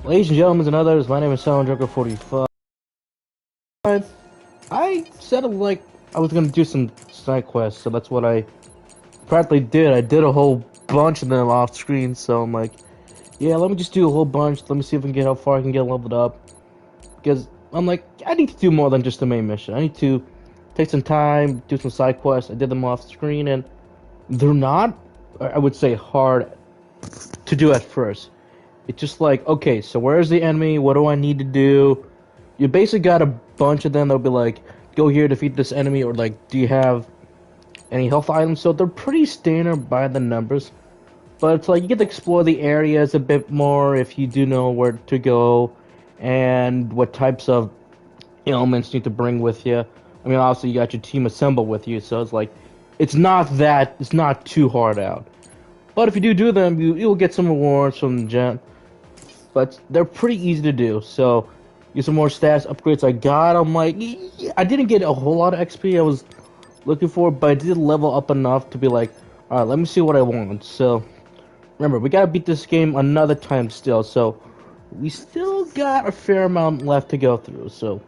Ladies and gentlemen and others, my name is SoundJoker45. I said like I was gonna do some side quests, so that's what I practically did. I did a whole bunch of them off screen, so I'm like, yeah, let me just do a whole bunch. Let me see if I can get how far I can get leveled up. Because I'm like, I need to do more than just the main mission. I need to take some time, do some side quests. I did them off screen, and they're not, I would say, hard to do at first. It's just like, okay, so where's the enemy? What do I need to do? You basically got a bunch of them that'll be like, go here, defeat this enemy, or like, do you have any health items? So they're pretty standard by the numbers. But it's like, you get to explore the areas a bit more if you do know where to go and what types of elements you need to bring with you. I mean, obviously, you got your team assembled with you, so it's like, it's not too hard out. But if you do them, you'll get some rewards from the gen. But they're pretty easy to do. So, get some more stats upgrades I got. I'm like, I didn't get a whole lot of XP I was looking for, but I did level up enough to be like, alright, let me see what I want. So, remember, we gotta beat this game another time still. So, we still got a fair amount left to go through. So,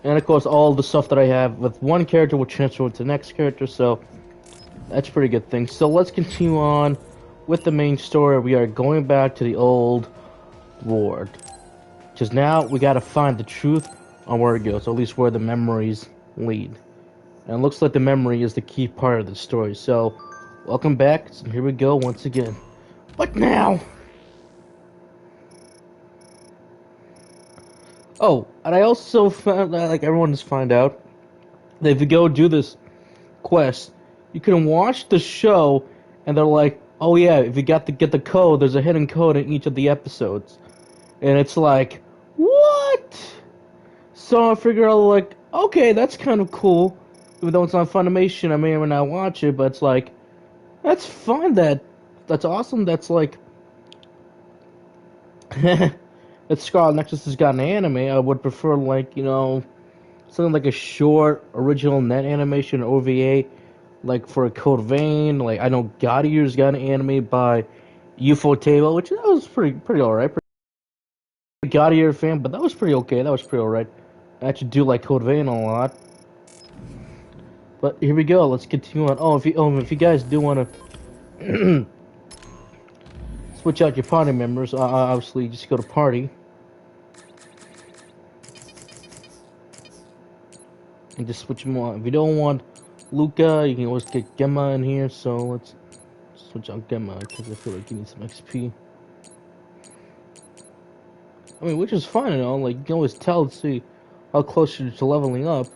and of course, all the stuff that I have with one character will transfer to the next character. So, that's a pretty good thing. So, let's continue on with the main story. We are going back to the old ward. Because now we gotta find the truth on where it goes, or at least where the memories lead. And it looks like the memory is the key part of the story. So, welcome back. So here we go once again. What now? Oh, and I also found that, like everyone has found out, that if you go do this quest, you can watch the show, and they're like, oh yeah, if you got to get the code, there's a hidden code in each of the episodes. And it's like, what? So I figure out, like, okay, that's kind of cool. Even though it's on Funimation, I may or may not watch it, but it's like, that's fun, that's awesome, that's like, that Scarlet Nexus has got an anime. I would prefer, like, something like a short, original net animation, OVA, like for a Code Vein. Like, I know God Eater's got an anime by UFO Table, which that was pretty alright. God Eater fan, but that was pretty okay. That was pretty alright. I actually do like Code Vein a lot. But here we go. Let's continue on. If you guys do want to switch out your party members, obviously just go to party and just switch them on. If you don't want Luca, you can always get Gemma in here. So let's switch out Gemma because I feel like you need some XP. I mean, which is fine, like you can always tell to see how close you're to leveling up.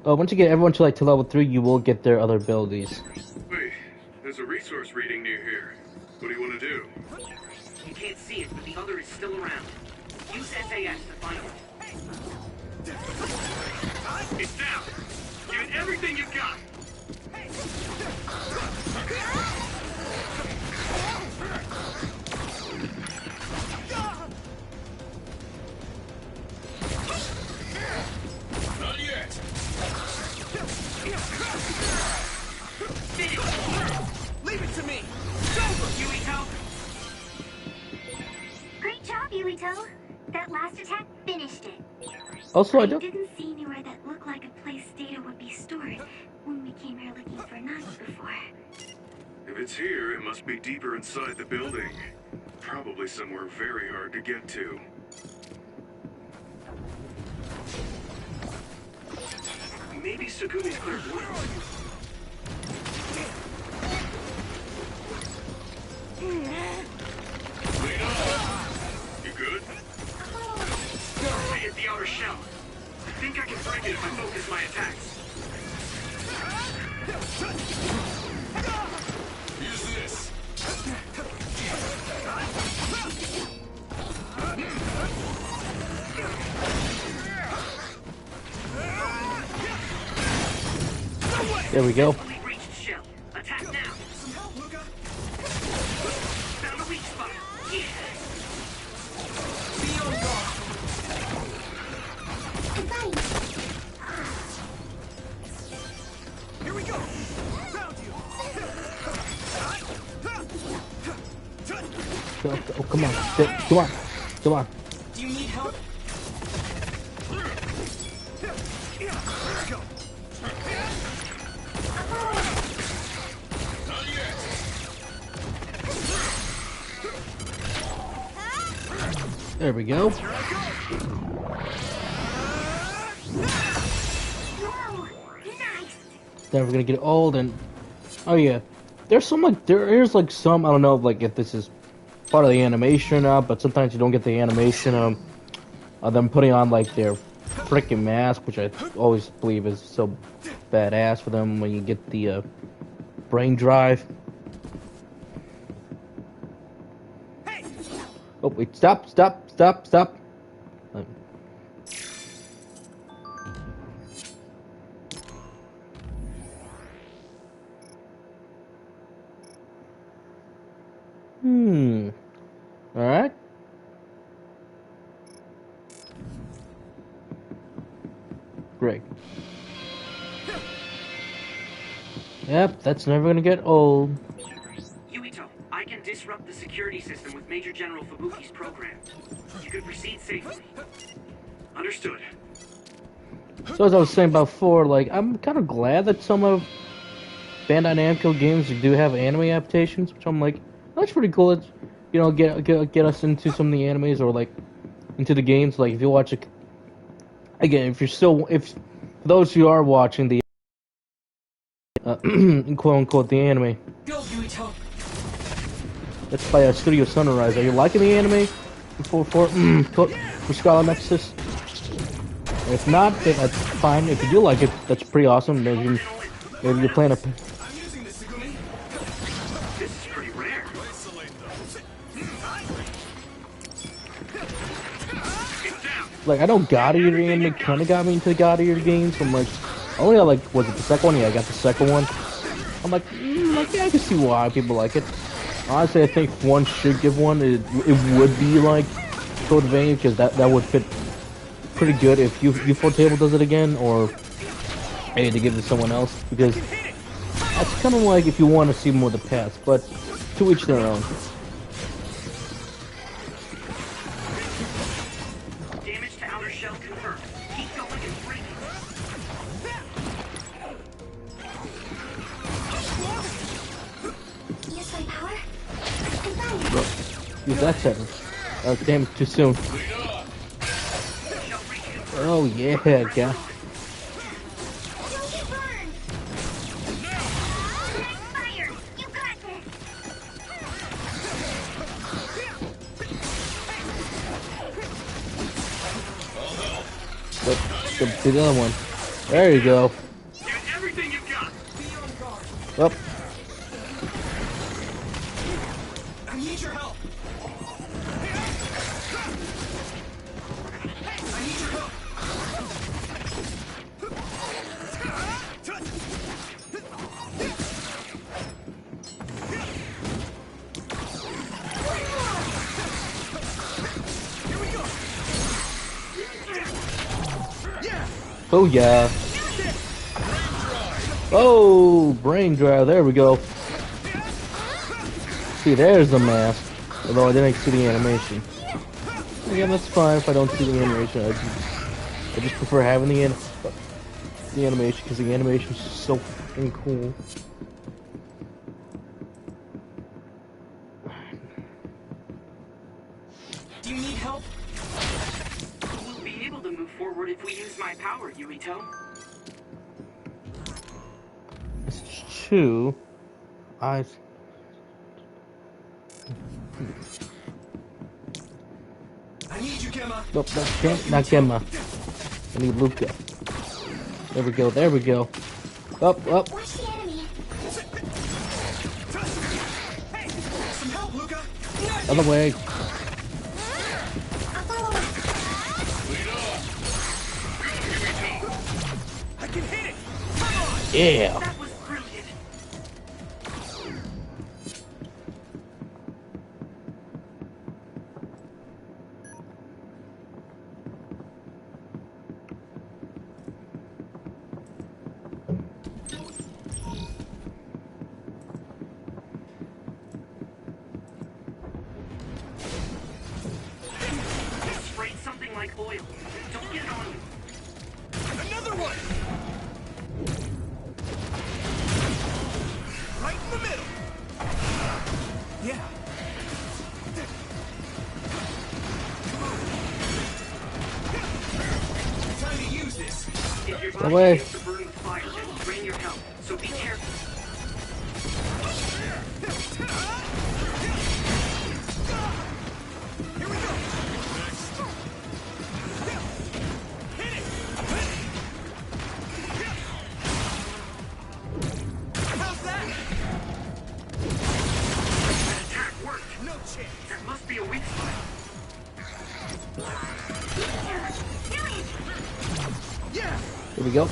Once you get everyone to level 3, you will get their other abilities. Wait, there's a resource reading near here. What do you want to do? You can't see it, but the other is still around. Use SAS to find it. It's down! Give it everything you've got! Not yet! Leave it to me! Yuito! Great job, Yuito. That last attack finished it. Also, I didn't see anywhere that looked like a place data would be stored when we came here looking for knives before. If it's here, it must be deeper inside the building. Probably somewhere very hard to get to. Maybe Sukumi's clairvoyant. Lead on! You good? I hit the outer shell. I think I can break it if I focus my attacks. Use this! there we go. Fully breached shell. Attack now. Some help, Luca. Found a weak spot. Yeah. Be on guard. Here we go. Found you. Oh, come on. Come on. Come on. Do you need help? There we go. Whoa, nice. Never gonna get old and oh yeah. There's some like there's like some I don't know like if this is part of the animation or not, but sometimes you don't get the animation of them putting on like their freaking mask, which I always believe is so badass for them when you get the brain drive. Oh wait, stop. Alright. Great. Yep, that's never gonna get old. Yuito, I can disrupt the security system with Major General Fubuki's program. You can proceed safely. Understood. So as I was saying before, like I'm kind of glad that some of Bandai Namco games do have anime adaptations, which I'm like, that's pretty cool. It's, you know, get us into some of the animes or like into the games. Like if you watch it again, if for those who are watching the quote unquote the anime, Go, Yuito. that's by Studio Sunrise. Are you liking the anime for Scarlet Nexus? If not, then that's fine. If you do like it, that's pretty awesome. Maybe you're playing a. I'm using this, Segumi. This is pretty rare. It's down. Like I know God Eater anime kind of got me into the God Eater games. I'm like, I only got like was it the second one? Yeah, I got the second one. I'm like, yeah, I can see why people like it. Honestly, I think if one should give one, it would be like Code Vein because that would fit pretty good if UFO Table does it again, or hey, to give it to someone else, because that's kind of like if you want to see more of the past, but to each their own. Damage to outer shell confirmed. Keep going and break it. Use my power. Goodbye. Use that setting. Oh, damn, too soon. Oh yeah, guy. Don't get burned. Fire. You got this. The other one. There you go. Give it everything you've got. Be on guard. Up. I need your help. I need your help. Oh yeah. Oh, brain drive. There we go. See, there's the mask. Although I didn't see the animation. Again, that's fine if I don't see the animation. I just prefer having the animation because the animation is so fucking cool. Do you need help? We'll be able to move forward if we use my power, Yuito. It's two eyes. I need you, Gemma. Nope, not Gemma. I need Luca. There we go, there we go. Up. Watch the enemy. Hey, some help, Luca. Other way. I'll follow up. I can hit it. Yeah. That was brilliant. Your Go body away. begins to burn with fire that will drain your health, so be careful. That attack worked. No chance. That must be a weak spot. Here we go.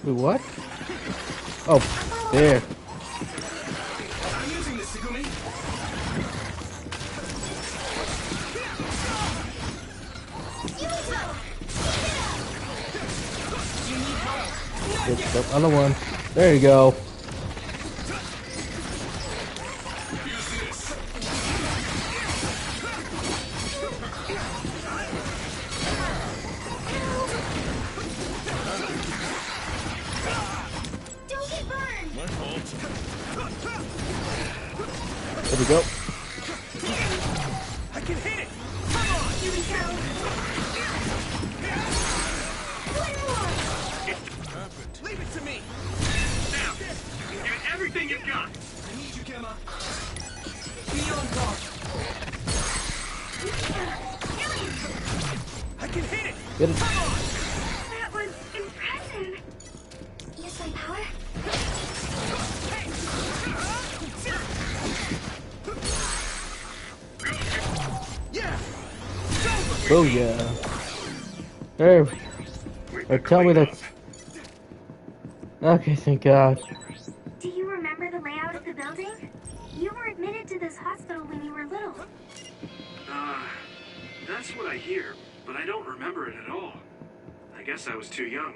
Wait, what? Oh, there. I'm using this, Segumi. Get the other one. There you go. Don't get burned! My fault. There we go. I can hit it. Here we go. One more! Happened. Leave it to me. Now, give it everything you've got. I need you, Gemma. Be on guard. I can hit it. Get it. That was impressive. Use my power? Yeah. Oh yeah. There. Or tell me that. Okay, thank God. Do you remember the layout of the building? You were admitted to this hospital when you were little. That's what I hear, but I don't remember it at all. I guess I was too young.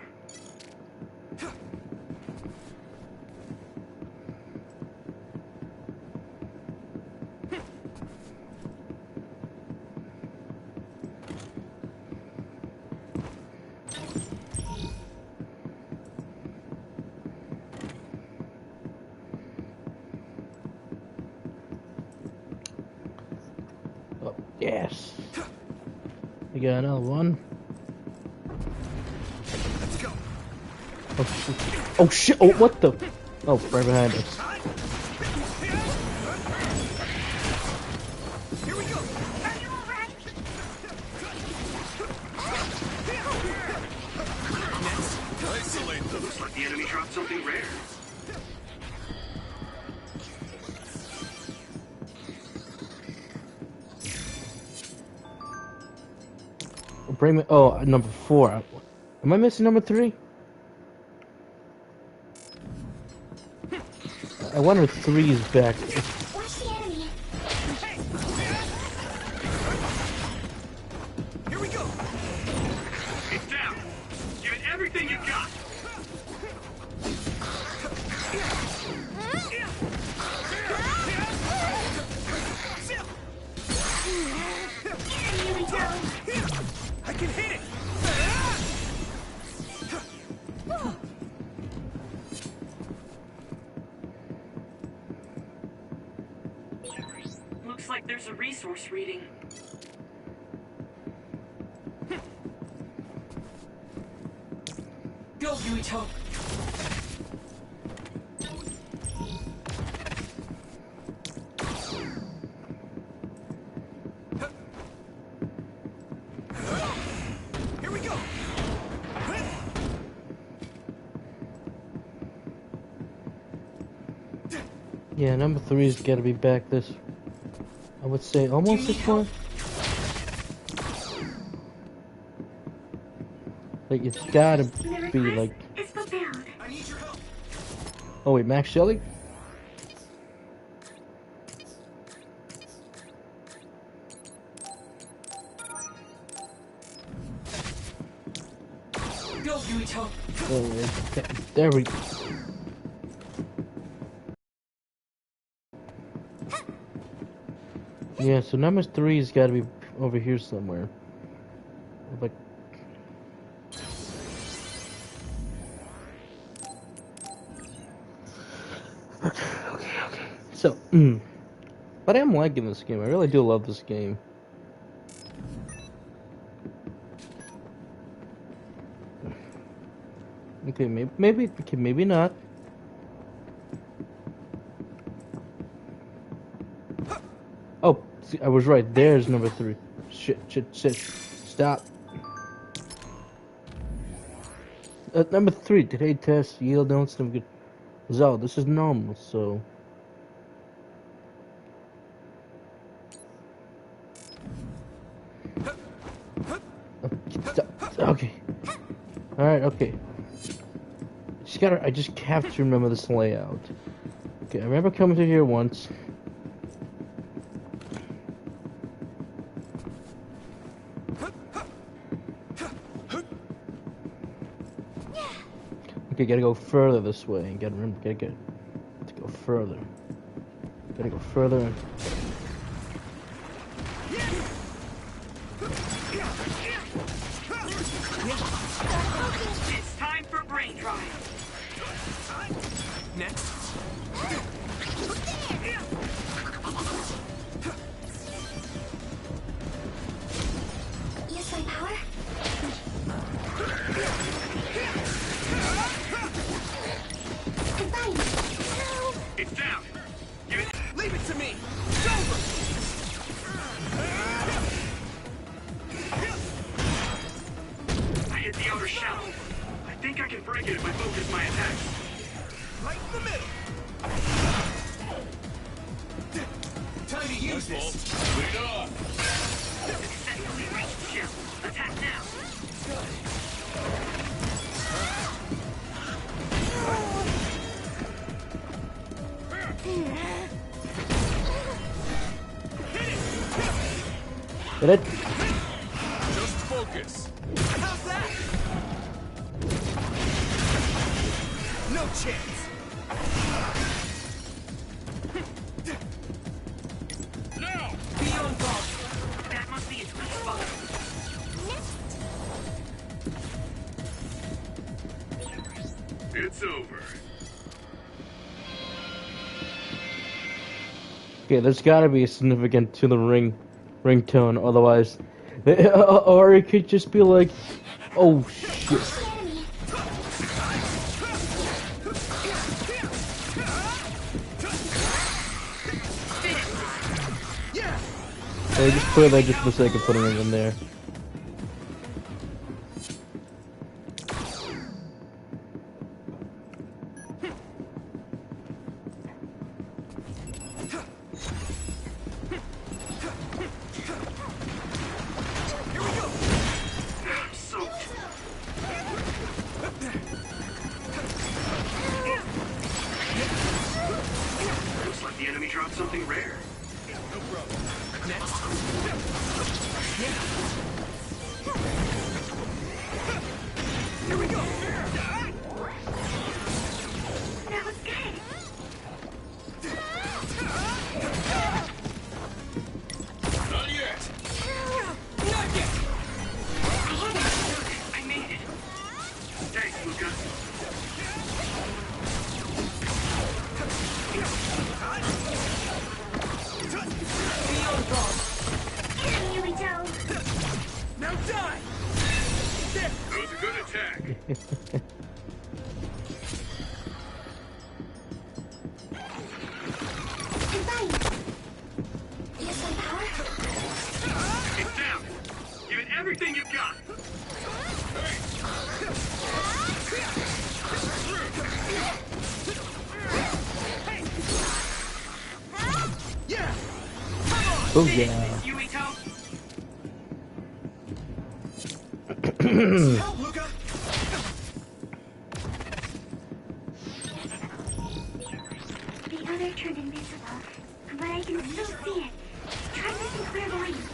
Oh, yes. We got another one. Let's go. Oh shit. Oh shit. Oh, what the? Oh, right behind us. Here we go. Are you alright? Isolate them. Looks like the enemy dropped something rare. Bring me. Oh, number 4. Am I missing number 3? I wonder if 3 is back. Watch the enemy. Here we go. It's down. Give it everything you've got. Here we go. I can hit it. Looks like there's a resource reading. Go, Yuito. Here we go. Yeah, number 3's got to be back this. I would say almost this one. Like it's gotta The be request like. is fulfilled. I need your help. Oh wait, Max Shelley. Go, Yuito. Oh, there we go. Yeah, so number 3's got to be over here somewhere. Like, okay. So, but I am liking this game. I really do love this game. Okay, maybe not. Oh, see, I was right. There's number 3. Shit. Stop. Number 3. Today test yield notes. Good. So this is normal. So. Okay. All right. Okay. I just have to remember this layout. Okay, I remember coming through here once. Okay, gotta go further this way. And gotta go further. Gotta go further. It's time for brain drive. Next. Use my power. Combine. It's down. Give it. Leave it to me. It's over. I hit the outer shell. I think I can break it if I focus my attacks. Right in the middle. Time to use this. Successfully reached the shell. Attack now. Get it? Just focus. How's that? No chance. Now. Be on guard. That must be its weak spot. It's over. Okay, there's gotta be a significant to the ringtone, otherwise, or it could just be like, oh shit. They just put it there just for the sake of putting it in there. Looks like the enemy dropped something rare. No problem. Next. Here we go. That was good. Not yet. Not yet. I made it. Thanks, Luca. Be on guard. Here we go. Now die. There. That was a good attack. Combine. Use my power. It's down. Give it everything you've got. Yeah. Oh yeah. Yuito. Help, Luca. The other turned invisible, but I can still see it. Try using clairvoyance.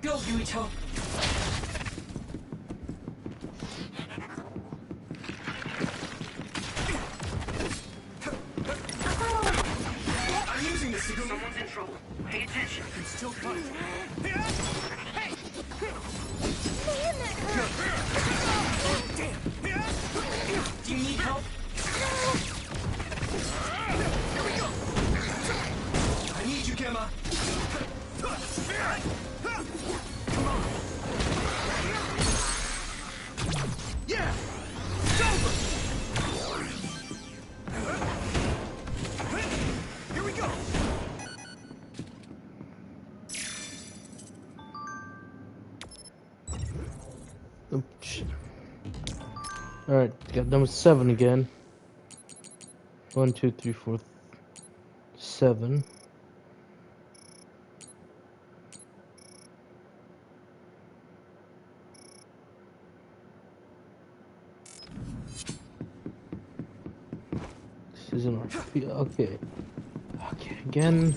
Go, Yuito. I'm using this to go. Someone's in trouble. Pay attention. Can still cut it. Do you need help? I need you, Gemma. Yeah! It's over! Here we go! Oops. Alright, got number 7 again. 1, 2, 3, 4, 7. This isn't our field. Okay. Okay, again.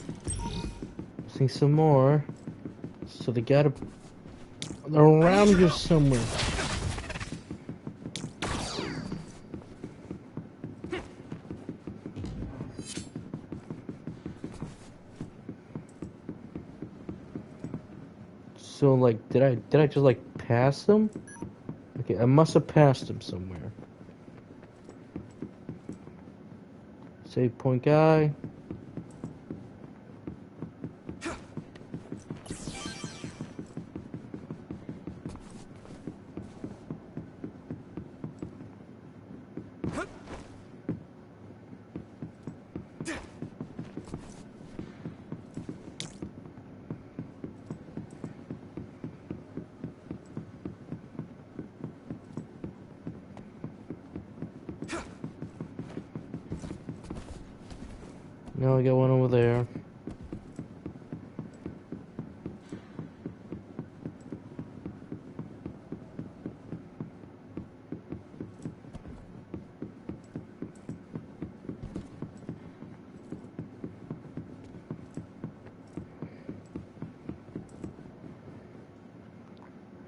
Missing some more. So they gotta. They're around here somewhere. So like, did I just like pass them? Okay, I must have passed them somewhere. Save point guy. Now I got one over there.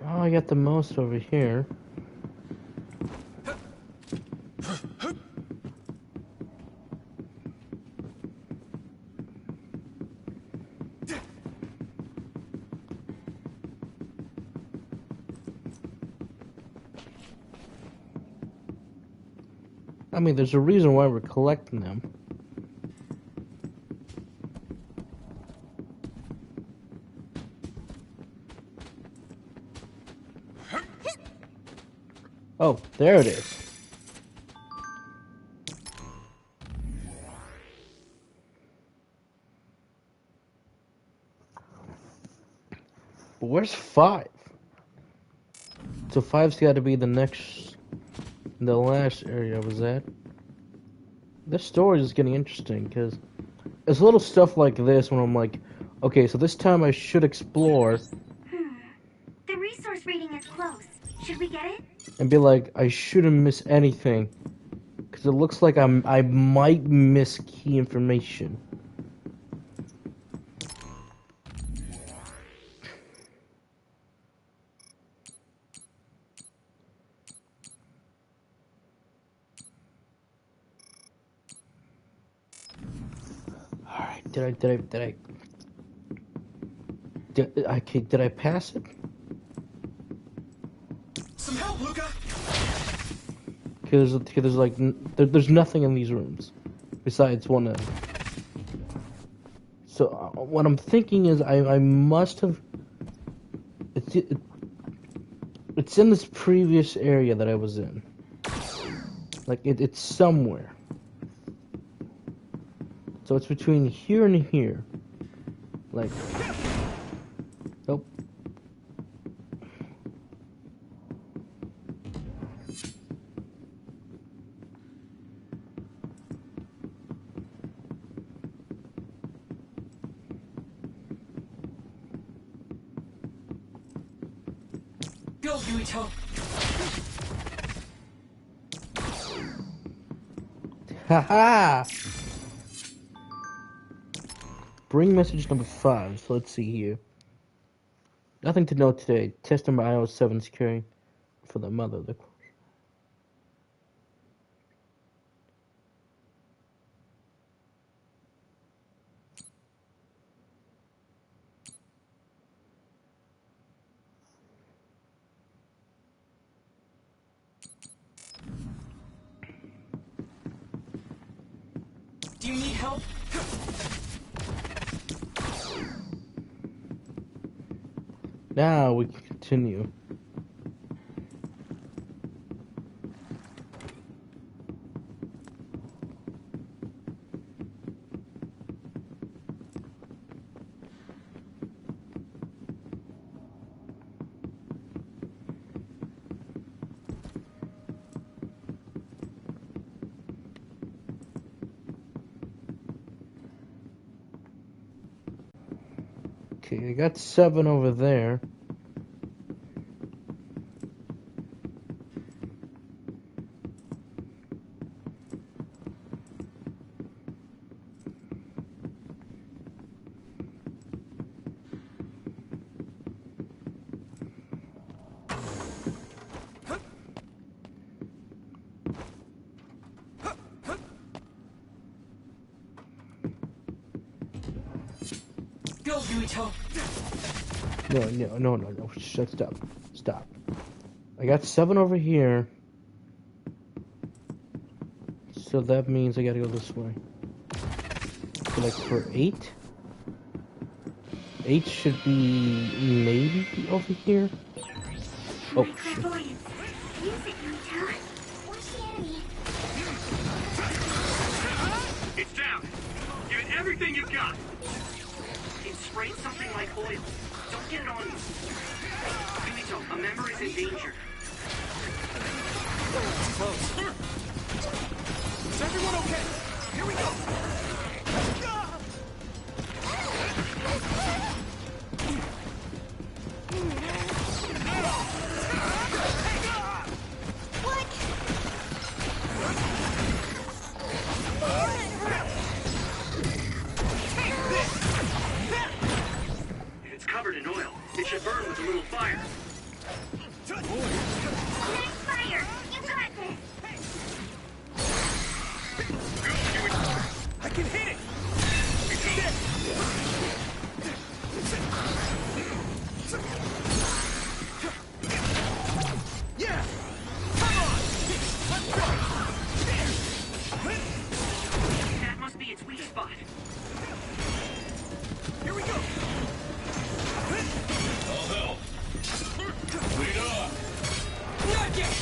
Oh, I got the most over here. I mean, there's a reason why we're collecting them. Oh, there it is. But where's 5? So 5's got to be the last area I was at. This story is getting interesting because it's little stuff like this when I'm like, okay, so this time I should explore. The resource reading is close. Should we get it? And be like, I shouldn't miss anything because it looks like I might miss key information. Alright, did I pass it? Some help, Luca! Because there's like there's nothing in these rooms besides one end. So what I'm thinking is I must have it's in this previous area that I was in. Like it's somewhere. So it's between here and here. Like nope. Go, Yuito. Haha! Bring message number 5. So let's see here. Nothing to note today. Testing my iOS 7 security for the mother of the. Do you need help? Now we can continue. Okay, I got 7 over there. Go, Yuito. No. Stop. I got 7 over here. So that means I gotta go this way. So like for 8? 8 should be maybe over here. Oh, My shit. clairvoyance. Use it, Yuito. Watch the enemy. It's down. Give it everything you've got. It sprayed something like oil. Don't get it on you. Yuito, a member is in danger. Close. Is everyone okay? Here we go. If it's covered in oil, it should burn with a little fire. Next fire. You got this. I can hit it. Yeah. Come on. Let's go. That must be its weak spot. Here we go. I'll help. Lead off. Not yet.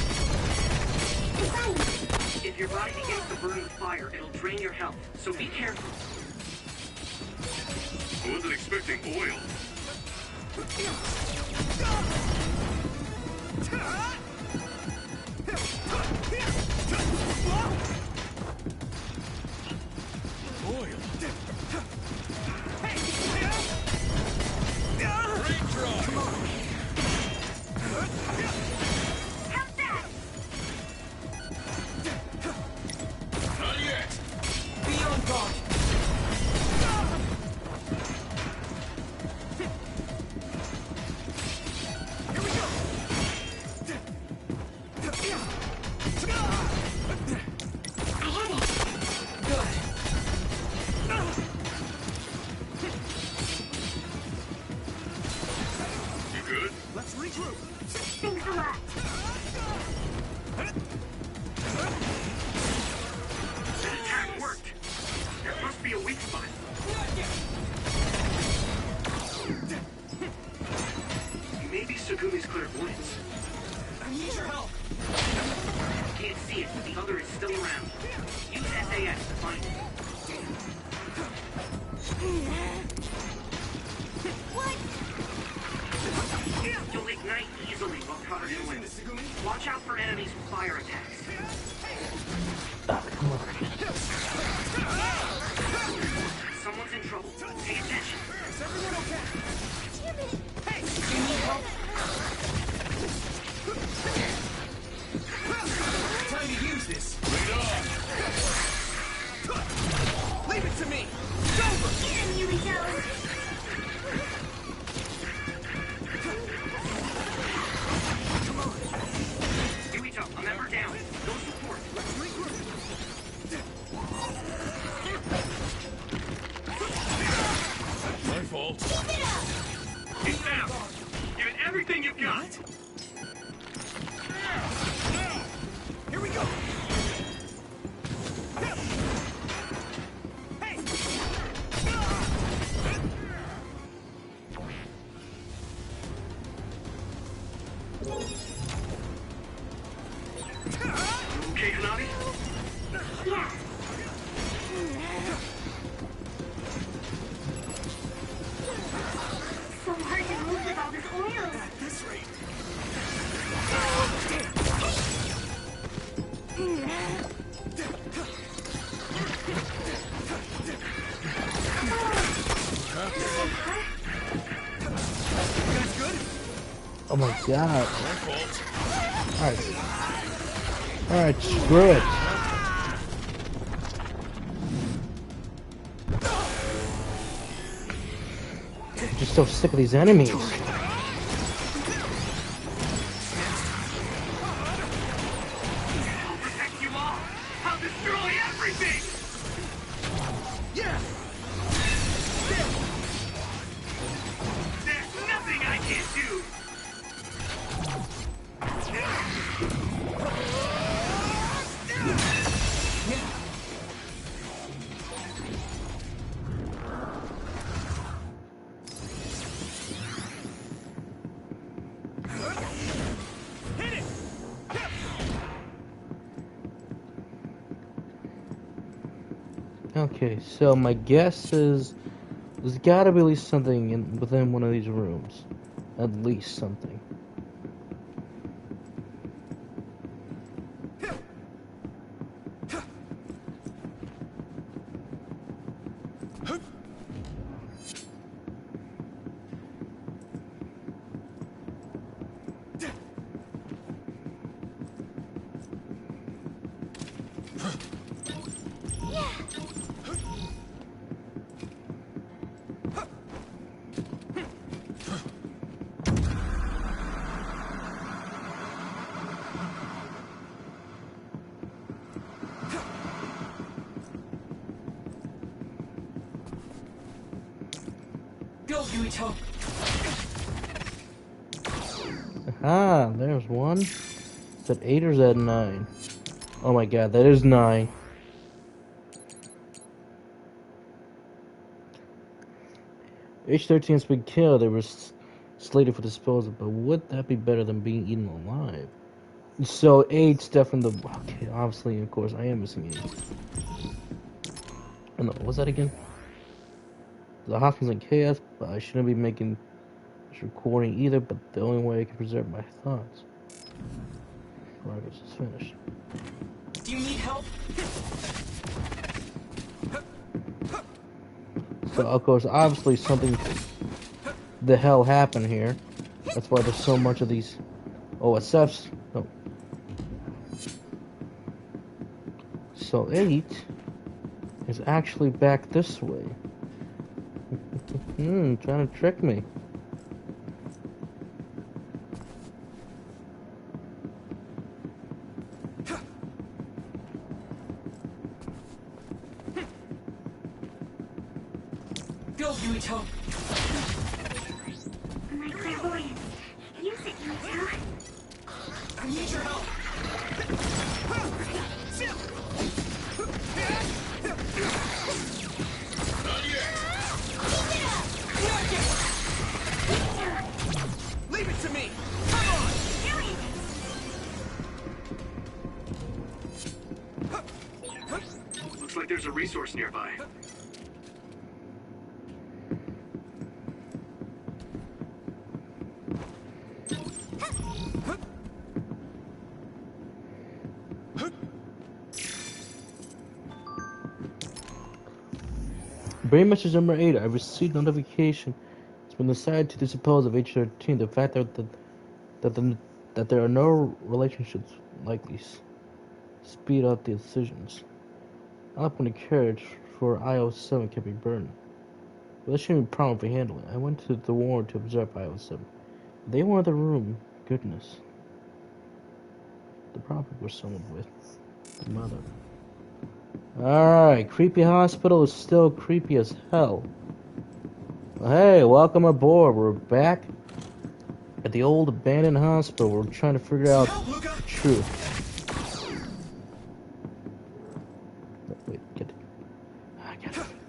If your body begins to burn with fire, it'll drain your health, so be careful. I wasn't expecting oil. Oil. How's that? Not yet. Be on guard. Here we go. I had it. Good. You good? Let's regroup. Thanks a lot. That attack worked. There must be a weak spot. Not yet. Maybe Sugumi's clairvoyance. I need your help. Can't see it, but the other is still around. Use SAS to find it. What? You'll ignite easily while covered in oil. Watch out for enemies with fire attacks. Someone's in trouble. Pay attention. Is everyone okay? Damn it. Hey, do you need help? Time to use this. Lead off. Leave it to me. It's over. Get him, Yuito. He's down. Give it everything you've got. Here we go. Hey. Okay, Hanami? Yeah. So hard to move with all this oil. At this rate. You guys good? Oh my god. My fault. Alright. Alright, screw it. I'm just so sick of these enemies. I'll protect you all. I'll destroy everything. Yeah. There's nothing I can't do. Hit it. Okay, so my guess is there's gotta be at least something within one of these rooms. At least something. Go, Yuito. Ah, there's one. Is that 8 or is that 9? Oh my god, that is 9. H13 has been killed. They were slated for disposal, but would that be better than being eaten alive? So 8's definitely the... Okay, obviously, of course, I am missing 8. Oh no, what was that again? The Hawkins and Chaos, but I shouldn't be making this recording either, but the only way I can preserve my thoughts. Progress is finished. Do you need help? So, of course, obviously something the hell happened here. That's why there's so much of these OSFs. No. So 8 is actually back this way. Trying to trick me. Go, Yuito. My clairvoyance. Use it, Yuito. I need your help. Leave it to me. Come on. Looks like there's a resource nearby. Brain message number 8. I received notification. It's been decided to dispose of H13. The fact that there are no relationships likely speed up the decisions. Up when the carriage for IO7 can be burned. But there shouldn't be a problem for handling. I went to the ward to observe IO7. They wanted the room. Goodness. The problem was someone with the mother. Alright, creepy hospital is still creepy as hell. Hey, welcome aboard. We're back at the old abandoned hospital. We're trying to figure out the truth. Oh, wait,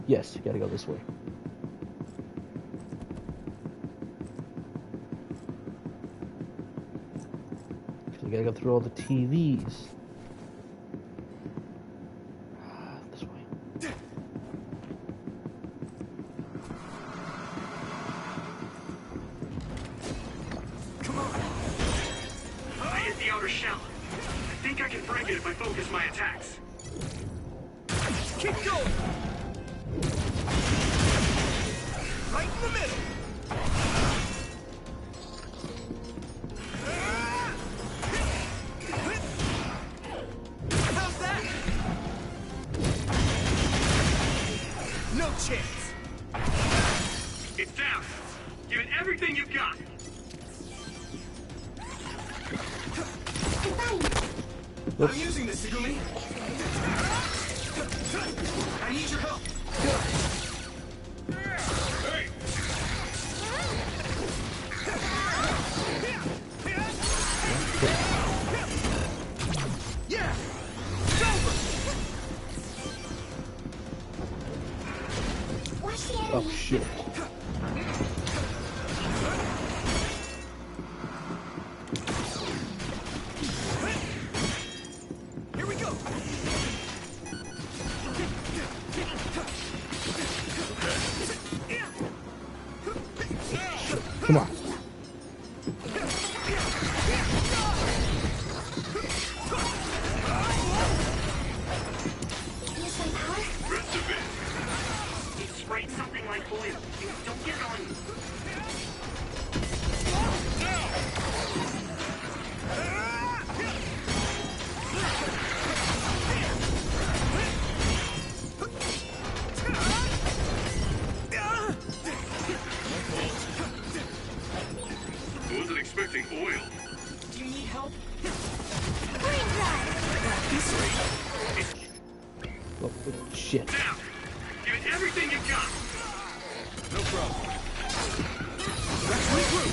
yes, you gotta go this way. So we gotta go through all the TVs. This way. I hit the outer shell. I think I can break it if I focus my attacks. Keep going. Right in the middle. How's that? No chance. It's down. Give it everything you've got. I'm using this, Segumi. I need your help. Hey! Yeah! It's over! Watch the Oh enemy. shit. Here we go! Come on. Use my power. Rest of it. It sprayed something like oil. Don't get it on you. I wasn't expecting oil. Do you need help? Oh, shit. Down. Give it everything you've got. No problem. Let's regroup.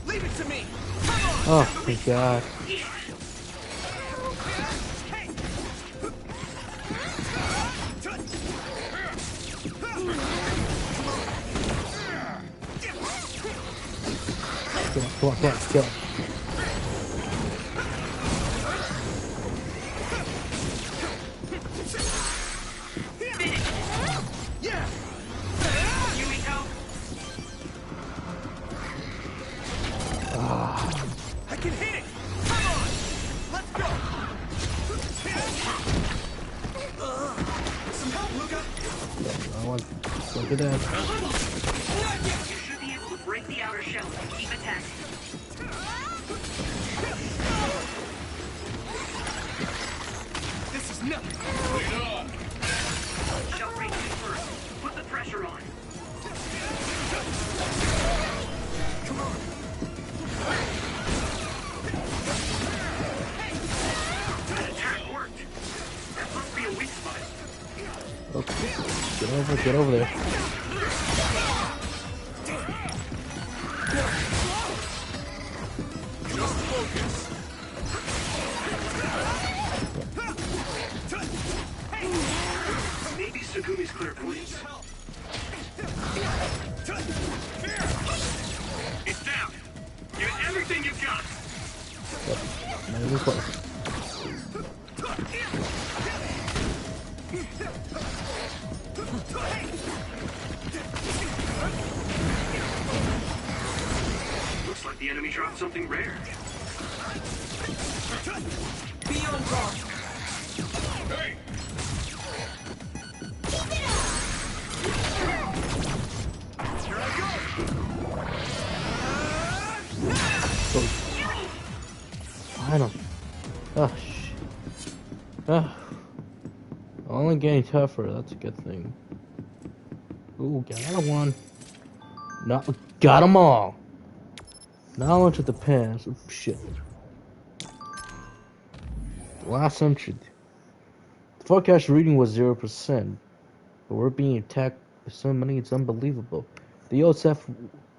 Leave it to me. Come on! Oh my god. Come on, kill him. Yeah! You need help? I can hit it! Come on! Let's go! Some help, Luca! I want to look at that. You should be able to break the outer shell and keep attacking. This is nothing! Lead on! Shell break you first. Put the pressure on. Come on! That attack worked. That must be a weak spot. Okay. Get over there. Just focus! Maybe Segumi's clairvoyance. It's down. Give it everything you've got. Not even close. Looks like the enemy dropped something rare. Be on guard. Hey! Here I go! Finally. Oh, shit. Oh. Only getting tougher, that's a good thing. Ooh, got another one. No, got them all. Knowledge of the past. Oh, shit. Last entry. The forecast reading was 0%, but we're being attacked There's so many, it's unbelievable. The OSF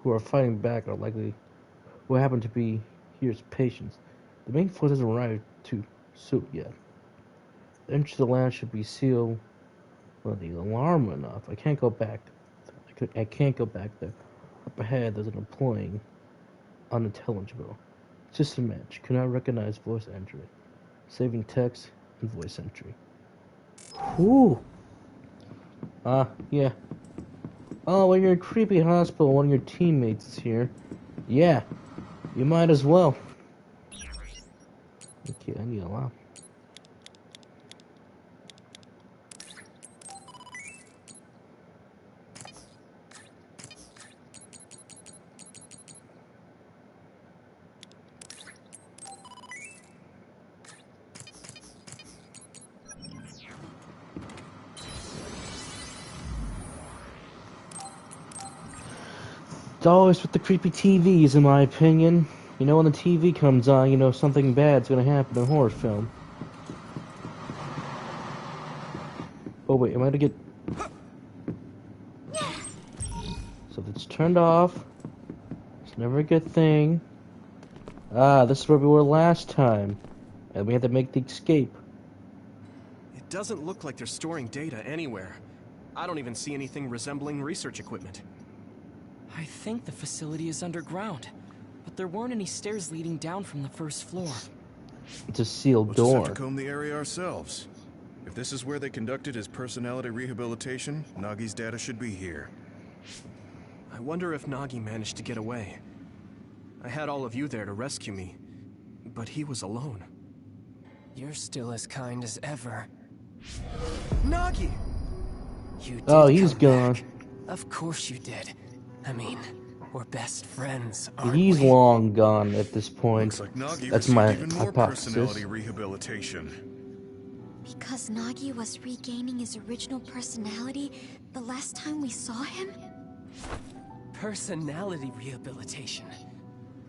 who are fighting back are likely who happen to be here's patients. The main force hasn't arrived to suit yet. The entrance to the land should be sealed. Well, the alarm went off. I can't go back. I can't go back there. Up ahead, there's an employee unintelligible. System match. Could not recognize voice entry. Saving text and voice entry. Whew. Yeah. Oh, when you're in a creepy hospital, one of your teammates is here. Yeah, you might as well. Okay, I need a lot. It's always with the creepy TVs, in my opinion. You know, when the TV comes on, you know something bad's gonna happen in a horror film. Oh wait, am I gonna get... So if it's turned off, it's never a good thing. Ah, this is where we were last time. And we had to make the escape. It doesn't look like they're storing data anywhere. I don't even see anything resembling research equipment. I think the facility is underground, but there weren't any stairs leading down from the first floor. It's a sealed We'll just have door. to comb the area ourselves. If this is where they conducted his personality rehabilitation, Nagi's data should be here. I wonder if Nagi managed to get away. I had all of you there to rescue me, but he was alone. You're still as kind as ever. Nagi! You did Oh, he's come gone. back. Of course you did. I mean, we're best friends, aren't He's we? long gone at this point. Looks like Nagi That's received my even more hypothesis. personality rehabilitation. Because Nagi was regaining his original personality the last time we saw him? Personality rehabilitation.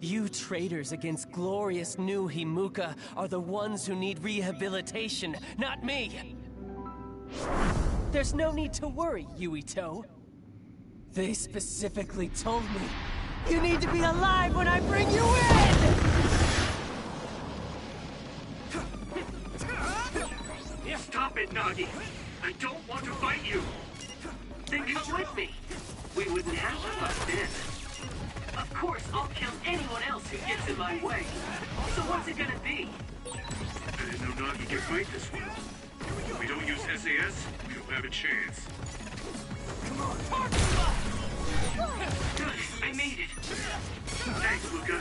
You traitors against glorious new Himuka are the ones who need rehabilitation, not me! There's no need to worry, Yuito. They specifically told me, you need to be alive when I bring you in! Stop it, Nagi! I don't want to fight you! Then come with me! We wouldn't have to fight then. Of course, I'll kill anyone else who gets in my way. So what's it gonna be? I didn't know Nagi could fight this well. If we don't use SAS, we don't have a chance. Good, I made it. Thanks, Luca.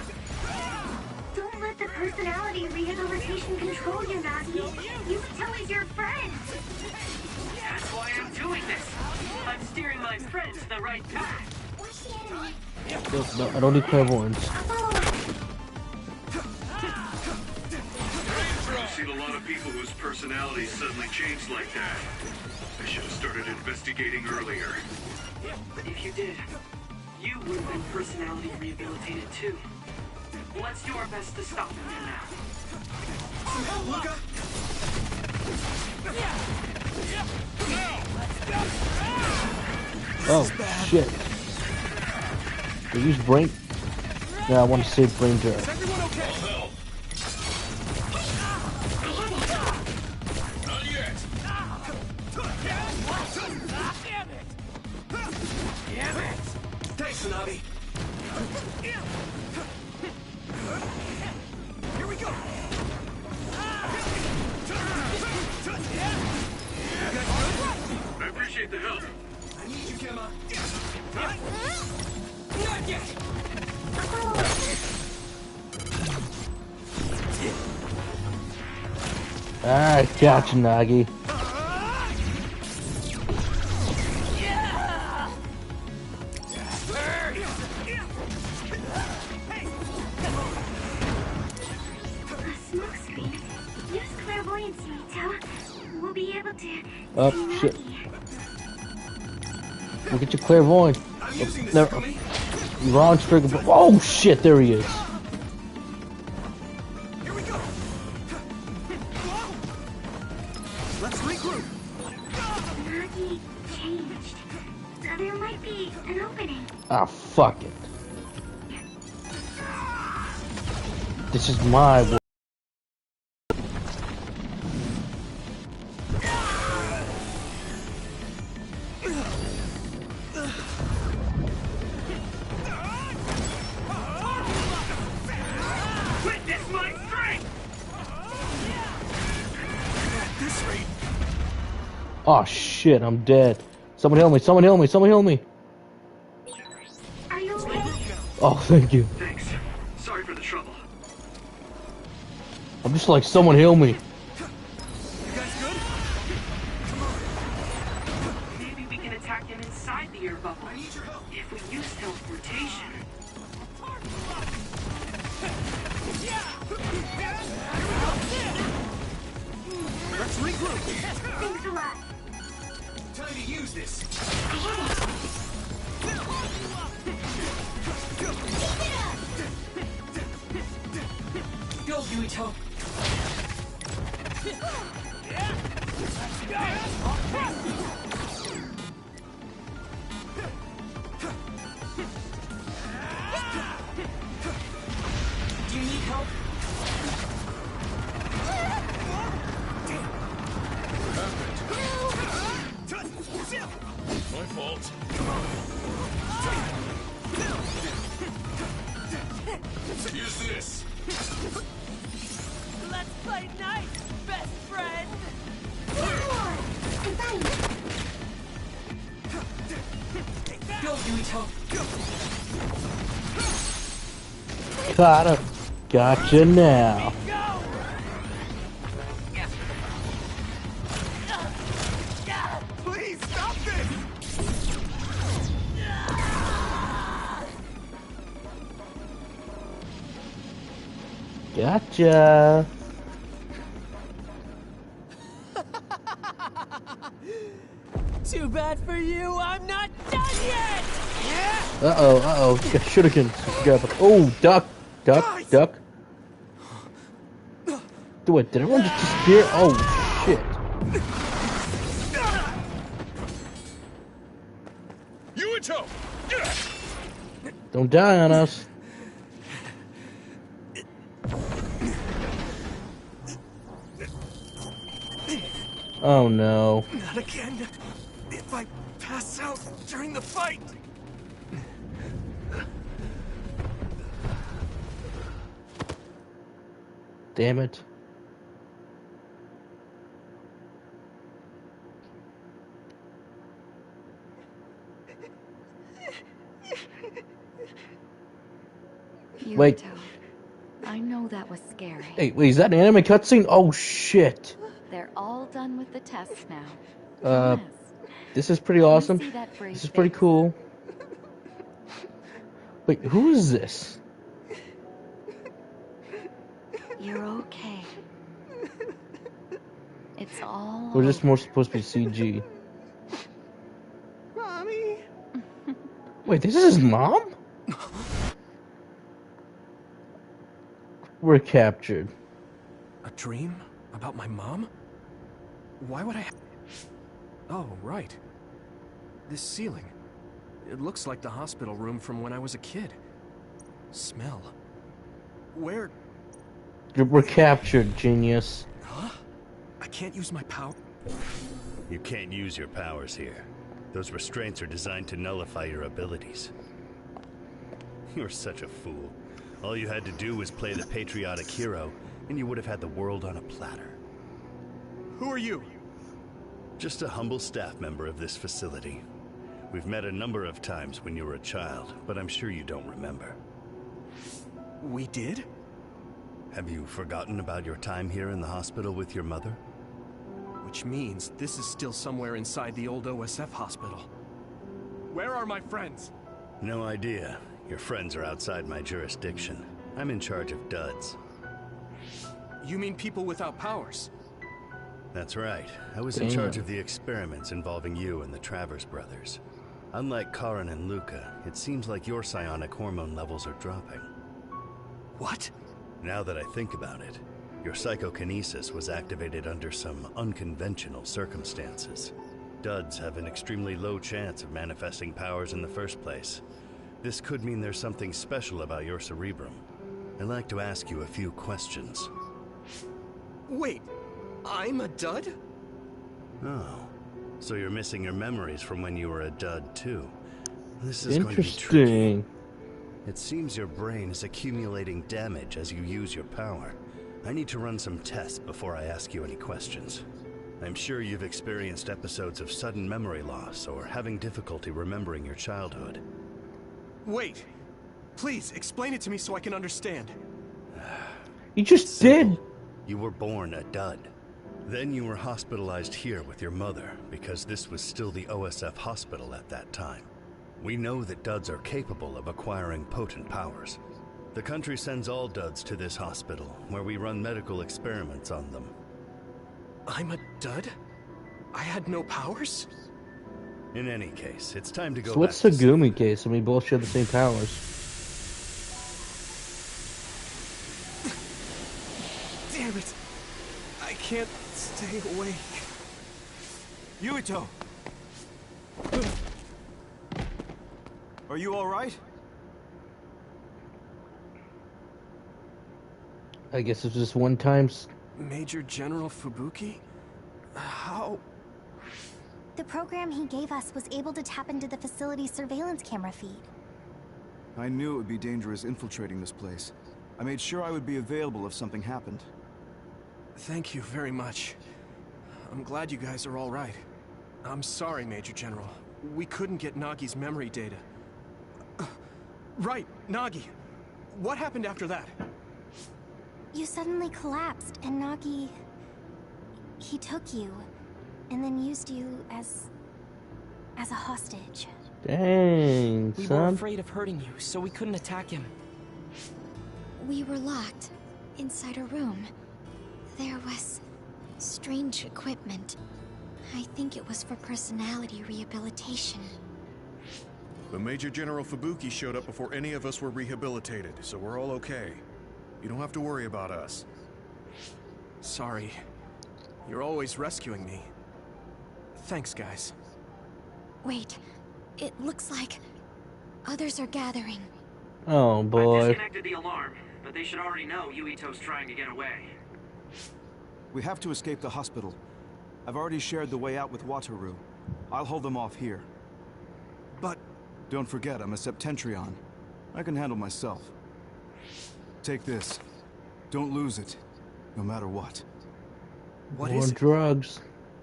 Don't let the personality rehabilitation control you, Nagi. Yuito is your friend. That's why I'm doing this. I'm steering my friends the right path. No, I don't need clairvoyance. I've seen a lot of people whose personalities suddenly changed like that. I should have started investigating earlier. If you did, you would have been personality rehabilitated too. Let's do our best to stop him now. Luca! Oh, shit. They use brain... Yeah, I want to save brain jar. Is everyone okay? Not yet. Damn it! Thanks, Navi. Here we go! I appreciate the help. I need you, Gemma. Not yet! Ah, gotcha, Nagi. Smoke screen. Use clairvoyance, Yuito. We'll be able to Oh, see shit. Nagi. Look at your clairvoyance. I'm using this, Never- Kumi. Wrong trigger. Oh, shit, there he is. Here we go! Let's regroup! Nagi changed. opening. Ah, fuck it. This is my world. Witness my strength! At this rate, Oh shit, I'm dead. Someone heal me, someone heal me, someone heal me. Are you okay? Oh, thank you. Thanks. Sorry for the trouble. I'm just like, someone heal me. you guys good? Maybe we can attack him inside the air bubble. I need your help. If we use teleportation. Let's regroup. Thanks a lot. Time to use this. I hit it. Go, Yuito. Do you need help? My fault. Use this. Let's play nice, best friend! Go, Yuito. Gotcha now. Please stop this. Gotcha. Too bad for you, I'm not done yet! Uh-oh. Shuriken. Oh, duck. Duck. Wait, did everyone just disappear? Oh, shit. Yuito! Don't die on us. Oh, no. Not again. If I pass out during the fight. Damn it. Wait. Yuito, I know that was scary. Hey, wait, is that an anime cutscene? Oh, shit. They're all done with the tests now. Uh, Yes. This is pretty awesome. see that brave This is pretty face? cool. Wait, who is this? You're okay. It's all. Or is this more supposed to be CG? Mommy. Wait, this is his mom? We're captured. A dream about my mom? Why would I? Oh, right. This ceiling. It looks like the hospital room from when I was a kid. Smell. Where? We're captured, genius. Huh? I can't use my power. You can't use your powers here. Those restraints are designed to nullify your abilities. You're such a fool. All you had to do was play the patriotic hero, and you would have had the world on a platter. Who are you? Just a humble staff member of this facility. We've met a number of times when you were a child, but I'm sure you don't remember. We did? Have you forgotten about your time here in the hospital with your mother? Which means this is still somewhere inside the old OSF hospital. Where are my friends? No idea. Your friends are outside my jurisdiction. I'm in charge of duds. You mean people without powers? That's right. I was in charge of the experiments involving you and the Travers brothers. Unlike Karin and Luca, it seems like your psionic hormone levels are dropping. What? Now that I think about it, your psychokinesis was activated under some unconventional circumstances. duds have an extremely low chance of manifesting powers in the first place. This could mean there's something special about your cerebrum. I'd like to ask you a few questions. Wait, I'm a dud? Oh, so you're missing your memories from when you were a dud too. This is going to be tricky. Interesting. It seems your brain is accumulating damage as you use your power. I need to run some tests before I ask you any questions. I'm sure you've experienced episodes of sudden memory loss or having difficulty remembering your childhood. Wait, please explain it to me so I can understand. You just did. You were born a dud. Then you were hospitalized here with your mother because this was still the OSF hospital at that time. We know that duds are capable of acquiring potent powers. The country sends all duds to this hospital, where we run medical experiments on them. I'm a dud? I had no powers? In any case, it's time to go So what's back to Segumi case? I mean, both share the same powers. Damn it! I can't stay awake. Yuito! Are you alright? I guess it's just one time. Major General Fubuki? How? The program he gave us was able to tap into the facility's surveillance camera feed. I knew it would be dangerous infiltrating this place. I made sure I would be available if something happened. Thank you very much. I'm glad you guys are all right. I'm sorry, Major General. We couldn't get Nagi's memory data. Right, Nagi. What happened after that? You suddenly collapsed, and Nagi... he took you, and then used you as a hostage. Dang, We were son. afraid of hurting you, so we couldn't attack him. We were locked inside a room. There was strange equipment. I think it was for personality rehabilitation. But Major General Fubuki showed up before any of us were rehabilitated, so we're all okay. You don't have to worry about us. Sorry. You're always rescuing me. Thanks, guys. Wait, it looks like others are gathering. Oh I've boy. disconnected the alarm, but they should already know Yuito's trying to get away. We have to escape the hospital. I've already shared the way out with Wataru. I'll hold them off here. But... Don't forget, I'm a Septentrion. I can handle myself. Take this. Don't lose it, no matter what. What More is it? drugs.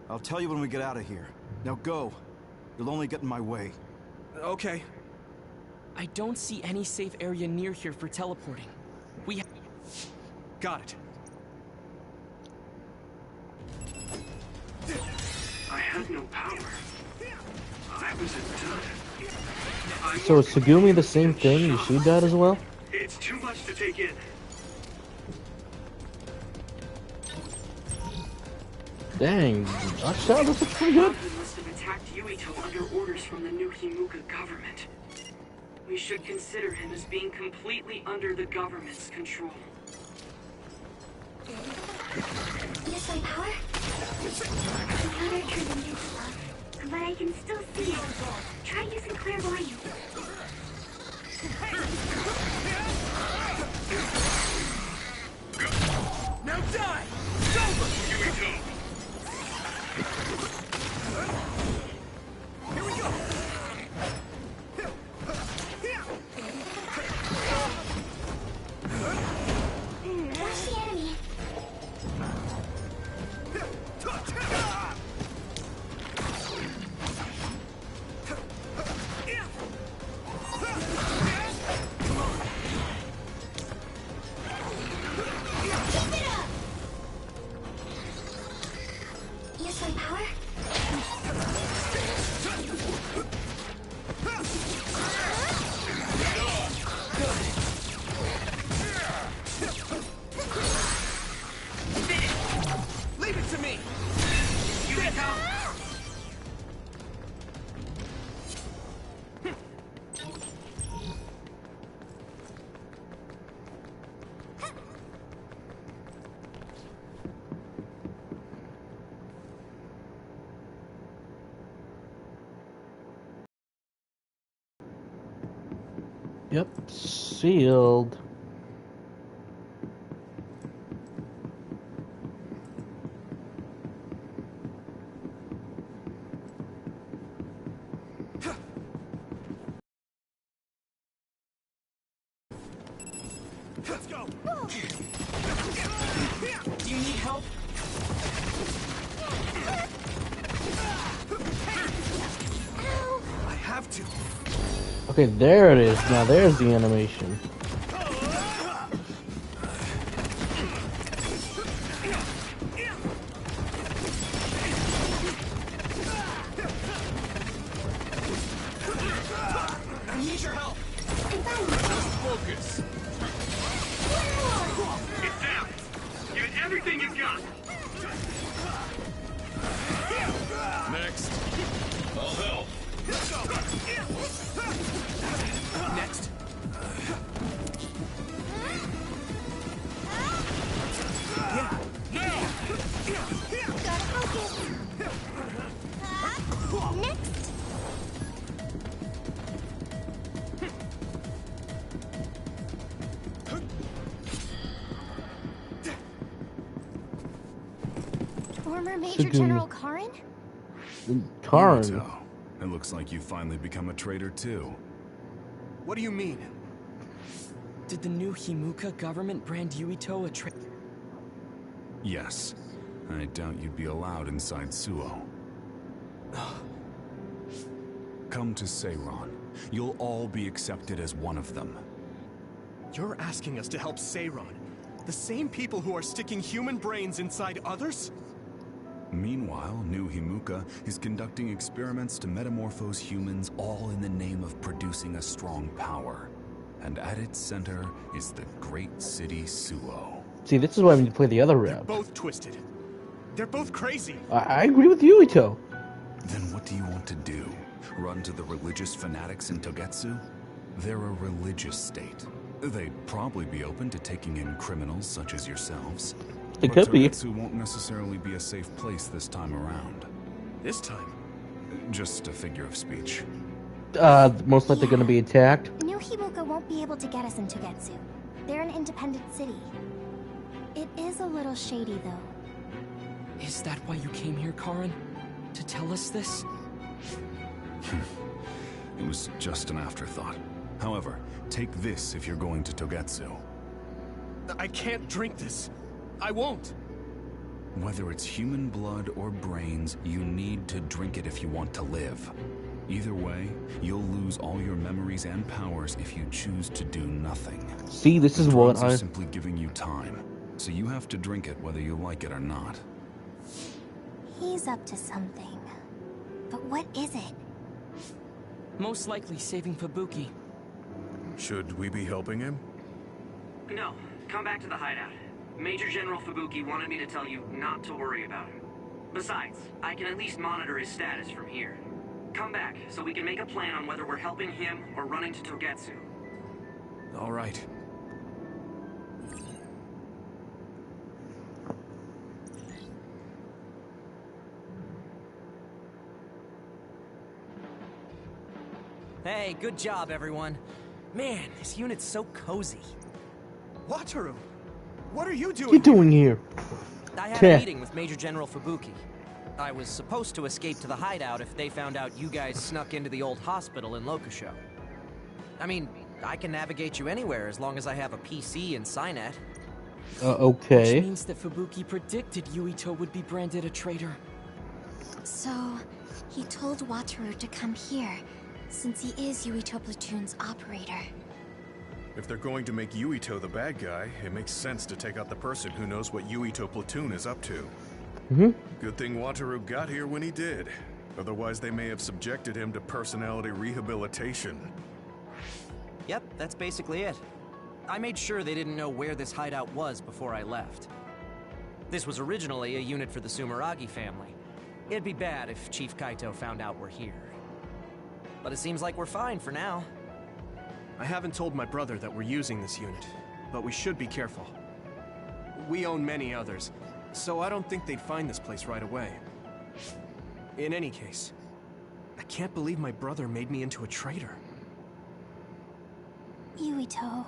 I'll tell you when we get out of here. Now go. You'll only get in my way. Okay. I don't see any safe area near here for teleporting. We Got it. I had no power. I was a dud. So is Segumi the same thing? Is she dead as well? It's too much to take in. Dang, Akshar, this looks pretty good. They must have attacked Yuito under orders from the new Himuka government. We should consider him as being completely under the government's control. Use my power? The other turned invisible, but I can still see it. Try using clairvoyance. Now die! It's over! Yuito! Here we go! Watch the enemy. Yep, sealed. Let's go. Do you need help? I have to. Okay, there it is. Now there's the animation. I need your help. Just focus. It's down. Give it everything you've got. Next. I'll help. Next. Gotta focus. Next. Former Major General Karin? Karn. Yuito, it looks like you finally become a traitor too. What do you mean? Did the new Himuka government brand Yuito a traitor? Yes. I doubt you'd be allowed inside Suo. Come to Seiron. You'll all be accepted as one of them. You're asking us to help Seiron, the same people who are sticking human brains inside others? Meanwhile, New Himuka is conducting experiments to metamorphose humans, all in the name of producing a strong power. And at its center is the great city Suo. See, this is why we need to play the other They're route. both twisted. They're both crazy. I agree with Yuito. Then what do you want to do? Run to the religious fanatics in Togetsu? They're a religious state. They'd probably be open to taking in criminals such as yourselves. It could be. Togetsu won't necessarily be a safe place this time around. This time? Just a figure of speech. Most likely going to be attacked. New Himuka won't be able to get us in Togetsu. They're an independent city. It is a little shady, though. Is that why you came here, Karin? To tell us this? It was just an afterthought. However, take this if you're going to Togetsu. I can't drink this. I won't. Whether it's human blood or brains, you need to drink it if you want to live. Either way, you'll lose all your memories and powers if you choose to do nothing. See, this is what Drugs are simply giving you time, so you have to drink it whether you like it or not. He's up to something. But what is it? Most likely saving Fubuki. Should we be helping him? No, come back to the hideout. Major General Fubuki wanted me to tell you not to worry about him. Besides, I can at least monitor his status from here. Come back, so we can make a plan on whether we're helping him or running to Togetsu. All right. Hey, good job, everyone. Man, this unit's so cozy. Wataru! What are you doing? What are you doing here? I had a meeting with Major General Fubuki. I was supposed to escape to the hideout if they found out you guys snuck into the old hospital in Lokusho. I mean, I can navigate you anywhere as long as I have a PC and Cynet. Okay. Which means that Fubuki predicted Yuito would be branded a traitor. So, he told Wataru to come here, since he is Yuito Platoon's operator. If they're going to make Yuito the bad guy, it makes sense to take out the person who knows what Yuito Platoon is up to. Good thing Wataru got here when he did. Otherwise, they may have subjected him to personality rehabilitation. Yep, that's basically it. I made sure they didn't know where this hideout was before I left. This was originally a unit for the Sumeragi family. It'd be bad if Chief Kaito found out we're here. But it seems like we're fine for now. I haven't told my brother that we're using this unit, but we should be careful. We own many others, so I don't think they'd find this place right away. In any case, I can't believe my brother made me into a traitor. Yuito.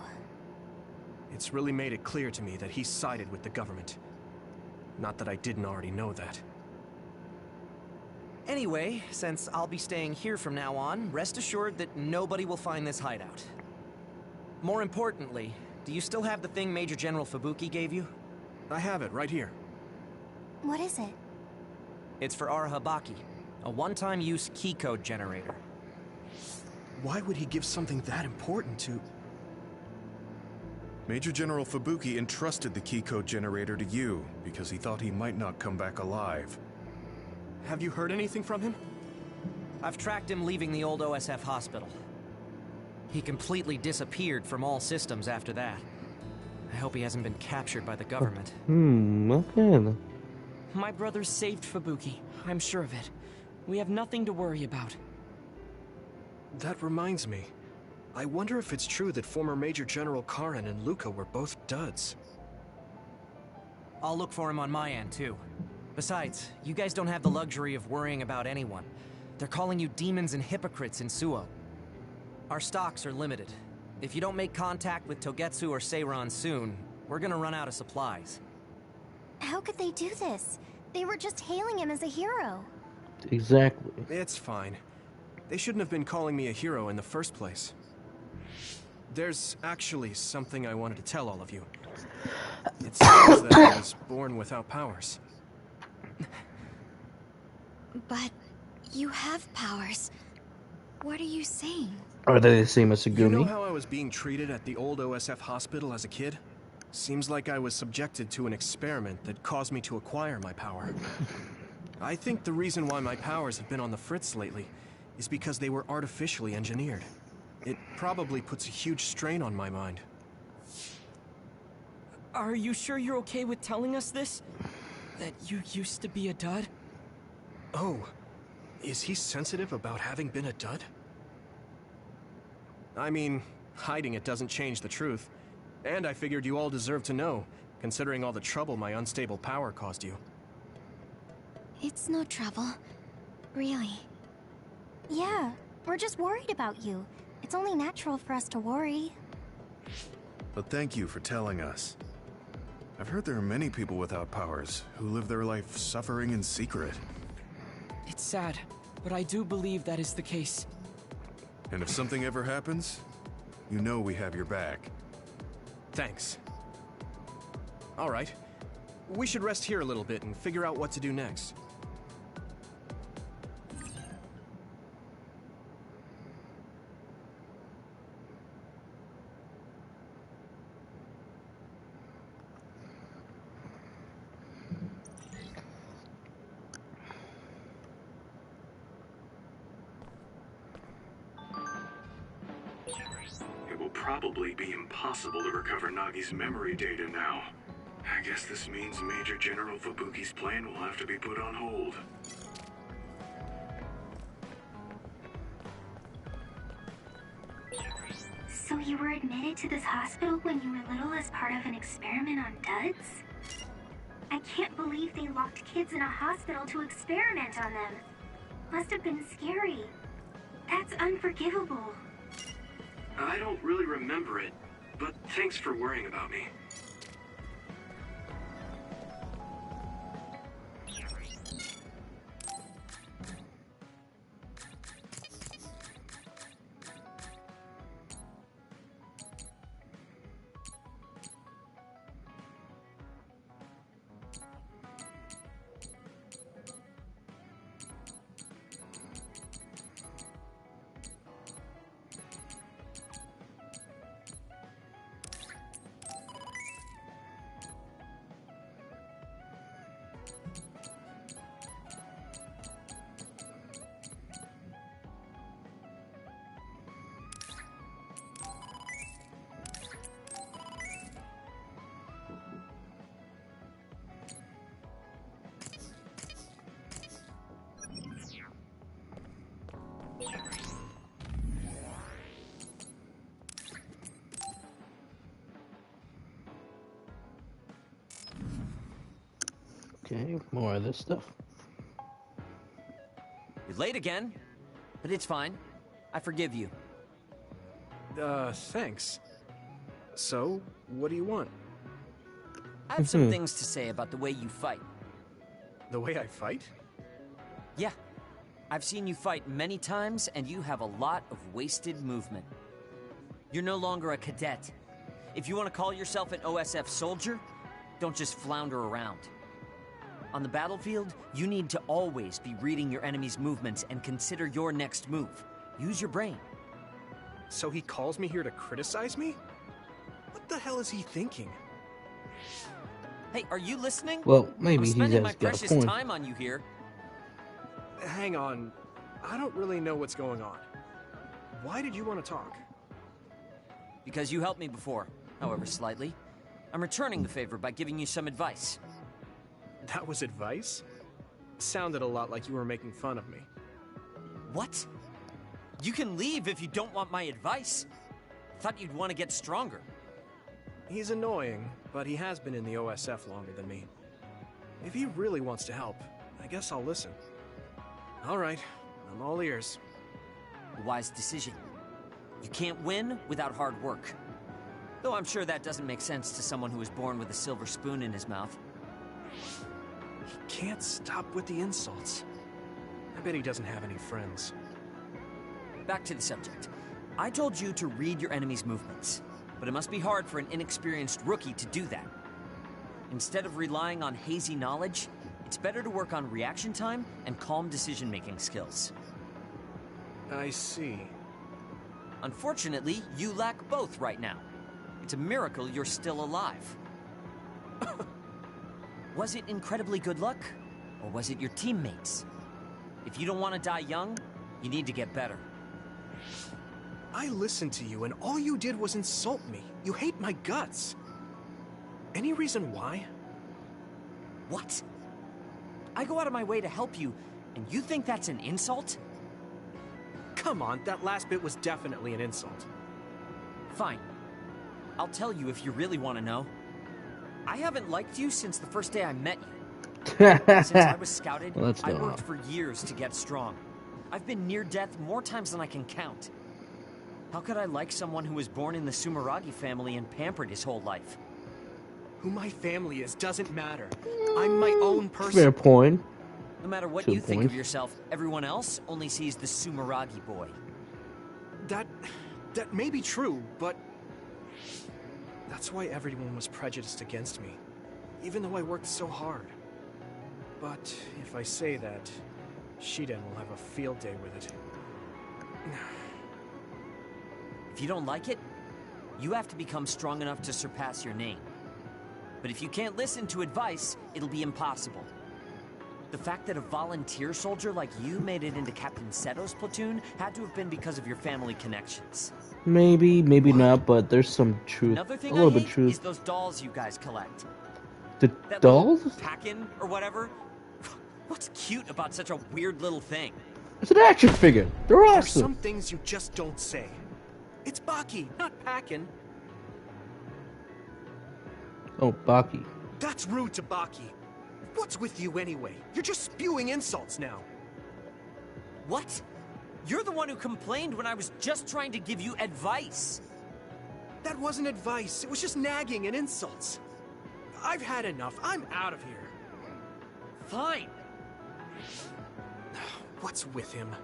It's really made it clear to me that he sided with the government. Not that I didn't already know that. Anyway, since I'll be staying here from now on, rest assured that nobody will find this hideout. More importantly, do you still have the thing Major General Fubuki gave you? I have it right here. What is it? It's for Arahabaki, a one-time use key code generator. Why would he give something that important to... Major General Fubuki entrusted the key code generator to you because he thought he might not come back alive. Have you heard anything from him? I've tracked him leaving the old OSF hospital. He completely disappeared from all systems after that. I hope he hasn't been captured by the government. Okay. My brother saved Fubuki. I'm sure of it. We have nothing to worry about. That reminds me. I wonder if it's true that former Major General Karen and Luca were both duds. I'll look for him on my end, too. Besides, you guys don't have the luxury of worrying about anyone. They're calling you demons and hypocrites in Suo. Our stocks are limited. If you don't make contact with Togetsu or Seiran soon, we're gonna run out of supplies. How could they do this? They were just hailing him as a hero. Exactly. It's fine. They shouldn't have been calling me a hero in the first place. There's actually something I wanted to tell all of you. It seems that I was born without powers. But you have powers. What are you saying? Are they the same as Sugumi? You know how I was being treated at the old OSF hospital as a kid? Seems like I was subjected to an experiment that caused me to acquire my power. I think the reason why my powers have been on the fritz lately is because they were artificially engineered. It probably puts a huge strain on my mind. Are you sure you're okay with telling us this? That you used to be a dud? Oh, is he sensitive about having been a dud? I mean, hiding it doesn't change the truth. And I figured you all deserve to know, considering all the trouble my unstable power caused you. It's no trouble. Really. Yeah, we're just worried about you. It's only natural for us to worry. But thank you for telling us. I've heard there are many people without powers who live their life suffering in secret. It's sad, but I do believe that is the case. And if something ever happens, you know we have your back. Thanks. All right. We should rest here a little bit and figure out what to do next. It will probably be impossible to recover Nagi's memory data now. I guess this means Major General Fubuki's plan will have to be put on hold. So you were admitted to this hospital when you were little as part of an experiment on duds? I can't believe they locked kids in a hospital to experiment on them. Must have been scary. That's unforgivable. I don't really remember it, but thanks for worrying about me. Okay, more of this stuff. You're late again, but it's fine. I forgive you. Thanks. So, what do you want? I have some things to say about the way you fight. The way I fight? Yeah. I've seen you fight many times, and you have a lot of wasted movement. You're no longer a cadet. If you want to call yourself an OSF soldier, don't just flounder around. On the battlefield, you need to always be reading your enemy's movements and consider your next move. Use your brain. So he calls me here to criticize me? What the hell is he thinking? Hey, are you listening? Well, maybe I'm he spending has my got a precious point. time on you here. Hang on. I don't really know what's going on. Why did you want to talk? Because you helped me before, however slightly. I'm returning the favor by giving you some advice. That was advice? Sounded a lot like you were making fun of me. What? You can leave if you don't want my advice. Thought you'd want to get stronger. He's annoying, but he has been in the OSF longer than me. If he really wants to help, I guess I'll listen. All right, I'm all ears. Wise decision. You can't win without hard work. Though I'm sure that doesn't make sense to someone who was born with a silver spoon in his mouth. He can't stop with the insults. I bet he doesn't have any friends. Back to the subject. I told you to read your enemy's movements, but it must be hard for an inexperienced rookie to do that. Instead of relying on hazy knowledge, it's better to work on reaction time and calm decision-making skills. I see. Unfortunately, you lack both right now. It's a miracle you're still alive. Was it incredibly good luck? Or was it your teammates? If you don't want to die young, you need to get better. I listened to you and all you did was insult me. You hate my guts. Any reason why? What? I go out of my way to help you, and you think that's an insult? Come on, that last bit was definitely an insult. Fine. I'll tell you if you really want to know. I haven't liked you since the first day I met you. Since I was scouted, I worked for years to get strong. I've been near death more times than I can count. How could I like someone who was born in the Sumeragi family and pampered his whole life? Who my family is doesn't matter. I'm my own person. Fair point. No matter what you think of yourself, everyone else only sees the Sumeragi boy. That may be true, but that's why everyone was prejudiced against me, even though I worked so hard. But if I say that, Shiden will have a field day with it. If you don't like it, you have to become strong enough to surpass your name. But if you can't listen to advice, it'll be impossible. The fact that a volunteer soldier like you made it into Captain Seto's platoon had to have been because of your family connections. Maybe, maybe not, but there's some truth. Another thing a little I bit hate truth. is those dolls you guys collect. The that dolls? Pack-in or whatever. What's cute about such a weird little thing? It's an action figure. They're awesome. There's some things you just don't say. It's Baki, not Packin. Oh, Baki. That's rude to Baki. What's with you anyway? You're just spewing insults now. What? You're the one who complained when I was just trying to give you advice. That wasn't advice. It was just nagging and insults. I've had enough. I'm out of here. Fine. What's with him?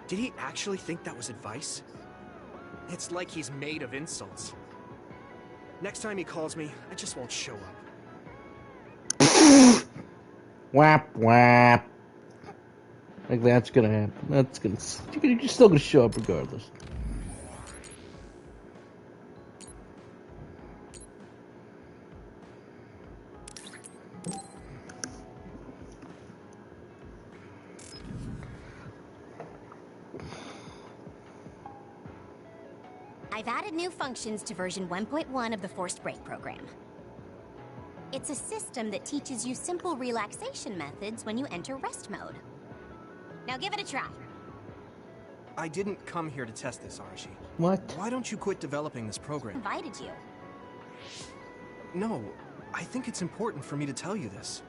Did he actually think that was advice? It's like he's made of insults. Next time he calls me, I just won't show up. Whap, whap. Like that's gonna happen. That's gonna. You're still gonna show up regardless. I've added new functions to version 1.1 of the Forced Break program. It's a system that teaches you simple relaxation methods when you enter rest mode. Now give it a try. I didn't come here to test this, Arashi. What? Why don't you quit developing this program? Invited you. No, I think it's important for me to tell you this.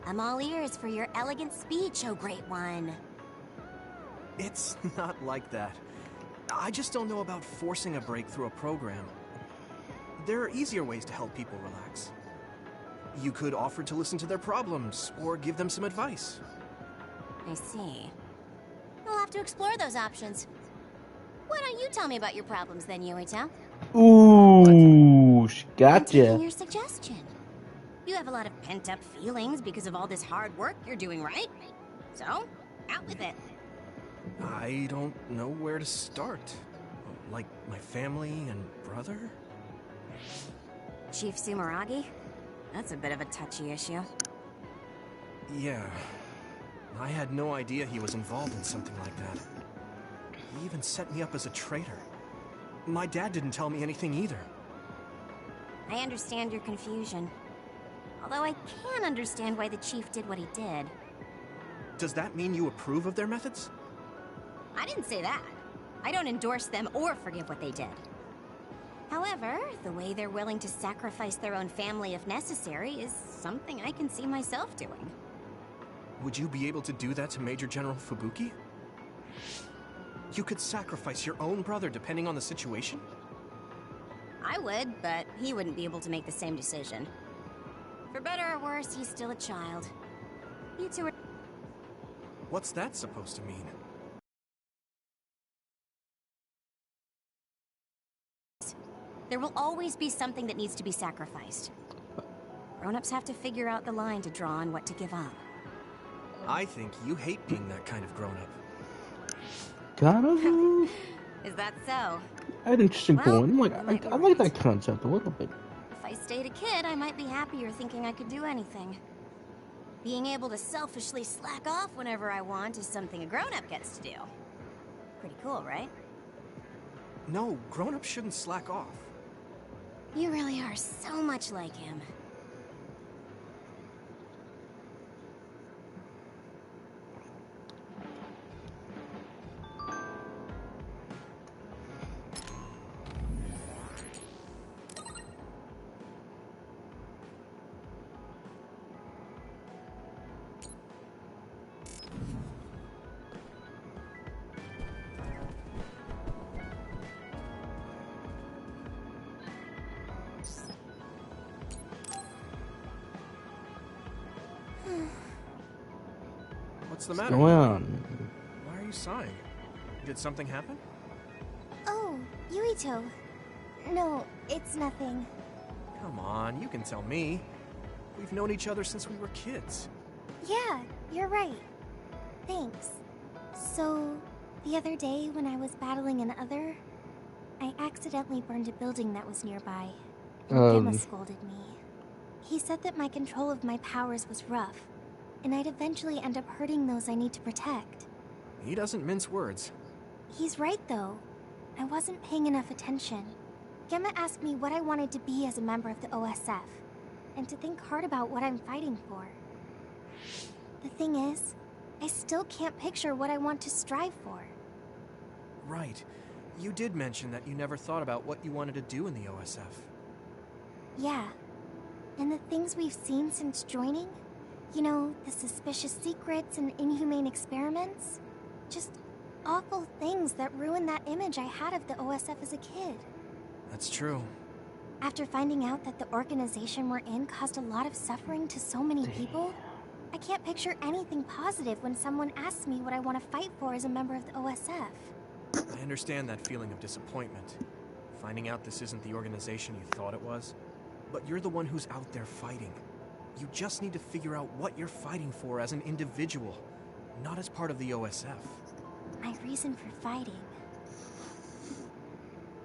I'm all ears for your elegant speech, oh great one. It's not like that. I just don't know about forcing a break through a program. There are easier ways to help people relax. You could offer to listen to their problems, or give them some advice. I see. I'll have to explore those options. Why don't you tell me about your problems then, Yuito? Ooh, I'm taking gotcha. your suggestion. You have a lot of pent-up feelings because of all this hard work you're doing, right? So, out with it. I don't know where to start. Like my family and brother? Chief Sumeragi? That's a bit of a touchy issue. Yeah. I had no idea he was involved in something like that. He even set me up as a traitor. My dad didn't tell me anything either. I understand your confusion. Although I can understand why the chief did what he did. Does that mean you approve of their methods? I didn't say that. I don't endorse them or forgive what they did. However, the way they're willing to sacrifice their own family if necessary is something I can see myself doing. Would you be able to do that to Major General Fubuki? You could sacrifice your own brother depending on the situation? I would, but he wouldn't be able to make the same decision. For better or worse, he's still a child. You two are... What's that supposed to mean? There will always be something that needs to be sacrificed. Grown-ups have to figure out the line to draw on what to give up. I think you hate being that kind of grown-up. Kind of. Is that so? I had an interesting Well, point. I like that concept a little bit. If I stayed a kid, I might be happier thinking I could do anything. Being able to selfishly slack off whenever I want is something a grown-up gets to do. Pretty cool, right? No, grown-ups shouldn't slack off. You really are so much like him. What's the matter? What's going on? Why are you sighing? Did something happen? Oh, Yuito. No, it's nothing. Come on, you can tell me. We've known each other since we were kids. Yeah, you're right. Thanks. So, the other day when I was battling an other, I accidentally burned a building that was nearby. And Gemma scolded me. He said that my control of my powers was rough, and I'd eventually end up hurting those I need to protect. He doesn't mince words. He's right, though. I wasn't paying enough attention. Gemma asked me what I wanted to be as a member of the OSF, and to think hard about what I'm fighting for. The thing is, I still can't picture what I want to strive for. Right. You did mention that you never thought about what you wanted to do in the OSF. Yeah. And the things we've seen since joining? You know, the suspicious secrets and inhumane experiments? Just awful things that ruined that image I had of the OSF as a kid. That's true. After finding out that the organization we're in caused a lot of suffering to so many people, I can't picture anything positive when someone asks me what I want to fight for as a member of the OSF. I understand that feeling of disappointment. Finding out this isn't the organization you thought it was. But you're the one who's out there fighting. You just need to figure out what you're fighting for as an individual, not as part of the OSF. My reason for fighting...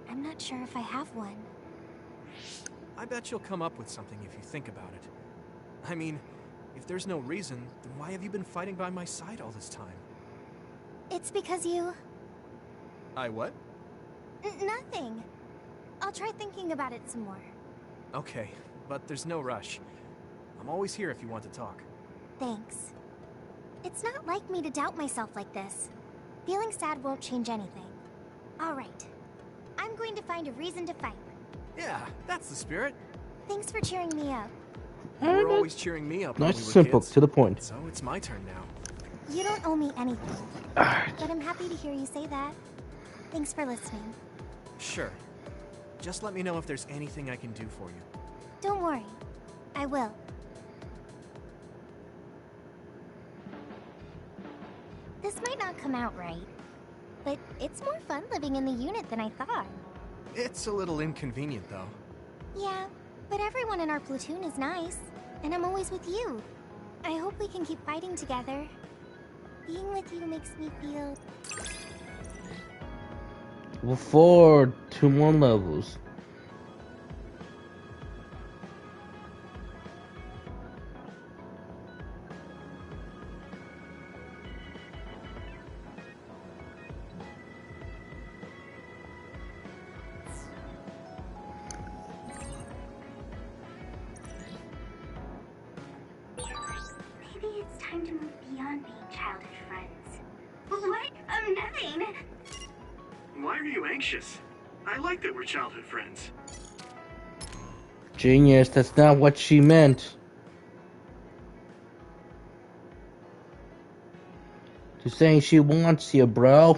I'm not sure if I have one. I bet you'll come up with something if you think about it. I mean, if there's no reason, then why have you been fighting by my side all this time? It's because you... I what? Nothing. I'll try thinking about it some more. Okay, but there's no rush. I'm always here if you want to talk. Thanks. It's not like me to doubt myself like this. Feeling sad won't change anything. Alright. I'm going to find a reason to fight. Yeah, that's the spirit. Thanks for cheering me up. You were always cheering me up when Nice, we were simple, kids. to the point. So it's my turn now. You don't owe me anything. But I'm happy to hear you say that. Thanks for listening. Sure. Just let me know if there's anything I can do for you. Don't worry. I will. This might not come out right, but it's more fun living in the unit than I thought. It's a little inconvenient, though. Yeah, but everyone in our platoon is nice, and I'm always with you. I hope we can keep fighting together. Being with you makes me feel... Look forward to more levels. Maybe it's time to move beyond being childhood friends. What? Nothing! Why are you anxious? I like that we're childhood friends. Genius, that's not what she meant. She's saying she wants you, bro.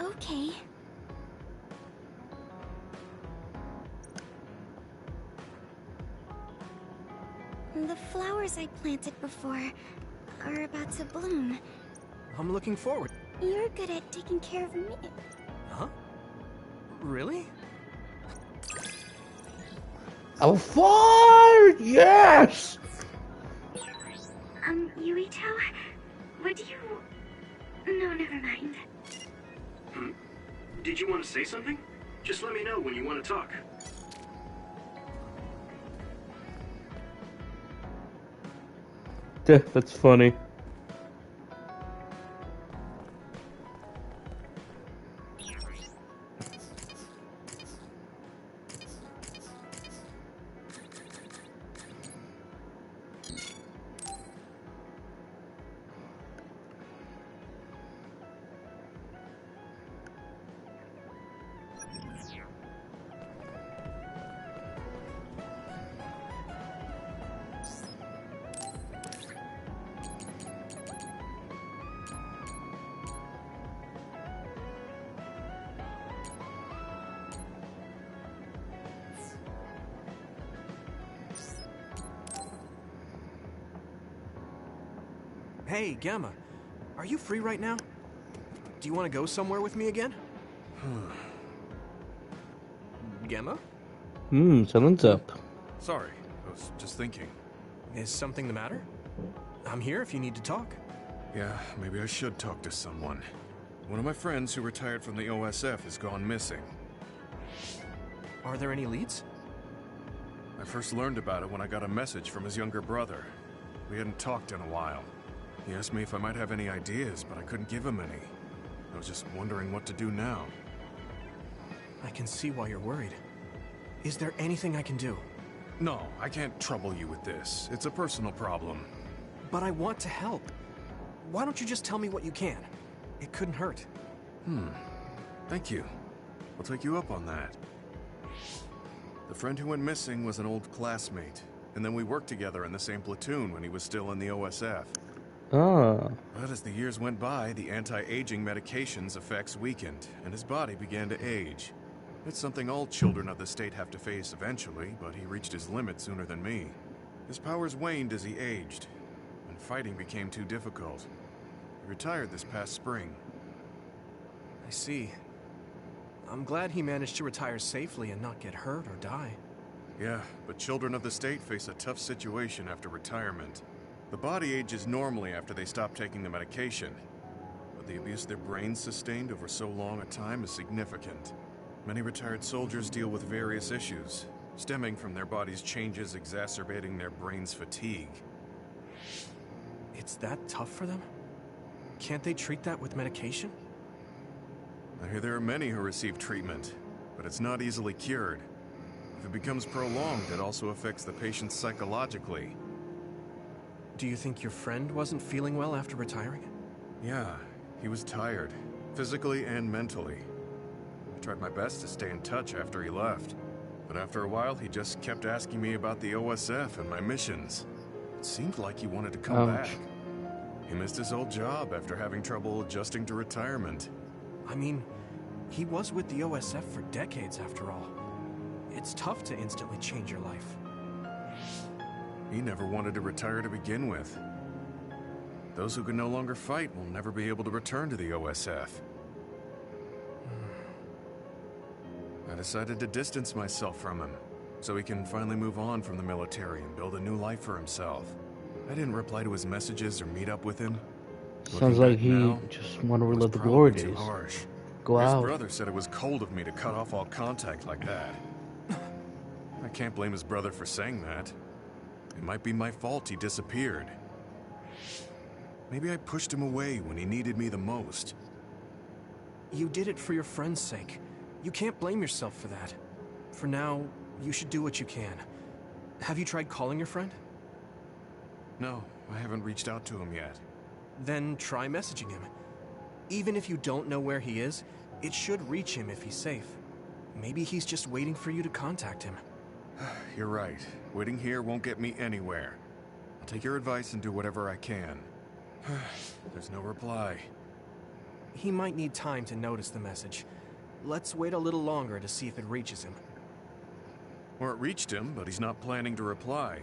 Okay. The flowers I planted before are about to bloom. I'm looking forward. You're good at taking care of me. Huh? Really? Oh, far! Yes! Yuito? Would you... No, never mind. Did you want to say something? Just let me know when you want to talk. That's funny. Hey, Gamma. Are you free right now? Do you want to go somewhere with me again? Gamma? Something's up. Sorry, I was just thinking. Is something the matter? I'm here if you need to talk. Yeah, maybe I should talk to someone. One of my friends who retired from the OSF has gone missing. Are there any leads? I first learned about it when I got a message from his younger brother. We hadn't talked in a while. He asked me if I might have any ideas, but I couldn't give him any. I was just wondering what to do now. I can see why you're worried. Is there anything I can do? No, I can't trouble you with this. It's a personal problem. But I want to help. Why don't you just tell me what you can? It couldn't hurt. Thank you. I'll take you up on that. The friend who went missing was an old classmate, and then we worked together in the same platoon when he was still in the OSF. Ah. But as the years went by, the anti-aging medication's effects weakened, and his body began to age. It's something all children of the state have to face eventually, but he reached his limit sooner than me. His powers waned as he aged, and fighting became too difficult. He retired this past spring. I see. I'm glad he managed to retire safely and not get hurt or die. Yeah, but children of the state face a tough situation after retirement. The body ages normally after they stop taking the medication, but the abuse their brains sustained over so long a time is significant. Many retired soldiers deal with various issues, stemming from their body's changes exacerbating their brain's fatigue. It's that tough for them? Can't they treat that with medication? I hear there are many who receive treatment, but it's not easily cured. If it becomes prolonged, it also affects the patient psychologically. Do you think your friend wasn't feeling well after retiring? Yeah, he was tired, physically and mentally. I tried my best to stay in touch after he left, but after a while he just kept asking me about the OSF and my missions. It seemed like he wanted to come back. He missed his old job after having trouble adjusting to retirement. I mean, he was with the OSF for decades after all. It's tough to instantly change your life. He never wanted to retire to begin with. Those who can no longer fight will never be able to return to the OSF. I decided to distance myself from him, so he can finally move on from the military and build a new life for himself. I didn't reply to his messages or meet up with him. Sounds like he just want to relive the glory days. Go out. His brother said it was cold of me to cut off all contact like that. I can't blame his brother for saying that. It might be my fault he disappeared. Maybe I pushed him away when he needed me the most. You did it for your friend's sake. You can't blame yourself for that. For now, you should do what you can. Have you tried calling your friend? No, I haven't reached out to him yet. Then try messaging him. Even if you don't know where he is, it should reach him if he's safe. Maybe he's just waiting for you to contact him. You're right. Waiting here won't get me anywhere. I'll take your advice and do whatever I can. There's no reply. He might need time to notice the message. Let's wait a little longer to see if it reaches him. Or it reached him, but he's not planning to reply.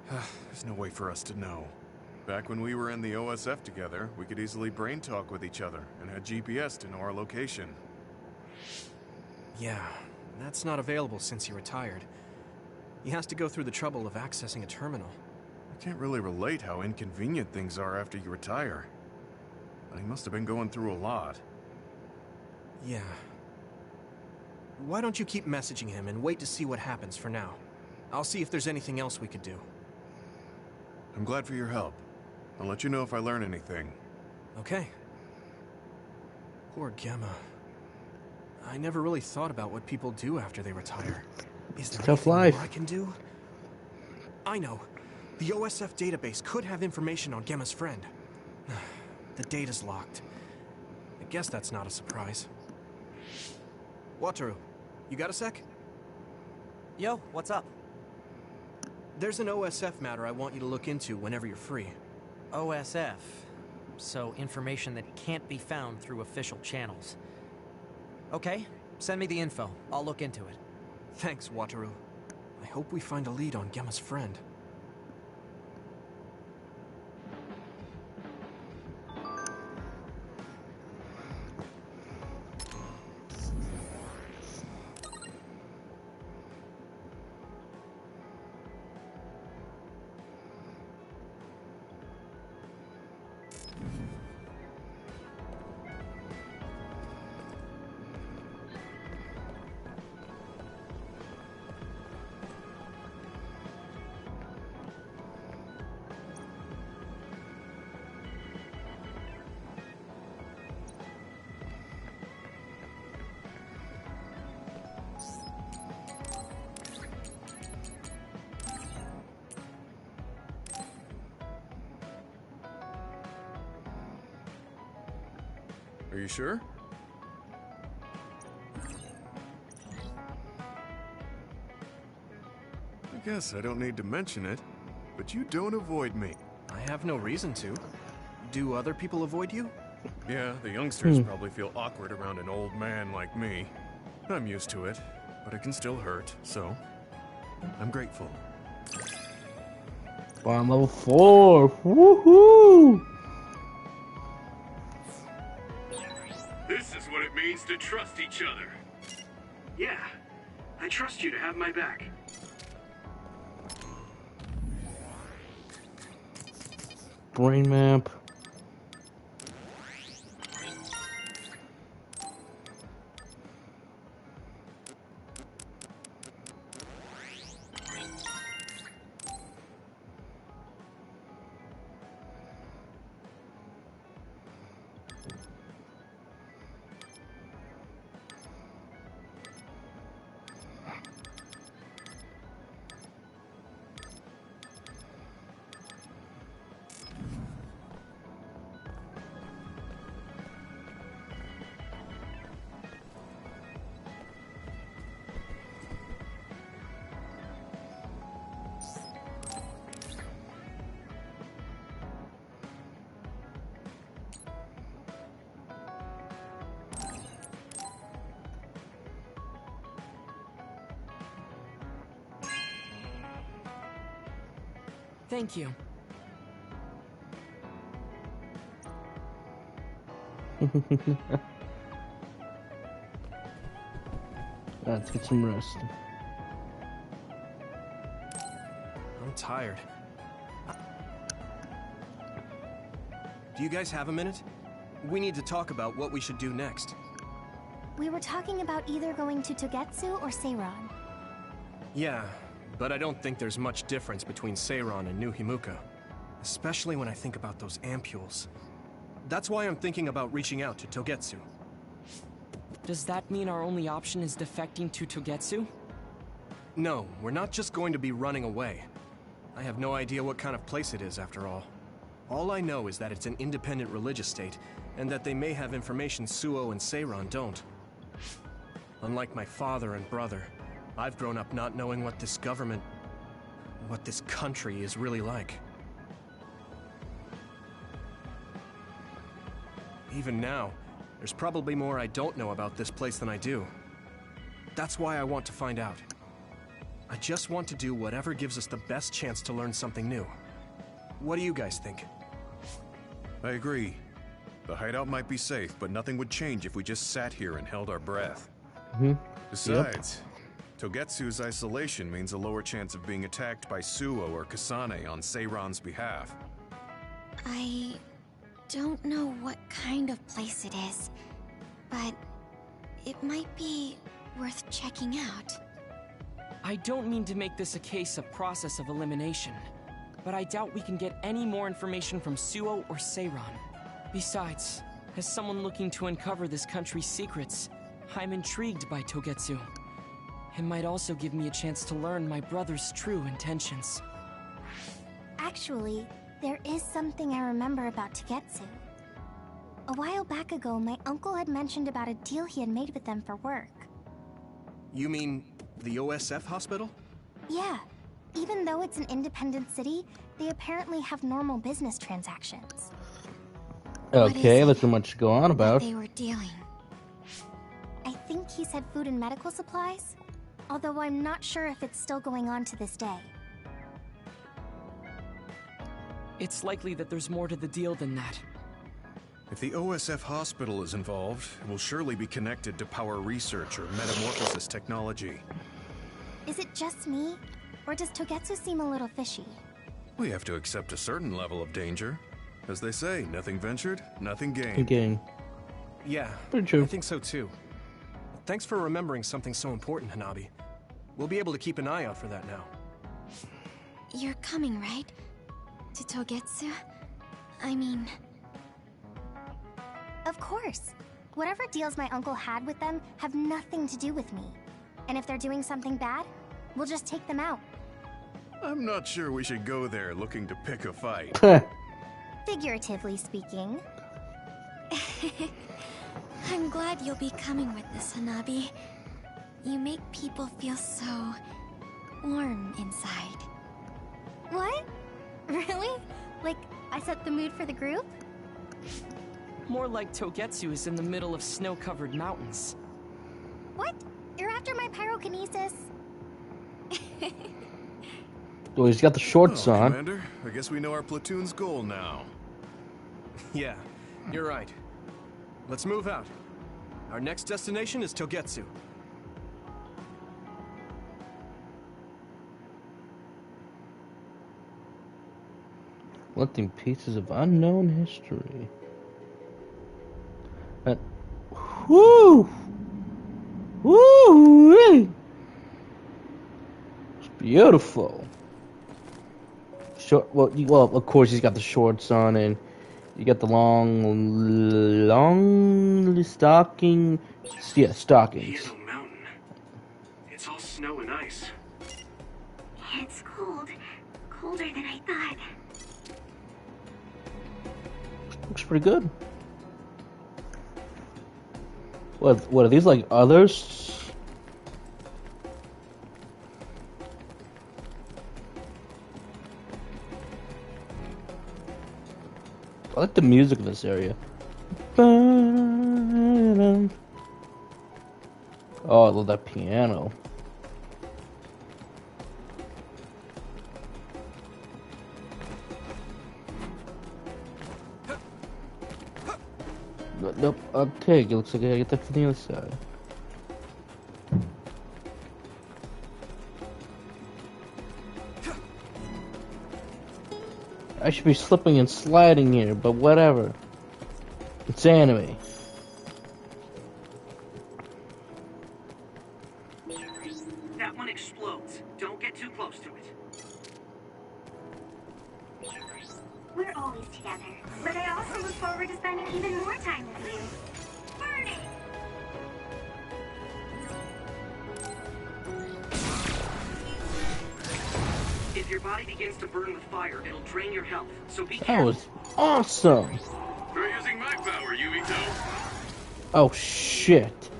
There's no way for us to know. Back when we were in the OSF together, we could easily brain talk with each other and had GPS to know our location. Yeah, that's not available since he retired. He has to go through the trouble of accessing a terminal. I can't really relate how inconvenient things are after you retire. But he must have been going through a lot. Yeah. Why don't you keep messaging him and wait to see what happens for now? I'll see if there's anything else we could do. I'm glad for your help. I'll let you know if I learn anything. Okay. Poor Gemma. I never really thought about what people do after they retire. Is there Tough anything life. more I can do? I know. The OSF database could have information on Gemma's friend. The data's locked. I guess that's not a surprise. Wataru, you got a sec? Yo, what's up? There's an OSF matter I want you to look into whenever you're free. OSF. So information that can't be found through official channels. Okay, send me the info. I'll look into it. Thanks, Wataru. I hope we find a lead on Gemma's friend. Are you sure? I guess I don't need to mention it, but you don't avoid me. I have no reason to. Do other people avoid you? Yeah, the youngsters probably feel awkward around an old man like me. I'm used to it, but it can still hurt, so I'm grateful. Bond level 4. Woohoo! This is what it means to trust each other. Yeah, I trust you to have my back. Brain map. Thank you. Let's get some rest. I'm tired. Do you guys have a minute? We need to talk about what we should do next. We were talking about either going to Togetsu or Seiron. Yeah, but I don't think there's much difference between Seiron and New Himuka. Especially when I think about those ampules. That's why I'm thinking about reaching out to Togetsu. Does that mean our only option is defecting to Togetsu? No, we're not just going to be running away. I have no idea what kind of place it is, after all. All I know is that it's an independent religious state, and that they may have information Suo and Seiron don't. Unlike my father and brother, I've grown up not knowing what this government, what this country is really like. Even now, there's probably more I don't know about this place than I do. That's why I want to find out. I just want to do whatever gives us the best chance to learn something new. What do you guys think? I agree. The hideout might be safe, but nothing would change if we just sat here and held our breath. Besides, Togetsu's isolation means a lower chance of being attacked by Suo or Kasane on Seiron's behalf. I don't know what kind of place it is, but it might be worth checking out. I don't mean to make this a case of process of elimination, but I doubt we can get any more information from Suo or Seiron. Besides, as someone looking to uncover this country's secrets, I'm intrigued by Togetsu. It might also give me a chance to learn my brother's true intentions. Actually, there is something I remember about Togetsu. A while back ago, my uncle had mentioned about a deal he had made with them for work. You mean the OSF hospital? Yeah. Even though it's an independent city, they apparently have normal business transactions. Okay, that's too much to go on about. They were dealing. I think he said food and medical supplies, although I'm not sure if it's still going on to this day. It's likely that there's more to the deal than that. If the OSF hospital is involved, it will surely be connected to power research or metamorphosis technology. Is it just me, or does Togetsu seem a little fishy? We have to accept a certain level of danger. As they say, nothing ventured, nothing gained. Gain. Yeah, pretty true. I think so too. Thanks for remembering something so important, Hanabi. We'll be able to keep an eye out for that now. You're coming, right? To Togetsu? I mean... Of course. Whatever deals my uncle had with them have nothing to do with me. And if they're doing something bad, we'll just take them out. I'm not sure we should go there looking to pick a fight. Figuratively speaking. I'm glad you'll be coming with us, Hanabi. You make people feel so... warm inside. What? Really? Like, I set the mood for the group? More like Togetsu is in the middle of snow-covered mountains. What? You're after my pyrokinesis? Well, he's got the shorts on. Commander, I guess we know our platoon's goal now. Yeah, you're right. Let's move out. Our next destination is Togetsu. Collecting pieces of unknown history. Woo! Woo! It's beautiful. Short. Well, of course he's got the shorts on, and you got the long stocking. Yeah, stockings. Hilo Mountain. It's all snow and ice. Yeah, it's cold. Colder than I thought. Looks pretty good. What are these, like others? I like the music of this area. Oh, I love that piano. Nope. Okay, it looks like I gotta get that from the other side. I should be slipping and sliding here, but whatever. It's anime. That one explodes. Don't get too close to it. We're always together, but I also look forward to spending even more time with you. Burn it! If your body begins to burn with fire, it'll drain your health, so be That careful. was awesome. Try using my power, Yuito. Oh shit.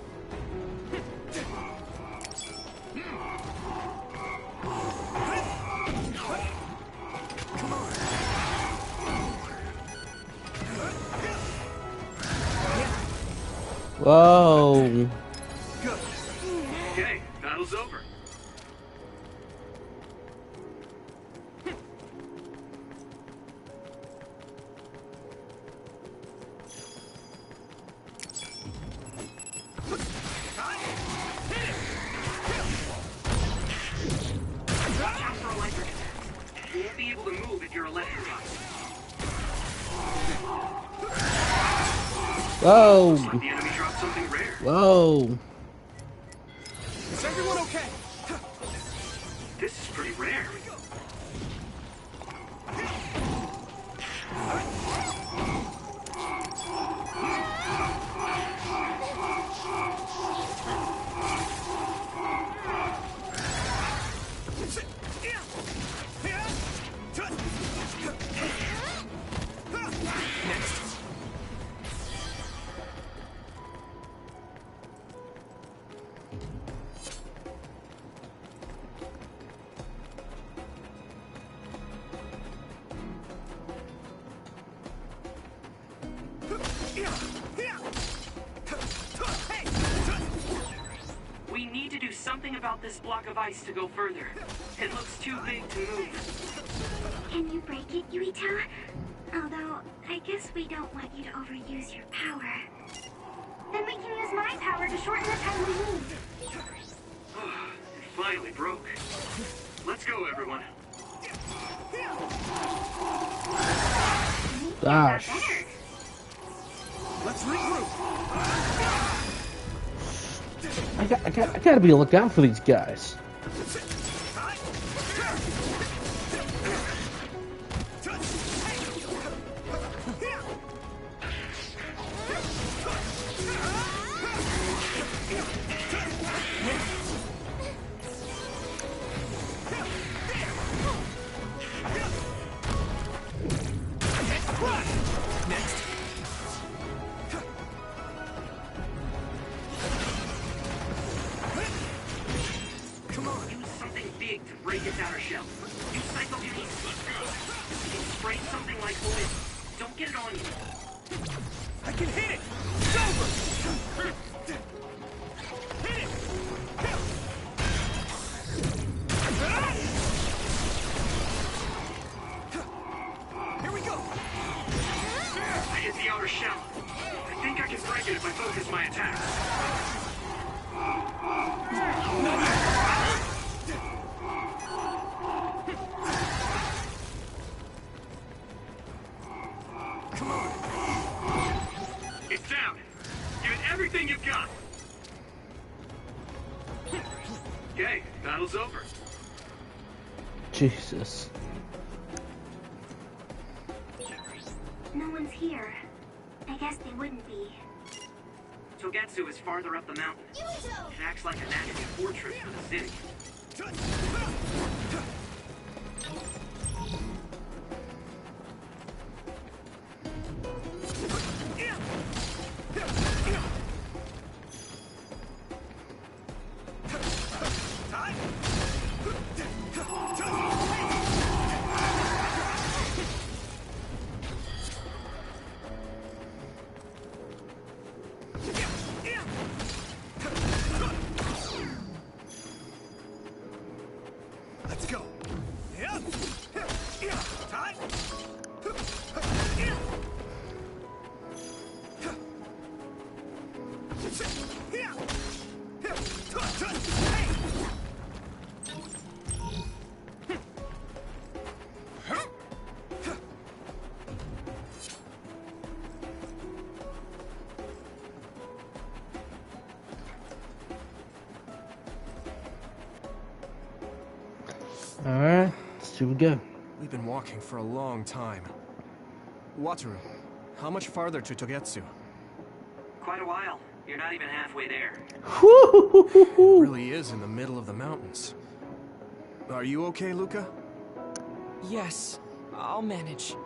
Whoa. Okay, battle's over. Watch out for electric attacks. You won't be able to move if you're electrified. Whoa. Looks like the enemy dropped something rare. Whoa. Is everyone okay? This is pretty rare. We need to do something about this block of ice to go further. It looks too big to move. Can you break it, Yuito? Although, I guess we don't want you to overuse your power. Then we can use my power to shorten the time we need. It finally broke. Let's go, everyone. Gosh. Let's regroup. I gotta be a lookout for these guys. Use something big to break its outer shell. Use psychokinesis. You can spray something like oil. Don't get it on you. I can hit it. It's over. Hit it. Here we go. I hit the outer shell. I think I can break it if I focus my attack. Come on. It's down. Give it everything you've got. Okay, battle's over. Jesus. No one's here. I guess they wouldn't be. Togetsu is farther up the mountain. It acts like a natural fortress for the city. Let's go. Alright, let's see what we go. We've been walking for a long time. Wataru, how much farther to Togetsu? Quite a while. You're not even halfway there. It really is in the middle of the mountains. Are you okay, Luca? Yes, I'll manage.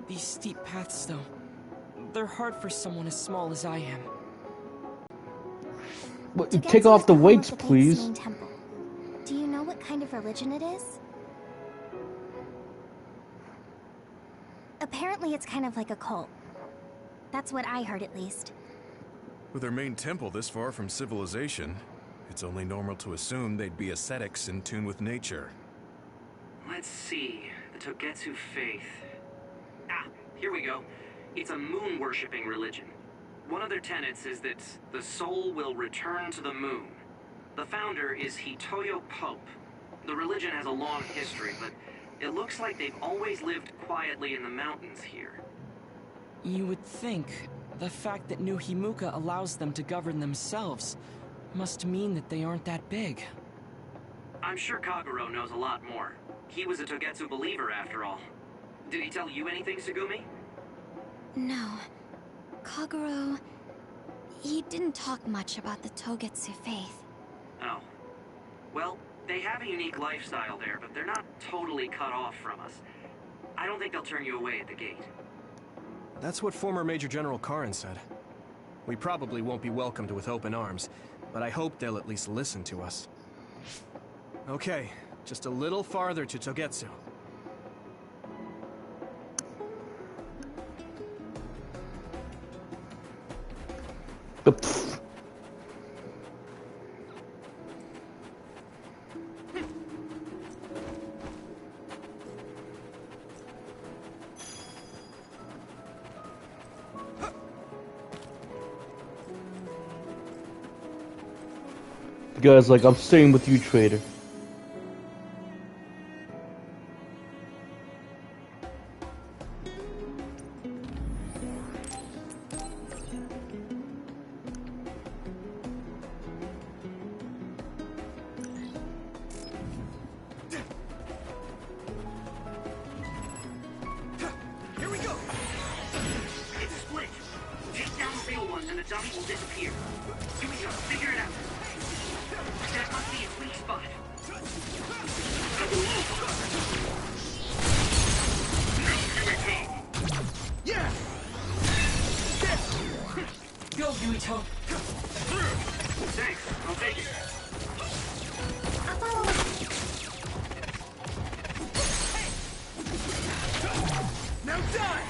These steep paths, though, they're hard for someone as small as I am. Well, take off the weights, please. Main temple. Do you know what kind of religion it is? Apparently it's kind of like a cult. That's what I heard, at least. With their main temple this far from civilization, it's only normal to assume they'd be ascetics in tune with nature. Let's see. The Togetsu faith. Ah, here we go. It's a moon-worshipping religion. One of their tenets is that the soul will return to the moon. The founder is Hitoyo Pope. The religion has a long history, but it looks like they've always lived quietly in the mountains here. You would think the fact that New Himuka allows them to govern themselves must mean that they aren't that big. I'm sure Kaguro knows a lot more. He was a Togetsu believer after all. Did he tell you anything, Sugumi? No. Kaguro... he didn't talk much about the Togetsu faith. Oh. Well, they have a unique lifestyle there, but they're not totally cut off from us. I don't think they'll turn you away at the gate. That's what former Major General Karin said. We probably won't be welcomed with open arms, but I hope they'll at least listen to us. Okay, just a little farther to Togetsu. The guy's like, I'm staying with you, traitor. Here we go! It's a split. Take down the real ones and the dummy will disappear. Here we go, figure it out. That must be a weak spot. Yeah! Go, Yuito! Thanks, I'll take it. I'll follow up. Now die!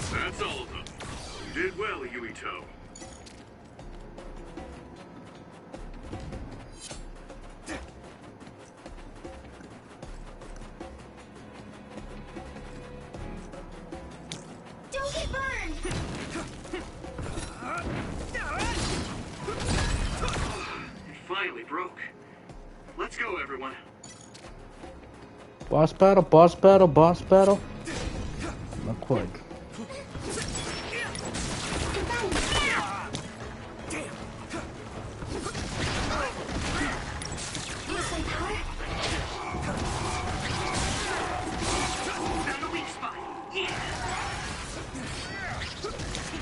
That's all of them. You did well, Yuito. Don't get burned! It finally broke. Let's go, everyone. Boss battle, boss battle, boss battle. Not quite. Found the weak spot. Yeah.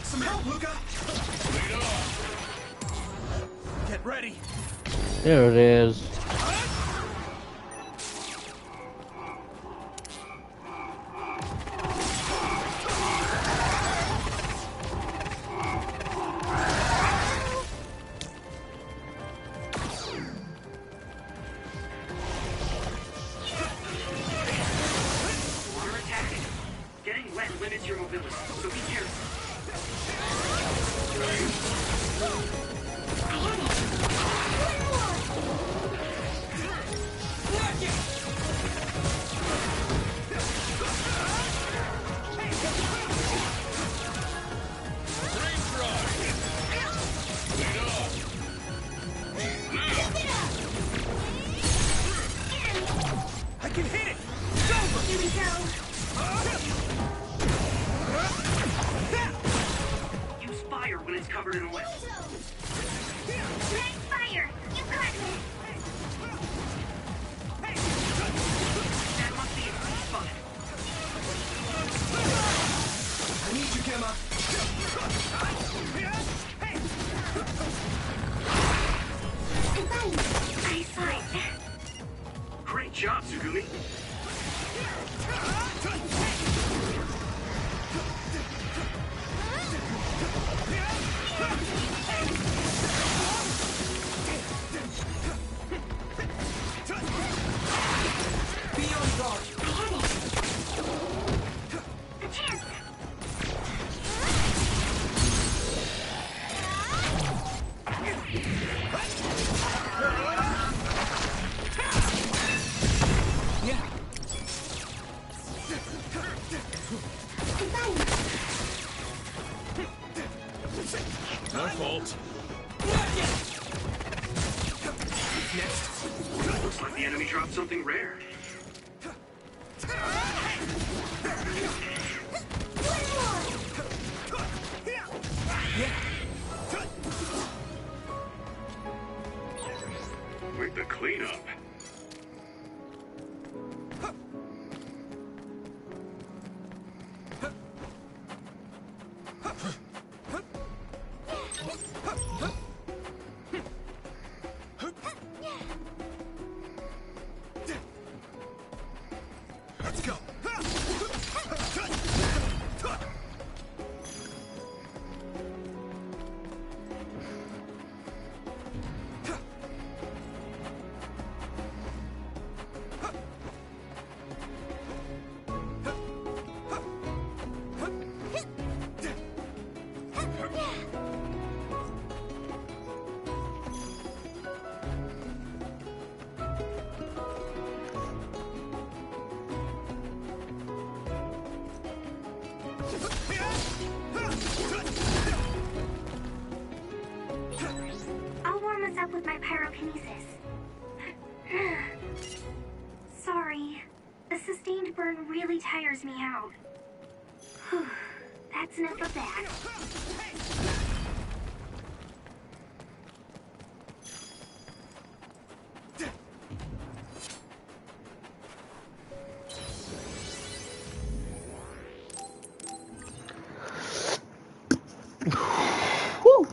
Some help, Luca! Get ready! There it is. Water attacking. Getting wet limits your mobility, so be careful. I can hit it! It's over! Here we go. Use fire when it's covered in oil. Nice fire! You got this! That must be a sweet spot. I need you, Gemma! Nice fight. Great job, Tsugumi. Be on guard! A chance! Yeah! My fault. Next. Looks like the enemy dropped something rare. With the cleanup. Let's go. I'll warm us up with my pyrokinesis. Sorry. A sustained burn really tires me out. Whew. That's enough of that. Whew.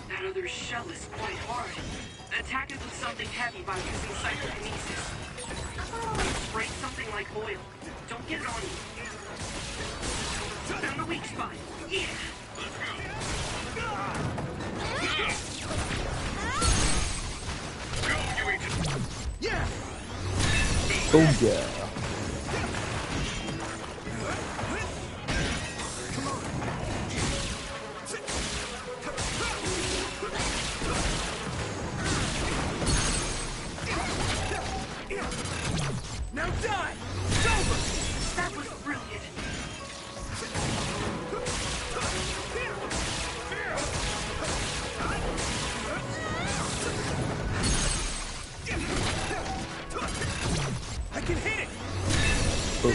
That other shell is quite hard. Attack it with something heavy by using psychokinesis. Spray something like oil. Don't get it on you. Found the weak spot. Yeah. Yeah! Oh yeah. Now die! It's over! That was brilliant. I can hit it! Oh.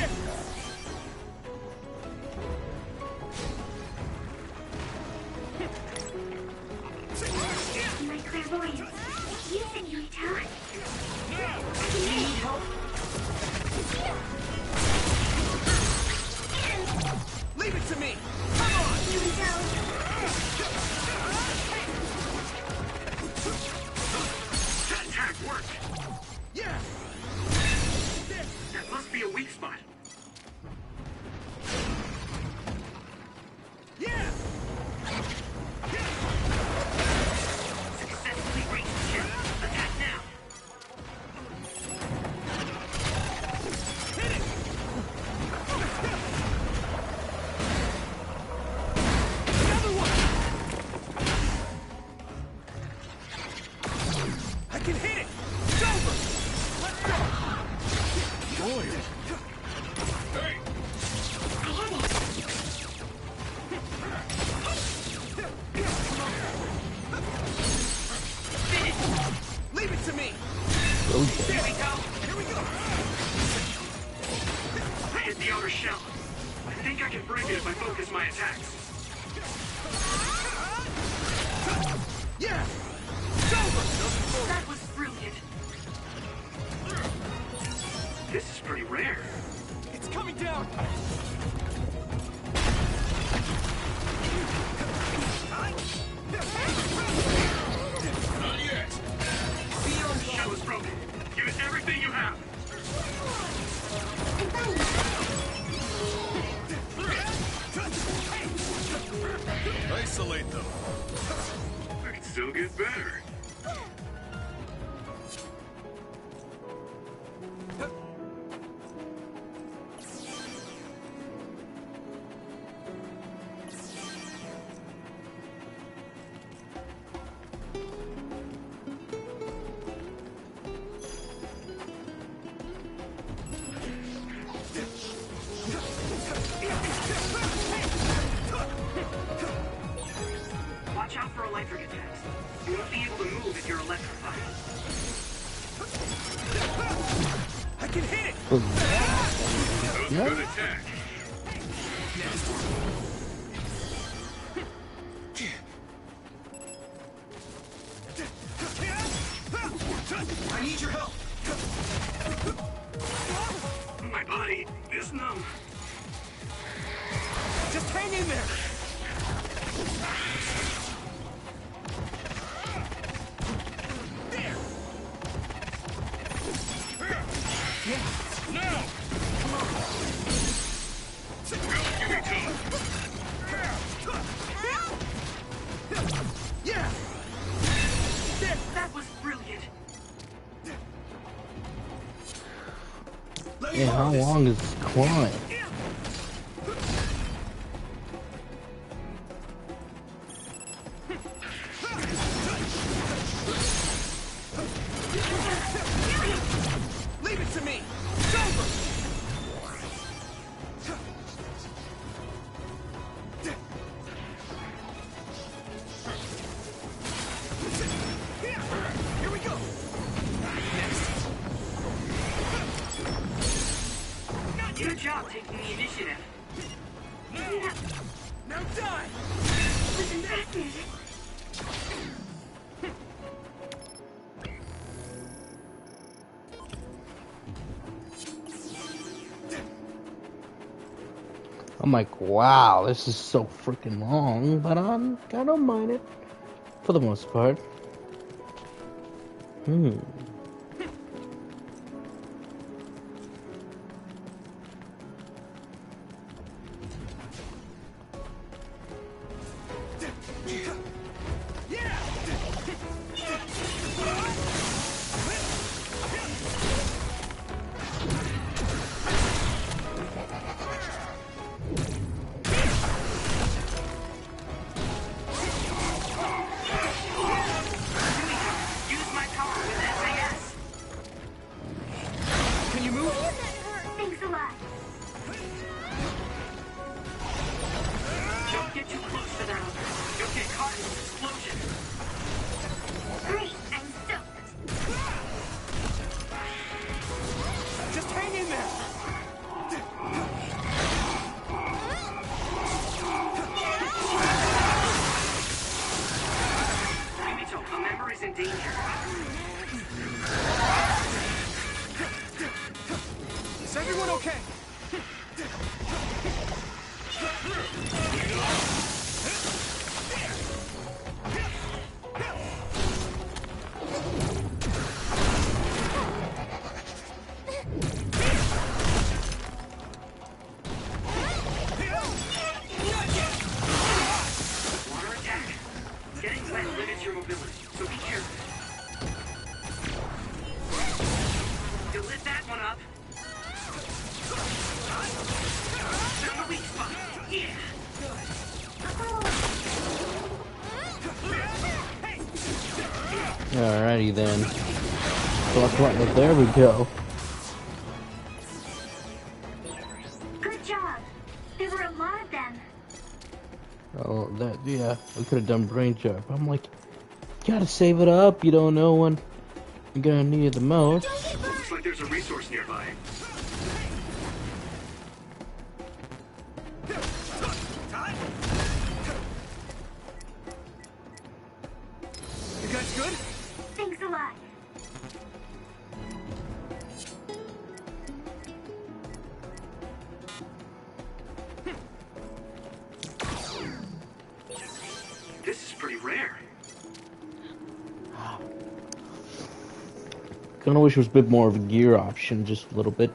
My clairvoyance. Use it, Yuito. Need help? Leave it to me! Come on! Here we go. can hit it! It's over! Boy! Hey! Leave it to me! Okay. There we go! Here we go! I hit the outer shell. I think I can break it if I focus my attacks. Yeah! It's over! That was brilliant. This is pretty rare. It's coming down! Not yet. The shell is broken. Give it everything you have. Isolate them. I can still get better. Watch out for electric attacks. You won't be able to move if you're electrified. I can hit it! That was a good attack. I need your help! My body is numb. Just hang in there! There! Now! Yeah! There! That was brilliant. Yeah, how long is this climb? Leave it to me! It's over! Here we go! Good job taking the initiative. Now die! Wasn't fascinating. I'm like, wow, this is so freaking long, but I don't mind it for the most part. Use my power with SAS. Can you move? Thanks a lot. Don't get too close to that other. You'll get caught in this explosion. Great, I'm stoked. Just hang in there! Yumito, a member is in danger. Is everyone okay? Water attack. Getting wet limits your mobility, so be careful. You lit that one up. Found the weak spot. Yeah. Alrighty then. That's right. There we go. Good job. There were a lot of them. Oh, yeah. I could have done brain job. I'm like, you gotta save it up. You don't know when you're gonna need it the most. Looks like there's a resource nearby. You guys good? Thanks a lot. This is pretty rare. Kinda wish there was a bit more of a gear option, just a little bit.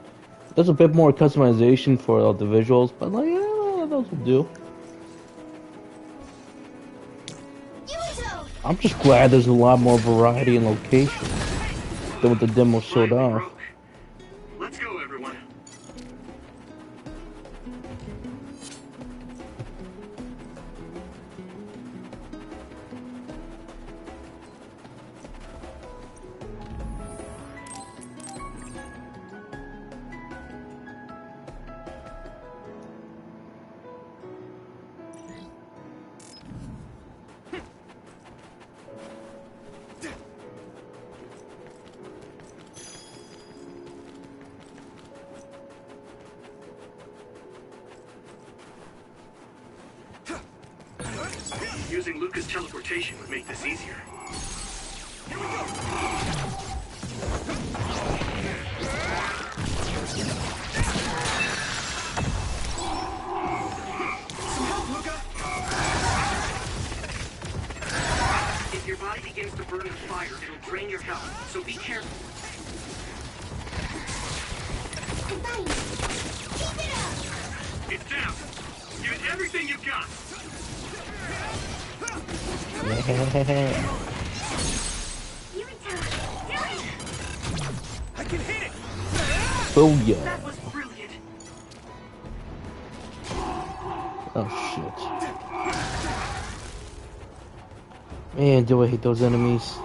There's a bit more customization for the visuals, but like, yeah, those will do. I'm just glad there's a lot more variety in locations than what the demo showed off. Let's go, everyone. Using Luca's teleportation would make this easier. Here we go! Some help, Luca! If your body begins to burn with fire, it'll drain your health, so be careful. It's down! Give it everything you've got! Yeah. I can hit it! Oh yeah. That was brilliant. Oh shit. Man, do I hate those enemies.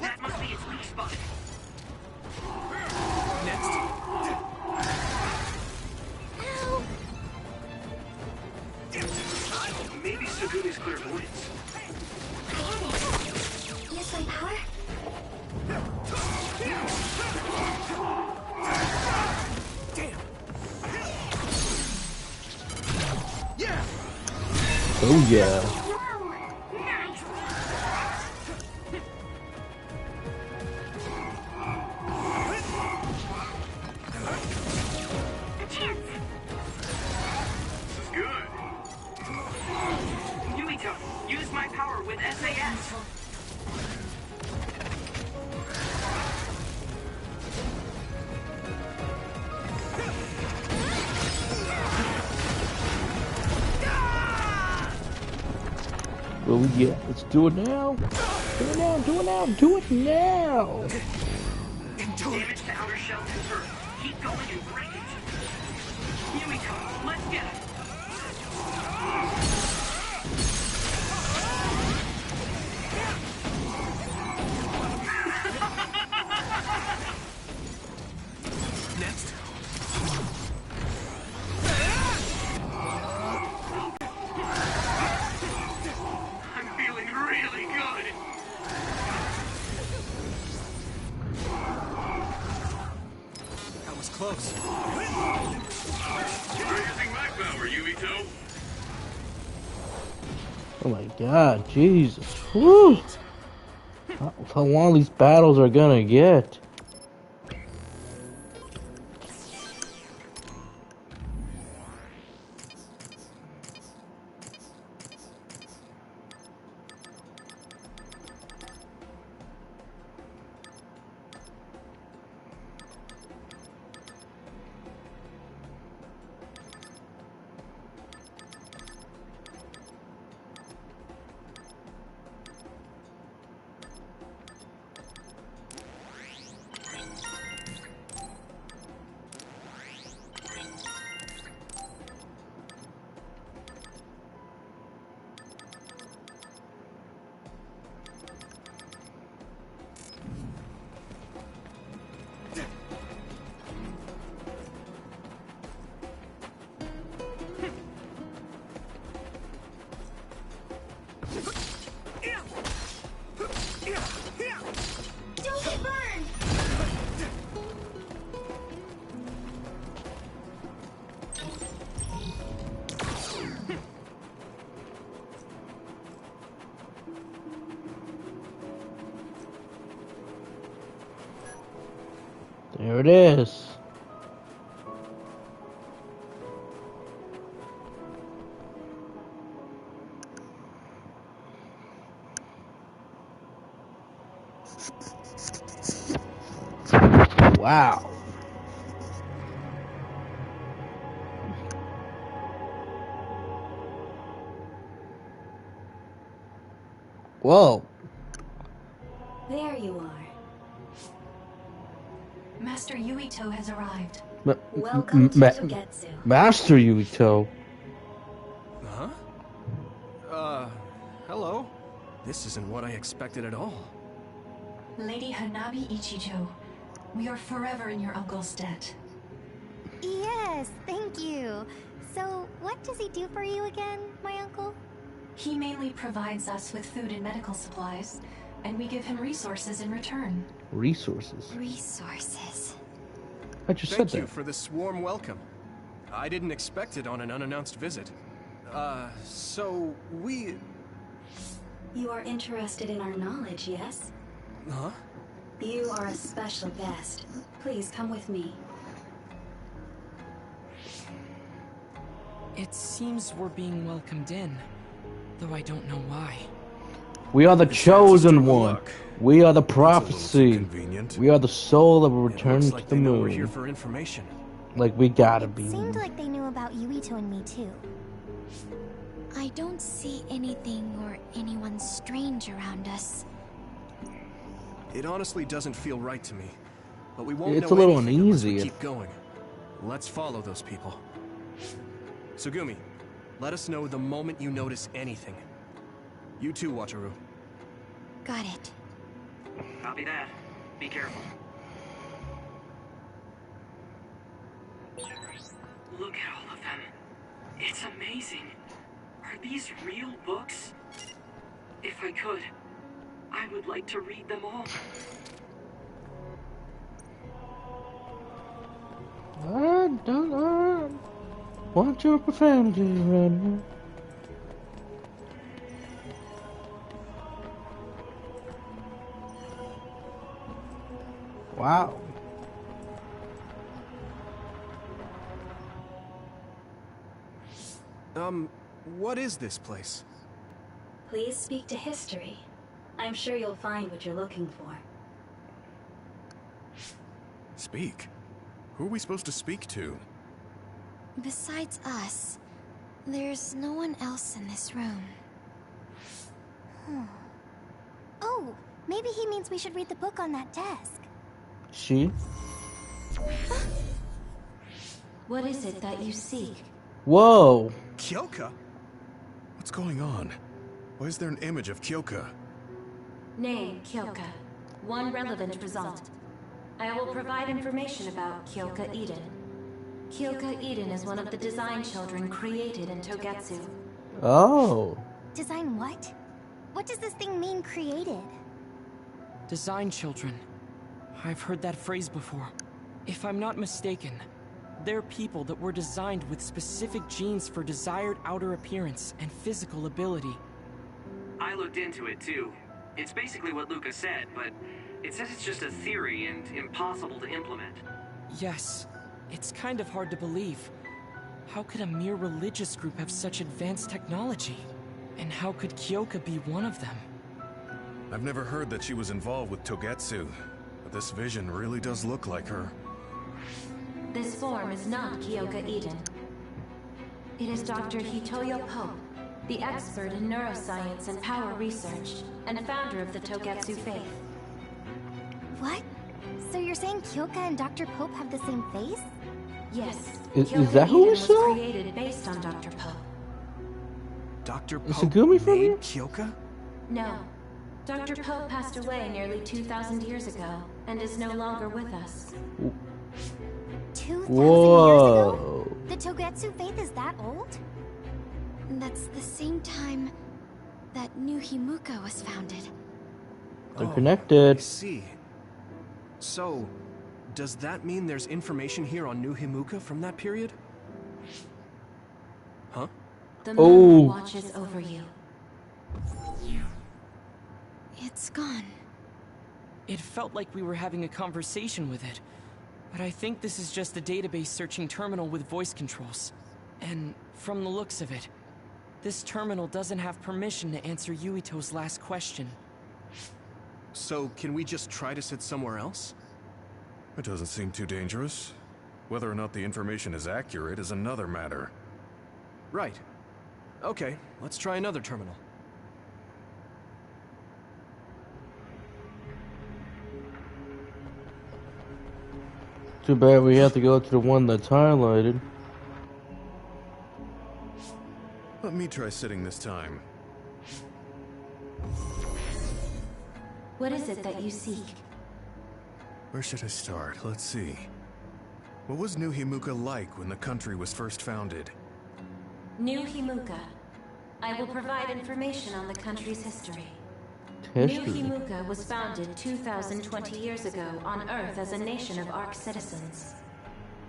That must be its weak spot. Next. Maybe Sugumi's clairvoyance. Use my power? Damn. Yeah. Oh yeah. Use my power with SAS. Oh yeah. Let's do it now. Do it now. Do it now. Do it now. Damage to outer shell confirmed. Keep going and break it. Yumiko, let's get it. Next. I'm feeling really good! That was close. You're using my power, Yumito! Oh my god, Jesus. Woo! How long these battles are gonna get? it is. Wow. Whoa. There you are. Master Yuito has arrived. Welcome to Togetsu. Master Yuito. Huh? Hello? This isn't what I expected at all. Lady Hanabi Ichijo, we are forever in your uncle's debt. Yes, thank you. So, what does he do for you again, my uncle? He mainly provides us with food and medical supplies, and we give him resources in return. Resources? Resources. I just said that. Thank you for this warm welcome. I didn't expect it on an unannounced visit. So we... You are interested in our knowledge, yes? Huh? You are a special guest. Please come with me. It seems we're being welcomed in, though I don't know why. We are the chosen one. We are the prophecy. We are the soul that will return to the moon. We're here for information. Like we gotta be. Seemed like they knew about Yuito and me too. I don't see anything or anyone strange around us. It honestly doesn't feel right to me, but we won't It's know a little anything unless we uneasy. keep going. Let's follow those people. Sugumi, let us know the moment you notice anything. You too, Wataru. Got it. Copy that. Be careful. Look at all of them. It's amazing. Are these real books? If I could, I would like to read them all. I don't want your profanity right now. Wow. What is this place? Please speak to history. I'm sure you'll find what you're looking for. Speak? Who are we supposed to speak to? Besides us, there's no one else in this room. Oh, maybe he means we should read the book on that desk. She? What is it that you seek? Whoa. Kyoka? What's going on? Why is there an image of Kyoka? Name, Kyoka. One relevant result. I will provide information about Kyoka Eden. Kyoka Eden is one of the design children created in Togetsu. Oh. Design what? What does this thing mean, created? Design children. I've heard that phrase before. If I'm not mistaken, they're people that were designed with specific genes for desired outer appearance and physical ability. I looked into it too. It's basically what Luca said, but it says it's just a theory and impossible to implement. Yes, it's kind of hard to believe. How could a mere religious group have such advanced technology? And how could Kyoka be one of them? I've never heard that she was involved with Togetsu, but this vision really does look like her. This form is not Kyoka Eden. It is Dr. Hitoyo Pope, the expert in neuroscience and power research, and founder of the Togetsu faith. What? So you're saying Kyoka and Dr. Pope have the same face? Yes. Is that who we was saw? created based on Dr. Pope. Dr. Is Pope Sugumi from made here? Kyoka? No. Dr. Pope passed away nearly 2,000 years ago, and is no longer with us. 2,000 Whoa. years ago? The Togetsu faith is that old? That's the same time that New Himuka was founded. They're I connected. see. So, does that mean there's information here on New Himuka from that period? Huh? The Oh. moon watches over you. It's gone. It felt like we were having a conversation with it, But I think this is just a database searching terminal with voice controls. And from the looks of it, this terminal doesn't have permission to answer Yuito's last question. So, can we just try to sit somewhere else? It doesn't seem too dangerous. Whether or not the information is accurate is another matter. Right. Okay, let's try another terminal. Too bad we have to go to the one that's highlighted. Let me try sitting this time. What is it that you seek? Where should I start? Let's see. What was New Himuka like when the country was first founded? New Himuka. I will provide information on the country's history. History. New Himuka was founded 2,020 years ago on Earth as a nation of Ark citizens.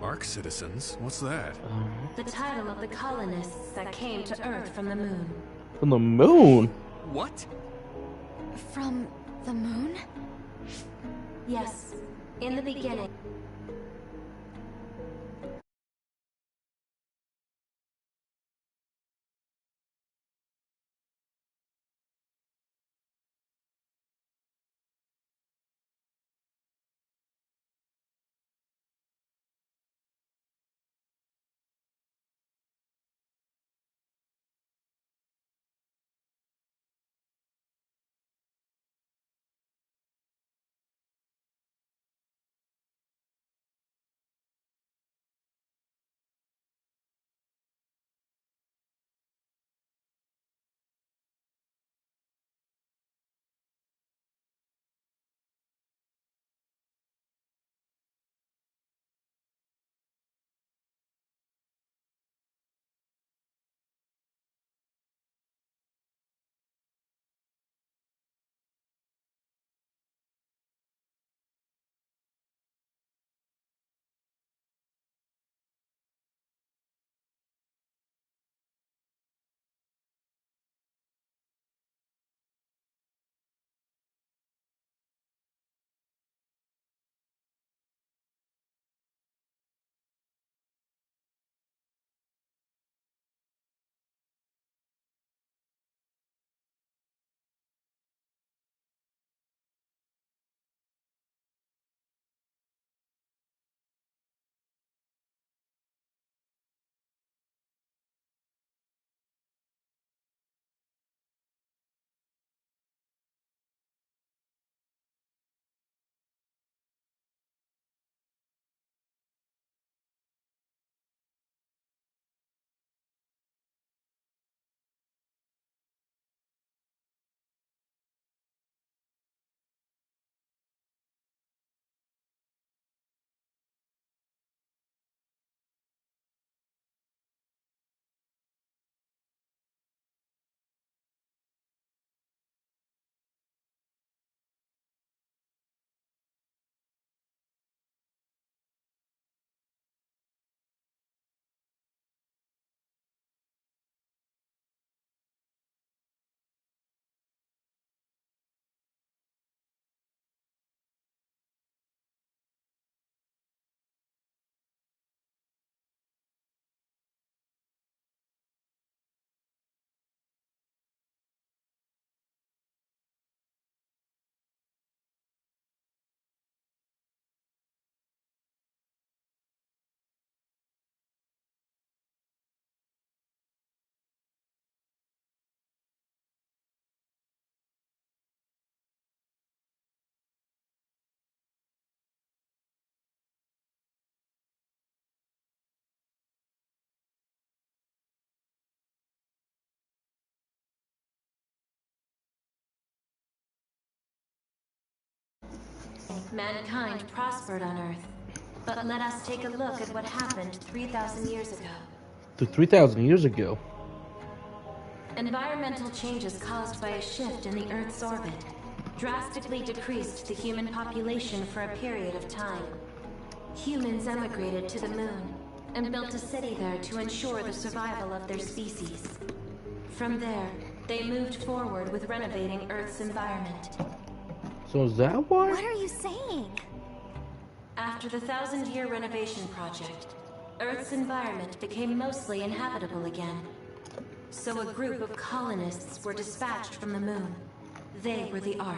Ark citizens? What's that? The title of the colonists that came to Earth from the moon. From the moon? What? From the moon? Yes. In the beginning. Mankind prospered on Earth. But let us take a look at what happened 3,000 years ago. 3,000 years ago. Environmental changes caused by a shift in the Earth's orbit drastically decreased the human population for a period of time. Humans emigrated to the moon and built a city there to ensure the survival of their species. From there, they moved forward with renovating Earth's environment. So is that why? What are you saying? After the 1,000-year renovation project, Earth's environment became mostly inhabitable again. So a group of colonists were dispatched from the moon. They were the Ark.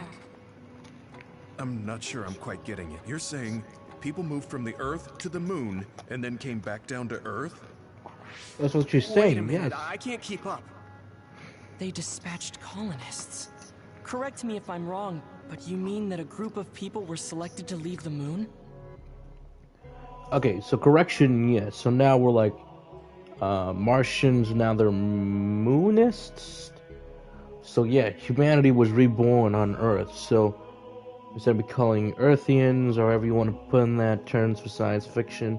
I'm not sure I'm quite getting it. You're saying people moved from the Earth to the moon and then came back down to Earth? That's what you're Wait a saying, minute, yes. I can't keep up. They dispatched colonists. Correct me if I'm wrong, but you mean that a group of people were selected to leave the moon? Okay, so correction, yes. So now we're like Martians, now they're moonists. So yeah, humanity was reborn on Earth. So instead of calling Earthians or however you want to put in that terms for science fiction,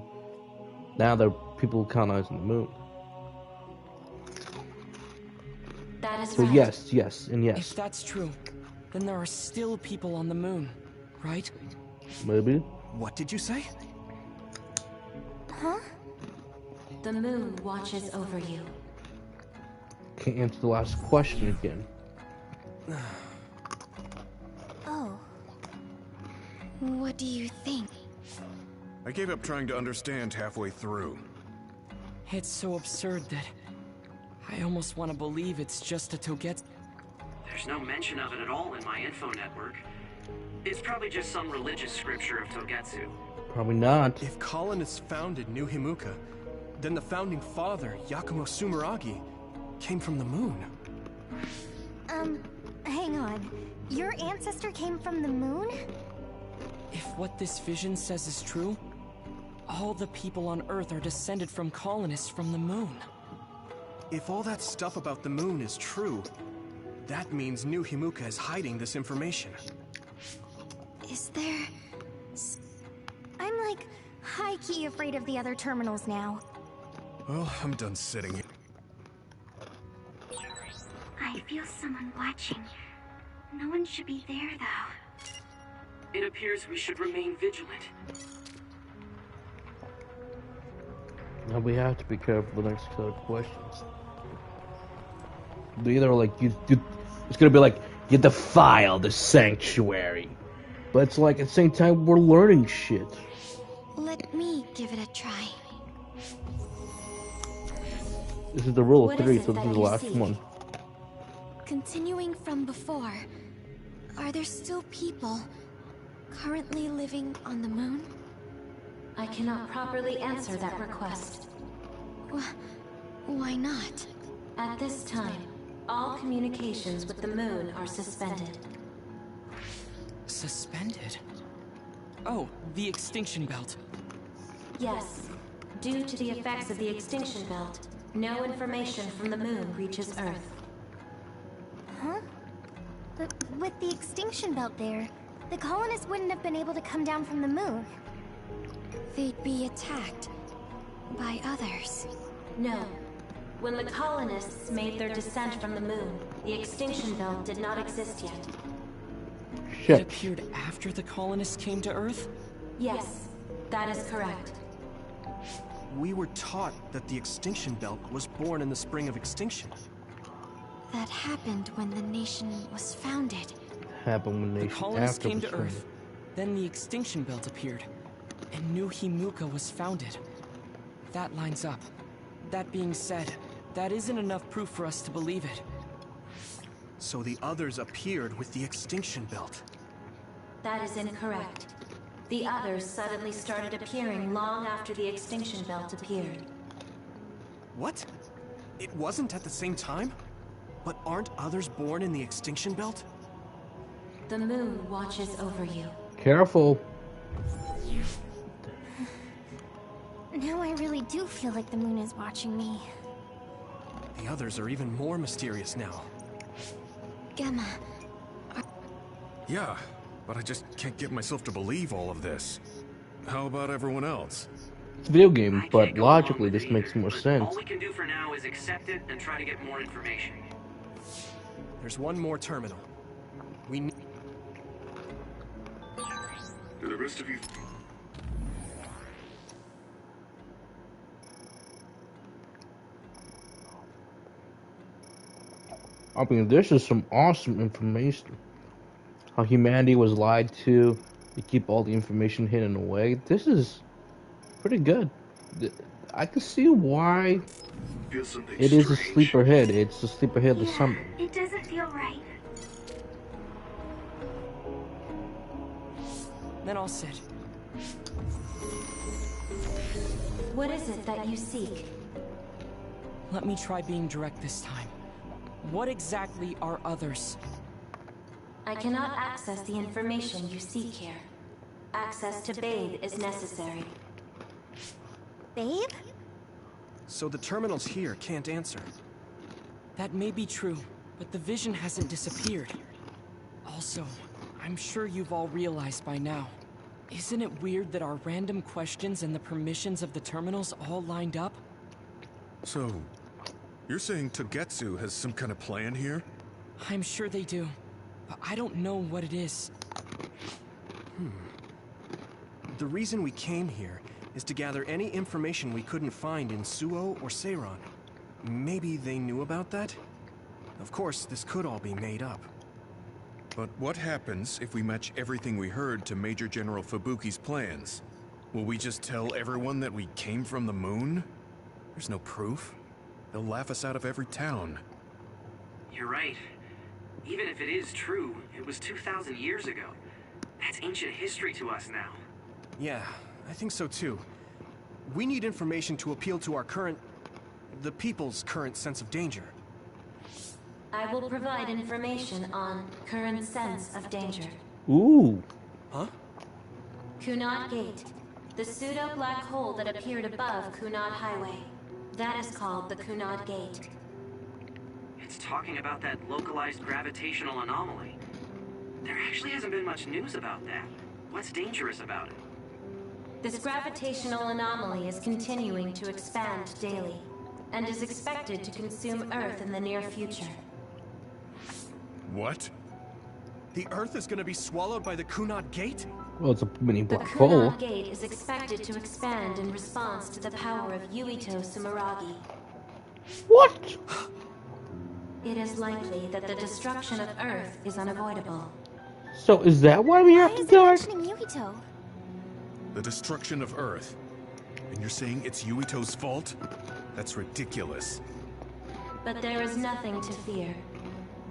now they're people colonizing the moon. That is so right. yes, and yes. If that's true, then there are still people on the moon, right? Maybe. What did you say? Huh? The moon watches over you. Can't answer the last question again. Oh. What do you think? I gave up trying to understand halfway through. It's so absurd that I almost want to believe it's just a Togetsu. There's no mention of it at all in my info network. It's probably just some religious scripture of Togetsu. Probably not. If colonists founded New Himuka, then the founding father, Yakumo Sumeragi, came from the moon. Hang on. Your ancestor came from the moon? If what this vision says is true, all the people on Earth are descended from colonists from the moon. If all that stuff about the moon is true, that means New Himuka is hiding this information. Is there... I'm like high-key afraid of the other terminals now. Well, I'm done sitting here. I feel someone watching. No one should be there, though. It appears we should remain vigilant. Now we have to be careful with the next set of questions. They either like it's gonna be like you defile the sanctuary, but it's like at the same time we're learning shit. Let me give it a try. This is the rule of What three, is it so this that is the you last seek? one. Continuing from before, are there still people currently living on the moon? I cannot properly answer that request. Why not? At this time, all communications with the moon are suspended. Suspended? Oh, the extinction belt. Yes. Due to the effects of the extinction belt, no information from the moon reaches Earth. Huh? But with the extinction belt there, the colonists wouldn't have been able to come down from the moon. They'd be attacked by others. No. When the colonists made their descent from the moon, the extinction belt did not exist yet. It appeared after the colonists came to Earth? Yes, that is correct. We were taught that the extinction belt was born in the spring of extinction. That happened when the nation was founded. Happened when The they colonists after came the to spring. Earth, then the extinction belt appeared, and New Himuka was founded. That lines up. That being said, that isn't enough proof for us to believe it. So the others appeared with the extinction belt. That is incorrect. The others suddenly started appearing long after the extinction belt appeared. What? It wasn't at the same time? But aren't others born in the extinction belt? The moon watches over you. Careful. Now I really do feel like the moon is watching me. The others are even more mysterious now. Gemma. Yeah, but I just can't get myself to believe all of this. How about everyone else? It's a video game, but logically this makes more sense. All we can do for now is accept it and try to get more information. There's one more terminal. We need... Do the rest of you... I mean, this is some awesome information. How humanity was lied to, You keep all the information hidden away. This is pretty good. I can see why Feel something it is a strange. sleeper hit. It's a sleeper hit this Yeah, summer. it doesn't feel right. Then I'll sit. What is it that you seek? Let me try being direct this time. What exactly are others? I cannot access the information you seek here. Access to Bathe is necessary. Babe? So the terminals here can't answer. That may be true, but the vision hasn't disappeared. Also, I'm sure you've all realized by now. Isn't it weird that our random questions and the permissions of the terminals all lined up? So, you're saying Togetsu has some kind of plan here? I'm sure they do, but I don't know what it is. The reason we came here is to gather any information we couldn't find in Suo or Seiran. Maybe they knew about that? Of course, this could all be made up. But what happens if we match everything we heard to Major General Fubuki's plans? Will we just tell everyone that we came from the moon? There's no proof. They'll laugh us out of every town. You're right. Even if it is true, it was 2,000 years ago. That's ancient history to us now. Yeah, I think so too. We need information to appeal to our the people's current sense of danger. I will provide information on current sense of danger. Ooh. Huh? Kunad Gate. The pseudo-black hole that appeared above Kunad Highway. That is called the Kunad Gate. It's talking about that localized gravitational anomaly. There actually hasn't been much news about that. What's dangerous about it? This gravitational anomaly is continuing to expand daily, and is expected to consume Earth in the near future. What? The Earth is gonna be swallowed by the Kunad Gate? Well, it's a mini The black hole. Kunad Gate is expected to expand in response to the power of Yuito Sumeragi. What? It is likely that the destruction of Earth is unavoidable. So is that why we have to die? Why is it mentioning Yuito? The destruction of Earth. And you're saying it's Yuito's fault? That's ridiculous. But there is nothing to fear.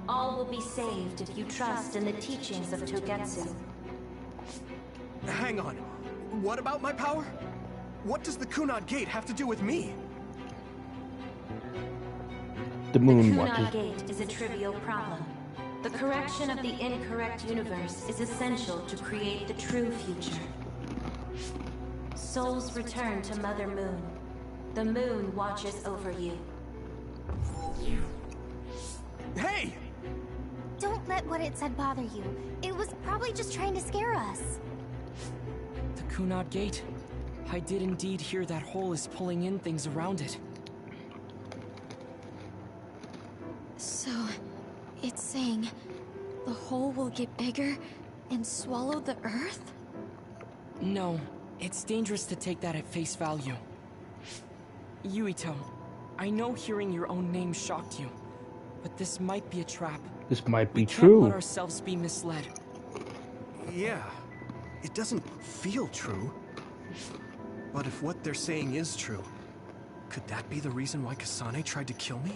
All will be saved if you trust in the teachings of Togetsu. Hang on. What about my power? What does the Kunad Gate have to do with me? The moon The watches. Kunad Gate is a trivial problem. The correction of the incorrect universe is essential to create the true future. Souls return to Mother Moon. The moon watches over you. Hey! Don't let what it said bother you. It was probably just trying to scare us. The Kunad Gate. I did indeed hear that hole is pulling in things around it. So, it's saying the hole will get bigger and swallow the Earth? No, it's dangerous to take that at face value. Yuito, I know hearing your own name shocked you, but this might be a trap. This might be We can't true. let ourselves be misled. Yeah, it doesn't feel true. But if what they're saying is true, could that be the reason why Kasane tried to kill me?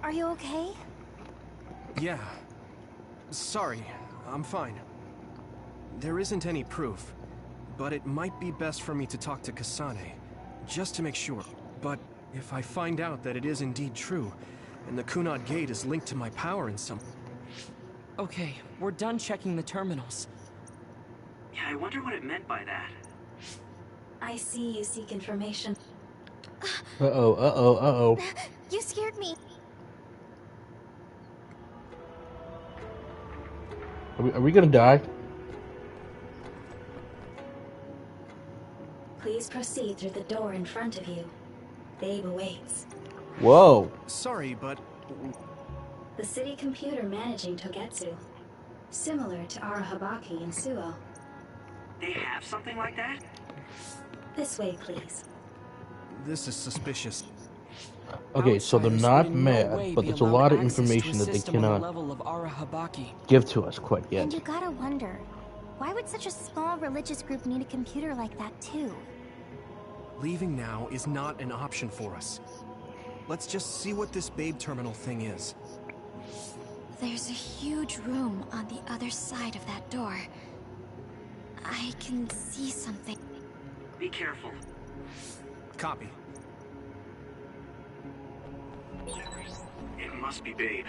Are you okay? Yeah. Sorry, I'm fine. There isn't any proof, but it might be best for me to talk to Kasane, just to make sure. But if I find out that it is indeed true, and the Kunad Gate is linked to my power in some... Okay, we're done checking the terminals. Yeah, I wonder what it meant by that. I see you seek information. Uh-oh, uh-oh, uh-oh. You scared me. Are we gonna die? Please proceed through the door in front of you. Babe awaits. Whoa. Sorry, but... The city computer managing Togetsu. Similar to Arahabaki in Suo. They have something like that? This way, please. This is suspicious. Okay, so they're not mad, but there's a lot of information that they cannot give to us quite yet. And you gotta wonder, why would such a small religious group need a computer like that too? Leaving now is not an option for us. Let's just see what this babe terminal thing is. There's a huge room on the other side of that door. I can see something. Be careful. Copy. It must be Babe.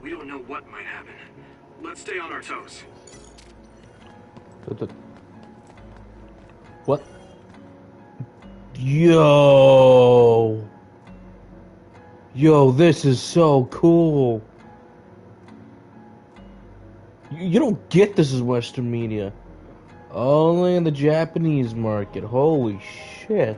We don't know what might happen. Let's stay on our toes. What? Yo! Yo, this is so cool. You don't get this as Western media. Only in the Japanese market. Holy shit.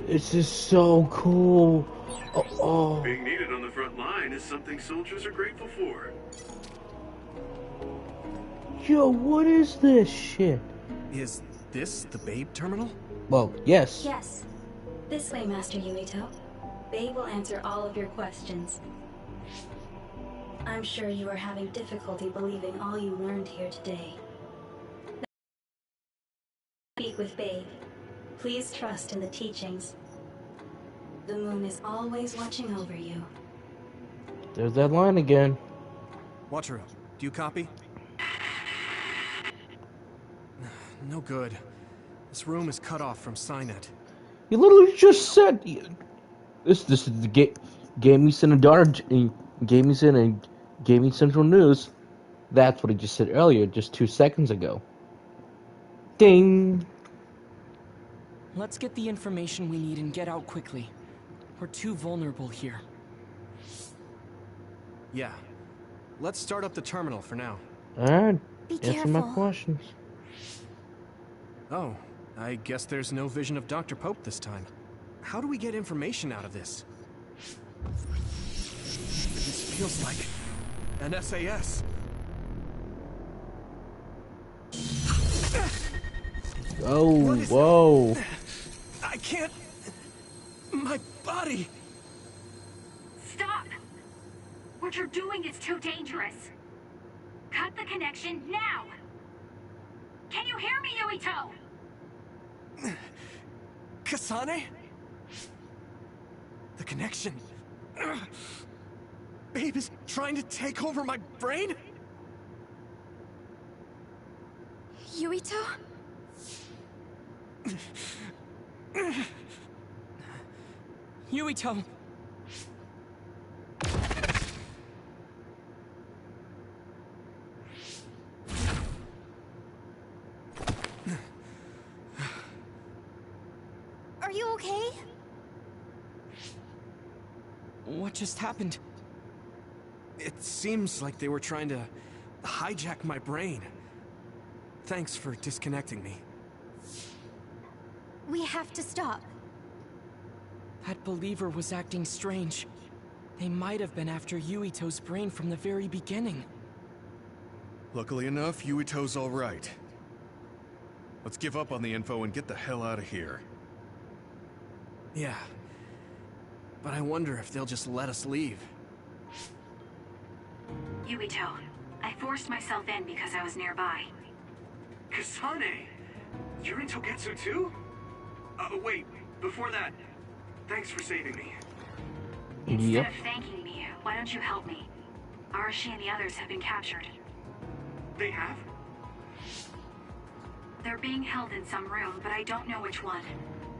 This is so cool. Oh. Being needed on the front line is something soldiers are grateful for. Yo, what is this shit? Is this the babe terminal? Well, yes. Yes. This way, Master Yuito. Babe will answer all of your questions. I'm sure you are having difficulty believing all you learned here today. Speak with Babe. Please trust in the teachings. The moon is always watching over you. There's that line again. Wataru, do you copy? No good. This room is cut off from Cynet. You literally just said this is the Gaming Center and Gaming Central News. That's what he just said earlier, just 2 seconds ago. Ding. Let's get the information we need and get out quickly. We're too vulnerable here. Yeah. Let's start up the terminal for now. Alright. Be Answer careful. my questions. Oh, I guess there's no vision of Dr. Pope this time. How do we get information out of this? This feels like an SAS. Oh, whoa. I can't... My body... Stop! What you're doing is too dangerous. Cut the connection now! Can you hear me, Yuito? Kasane? The connection... Babe is trying to take over my brain? Yuito? Yuito! Are you okay? What just happened? It seems like they were trying to hijack my brain. Thanks for disconnecting me. We have to stop. That believer was acting strange. They might have been after Yuito's brain from the very beginning. Luckily enough, Yuito's all right. Let's give up on the info and get the hell out of here. Yeah. But I wonder if they'll just let us leave. Yuito, I forced myself in because I was nearby. Kasane! You're in Togetsu too? Wait, before that, thanks for saving me. Instead of thanking me, why don't you help me? Arashi and the others have been captured. They have? They're being held in some room, but I don't know which one.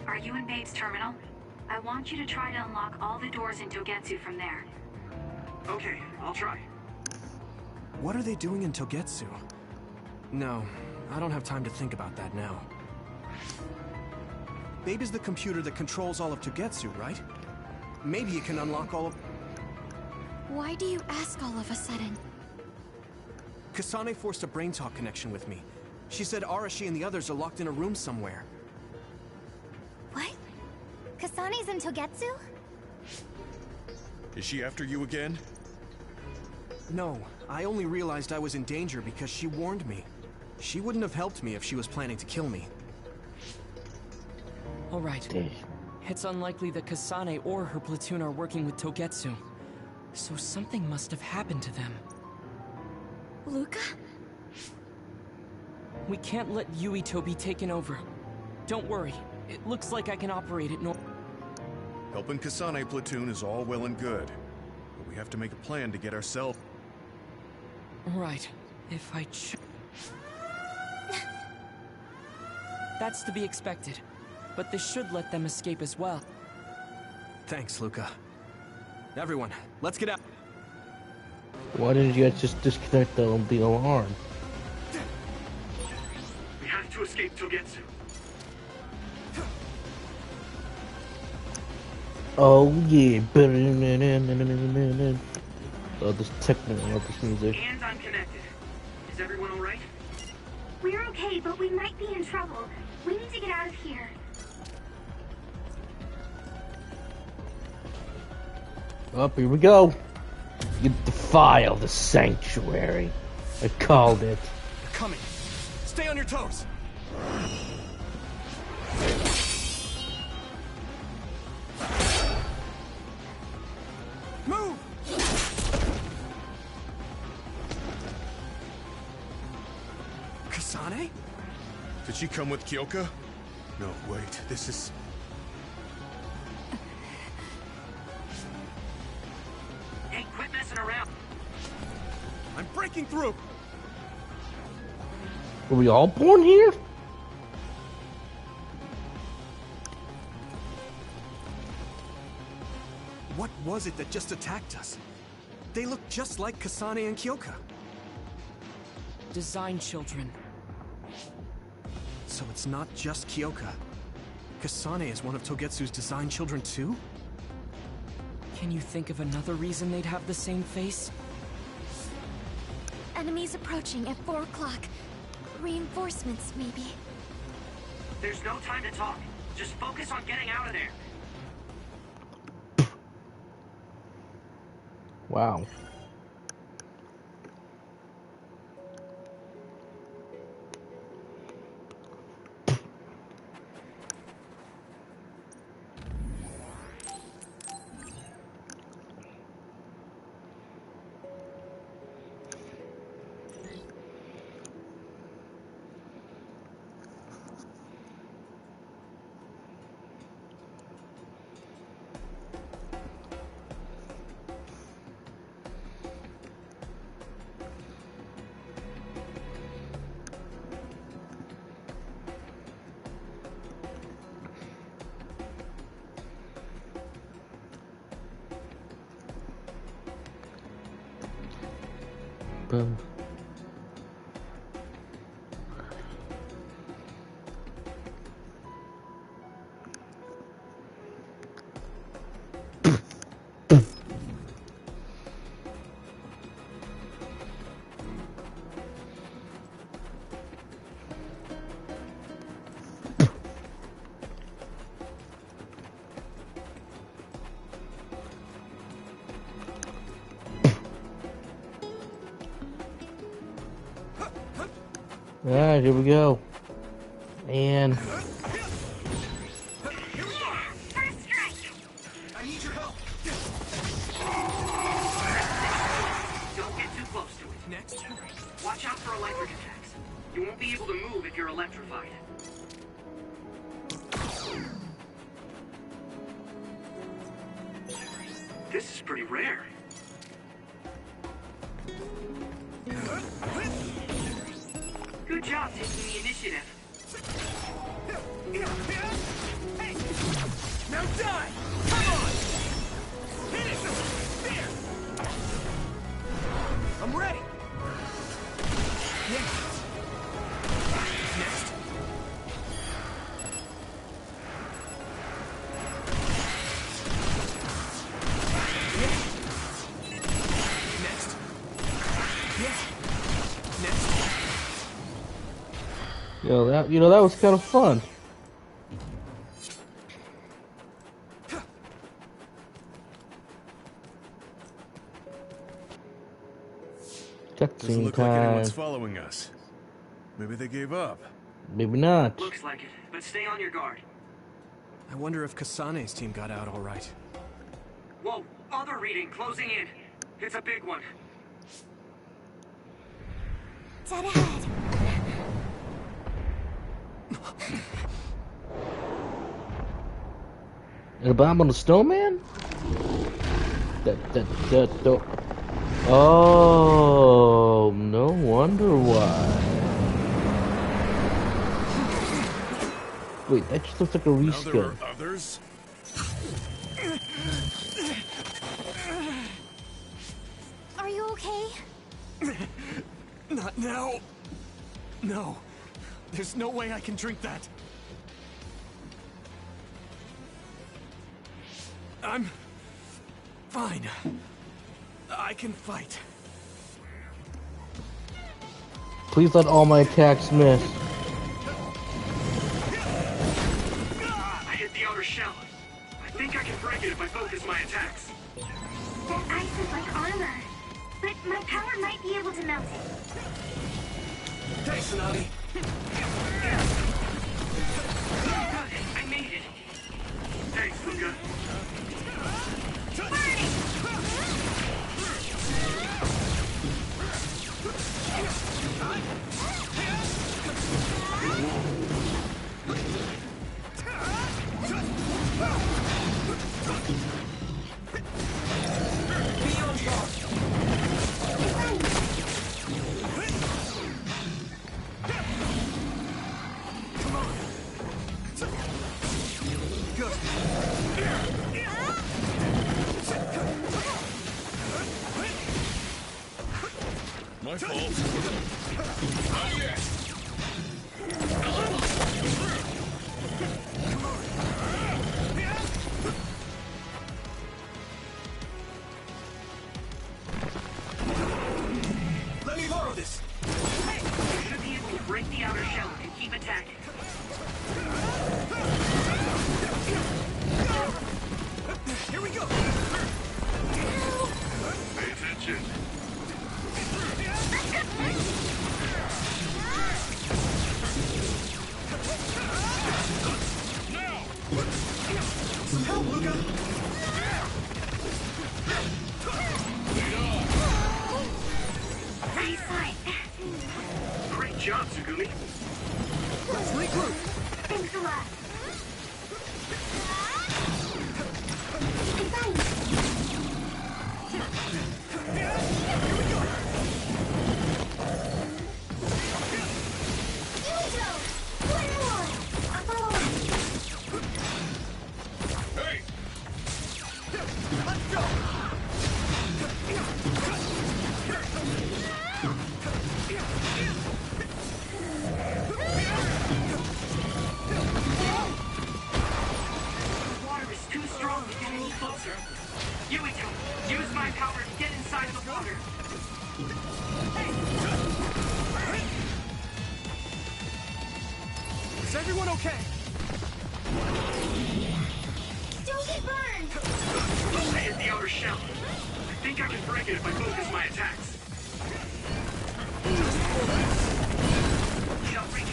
Are you in Babe's terminal? I want you to try to unlock all the doors in Togetsu from there. Okay, I'll try. What are they doing in Togetsu? No, I don't have time to think about that now. Babe is the computer that controls all of Togetsu, right? Maybe it can unlock all of... Why do you ask all of a sudden? Kasane forced a brain talk connection with me. She said Arashi and the others are locked in a room somewhere. What? Kasane's in Togetsu? Is she after you again? No, I only realized I was in danger because she warned me. She wouldn't have helped me if she was planning to kill me. All right. It's unlikely that Kasane or her platoon are working with Togetsu. So something must have happened to them. Luca? We can't let Yuito be taken over. Don't worry. It looks like I can operate it Helping Kasane platoon is all well and good, but we have to make a plan to get ourselves... Right. If I That's to be expected. But this should let them escape as well. Thanks, Luca. Everyone, let's get out. Why didn't you guys just disconnect the alarm? We have to escape Togetsu. Oh yeah. Oh, this techno, this music. And I'm connected. Is everyone alright? We're okay, but we might be in trouble. We need to get out of here. Up, here we go. You defile the sanctuary. I called it. They're coming. Stay on your toes. Move! Kasane? Did she come with Kyoka? No, wait, this is... Hey, quit messing around. I'm breaking through! Were we all born here? What was it that just attacked us? They look just like Kasane and Kyoka. Design children. So it's not just Kyoka. Kasane is one of Togetsu's design children too? Can you think of another reason they'd have the same face? Enemies approaching at 4 o'clock. Reinforcements, maybe. There's no time to talk. Just focus on getting out of there. Wow. Boom. Alright, here we go. And I need your help. Don't get too close to it. Next. Watch out for electric attacks. You won't be able to move if you're electrified. This is pretty rare. Good job taking the initiative. Hey! Now die! Come on! Hit it! There! I'm ready! Yeah. Next. Yeah. Next. Yeah. Next. that was kind of fun. Doesn't look like anyone's following us. Maybe they gave up. Maybe not. Looks like it, but stay on your guard. I wonder if Kasane's team got out all right. Whoa, other reading closing in. It's a big one. Dead ahead. An abominable snowman? Oh, no wonder why. Wait, that just looks like a reskin. Now there are others? Are you okay? Not now. No. There's no way I can drink that. I'm fine. I can fight. Please let all my attacks miss. I hit the outer shell. I think I can break it if I focus my attacks. That ice is like armor, but my power might be able to melt it. Thanks, Tsunami. I made it. Thanks, Fuka. My fault. Let me borrow this. Hey, you should be able to break the outer shell and keep attacking. Here we go. Pay attention. Some help, Luca. Nice fight. Great job, Tsugumi. Let's regroup. Thanks a lot. I'm fine. Yuzo! One more! I'll follow up. Hey! Let's go. The water is too strong to get any closer. Yuito, use my power to get inside the water. Is everyone okay? Don't get burned! I hit the outer shell. I think I can break it if I focus my attacks. Shell reach.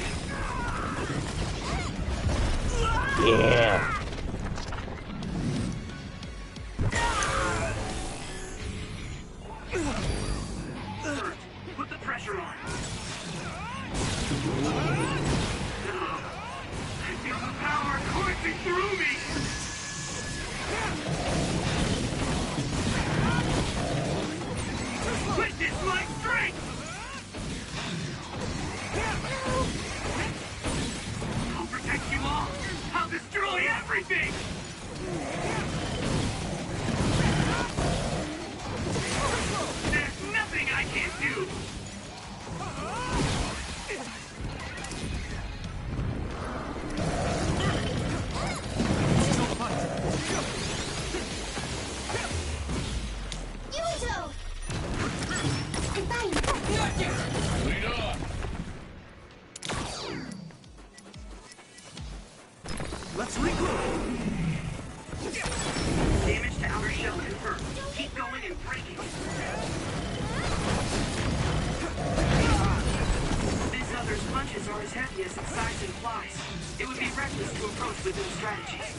Yeah. Third, put the pressure on. I feel the power coursing through me. Witness my strength! I'll protect you all! I'll destroy everything! There's nothing I can't do! Yuito! I'm fine. Lead on! Let's regroup. Damage to outer shell confirmed. Keep going and breaking it. This other's punches are as heavy as its size implies. It would be reckless to approach with new strategies.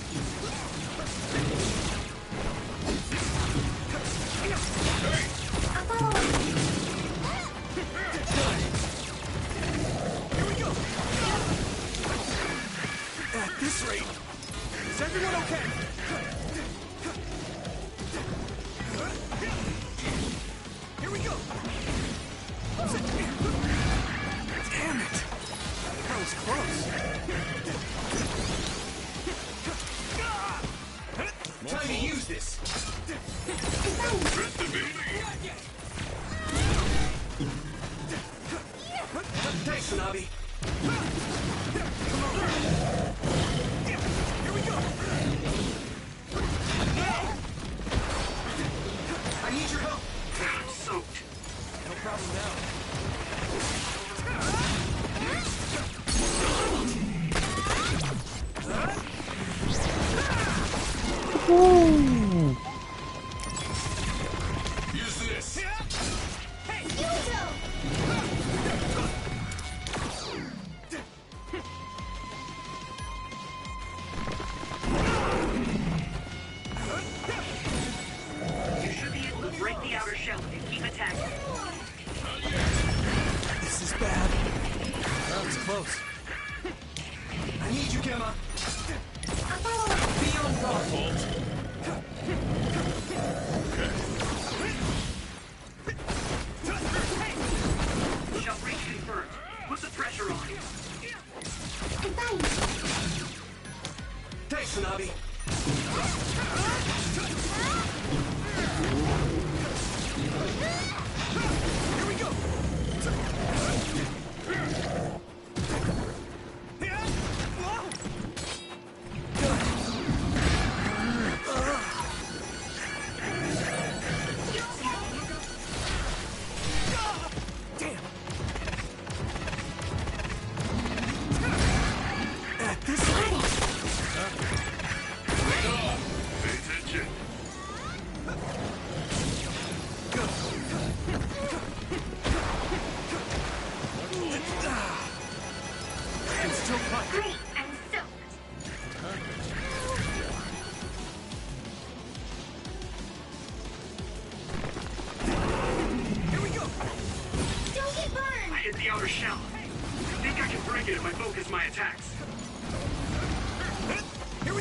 Here we go! At this rate, is everyone okay? Here we go! Damn it! That was close. Time to use this! Thanks, Tanabe. Come on. Here we go. I need your help. I'm soaked. No problem now. Woo! Use this. Hey, Yuto! You should be able to break the outer shell and keep attacking. This is bad. That was close. I need you, Gemma. Beyond fault. Shell breach confirmed. Put the pressure on. Thanks, Tanabe. Here we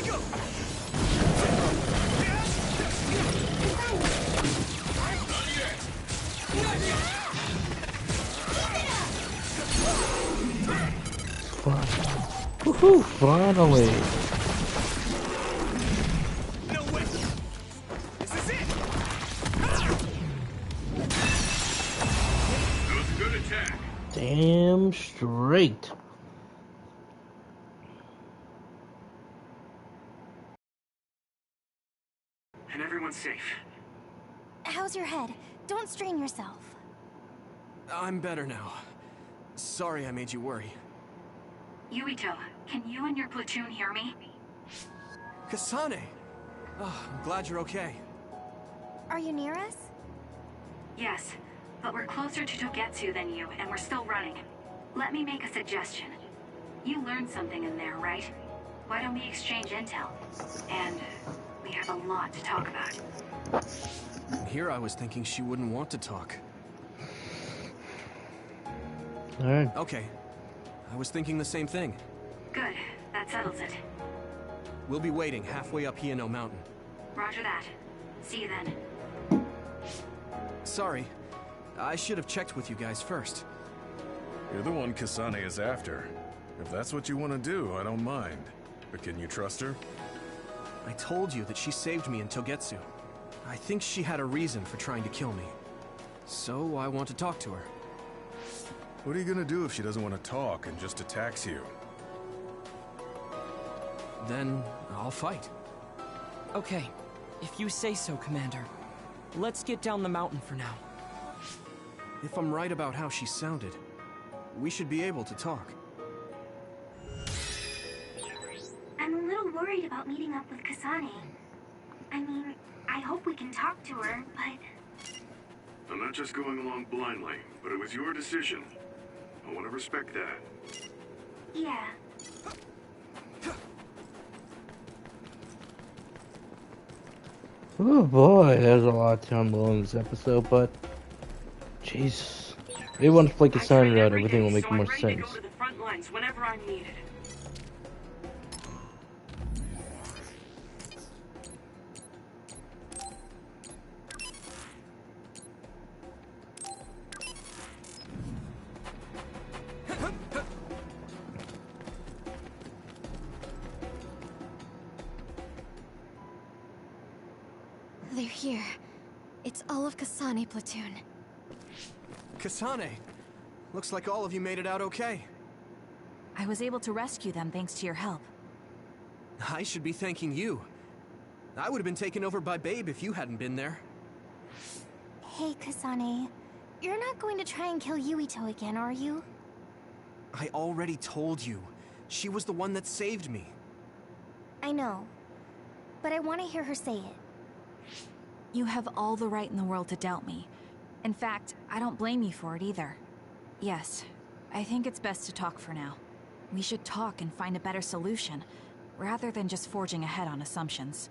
go. Woohoo! Finally! No way! This is it! That was a good attack. Damn straight. And everyone's safe. How's your head? Don't strain yourself. I'm better now. Sorry I made you worry. Yuito, can you and your platoon hear me? Kasane! Oh, I'm glad you're okay. Are you near us? Yes, but we're closer to Togetsu than you, and we're still running. Let me make a suggestion. You learned something in there, right? Why don't we exchange intel? And we have a lot to talk about. Here I was thinking she wouldn't want to talk. Alright. Okay. I was thinking the same thing. Good. That settles it. We'll be waiting halfway up Hino Mountain. Roger that. See you then. Sorry. I should have checked with you guys first. You're the one Kasane is after. If that's what you want to do, I don't mind. But can you trust her? I told you that she saved me in Togetsu. I think she had a reason for trying to kill me. So I want to talk to her. What are you gonna do if she doesn't want to talk and just attacks you? Then I'll fight. Okay, if you say so, Commander. Let's get down the mountain for now. If I'm right about how she sounded, we should be able to talk. I'm a little worried about meeting up with Kasane. I mean, I hope we can talk to her, but... I'm not just going along blindly, but it was your decision. I want to respect that. Yeah. Oh boy, there's a lot to unload in this episode, but jeez. Maybe once I play Cassandra out, everything will make more sense. Go to the front lines whenever I'm needed. They're here. It's all of Kasane platoon. Kasane! Looks like all of you made it out okay. I was able to rescue them thanks to your help. I should be thanking you. I would have been taken over by Babe if you hadn't been there. Hey, Kasane. You're not going to try and kill Yuito again, are you? I already told you. She was the one that saved me. I know. But I want to hear her say it. You have all the right in the world to doubt me. In fact, I don't blame you for it either. Yes, I think it's best to talk for now. We should talk and find a better solution, rather than just forging ahead on assumptions.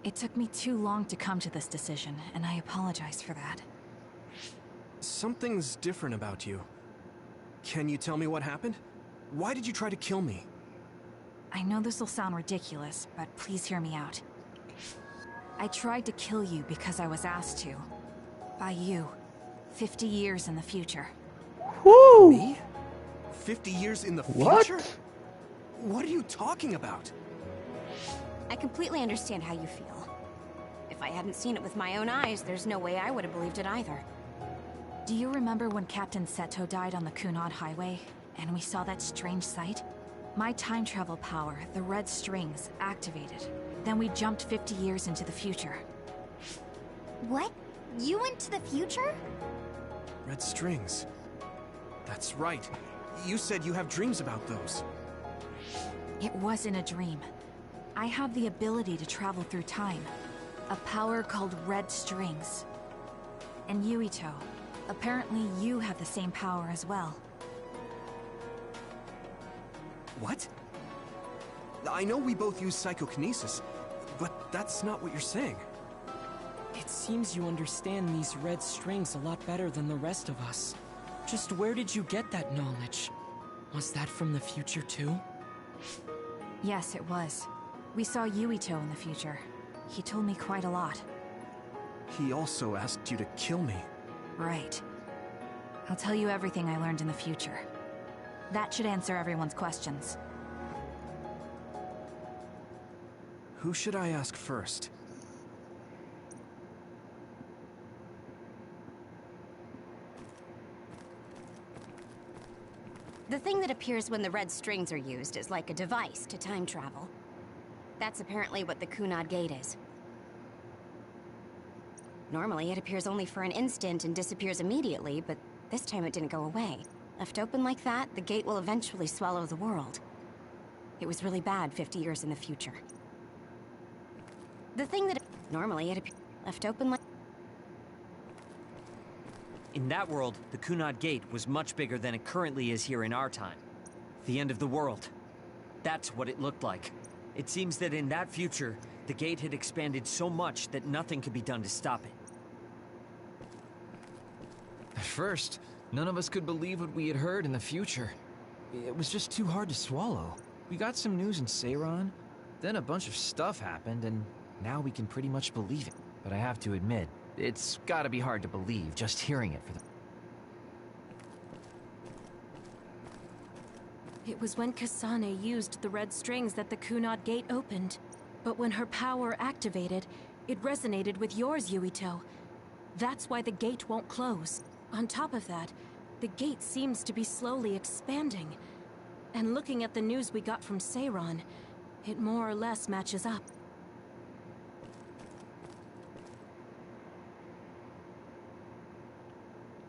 It took me too long to come to this decision, and I apologize for that. Something's different about you. Can you tell me what happened? Why did you try to kill me? I know this will sound ridiculous, but please hear me out. I tried to kill you because I was asked to. By you. 50 years in the future. Woo! Me? 50 years in the future? What are you talking about? I completely understand how you feel. If I hadn't seen it with my own eyes, there's no way I would have believed it either. Do you remember when Captain Seto died on the Kunad Highway, and we saw that strange sight? My time travel power, the red strings, activated. Then we jumped 50 years into the future. What? You went to the future? Red strings. That's right. You said you have dreams about those. It wasn't a dream. I have the ability to travel through time. A power called red strings. And Yuito, apparently you have the same power as well. What? I know we both use psychokinesis, but that's not what you're saying. It seems you understand these red strings a lot better than the rest of us. Just where did you get that knowledge? Was that from the future too? Yes, it was. We saw Yuito in the future. He told me quite a lot. He also asked you to kill me. Right. I'll tell you everything I learned in the future. That should answer everyone's questions. Who should I ask first? The thing that appears when the red strings are used is like a device to time travel. That's apparently what the Kunad Gate is. Normally, it appears only for an instant and disappears immediately, but this time it didn't go away. Left open like that, the gate will eventually swallow the world. It was really bad 50 years in the future. The thing that normally it appears left open like... In that world, the Kunad Gate was much bigger than it currently is here in our time. The end of the world. That's what it looked like. It seems that in that future, the gate had expanded so much that nothing could be done to stop it. At first, none of us could believe what we had heard in the future. It was just too hard to swallow. We got some news in Seiran, then a bunch of stuff happened, and now we can pretty much believe it. But I have to admit, it's gotta be hard to believe just hearing it for the... It was when Kasane used the red strings that the Kunad Gate opened. But when her power activated, it resonated with yours, Yuito. That's why the gate won't close. On top of that, the gate seems to be slowly expanding. And looking at the news we got from Seiran, it more or less matches up.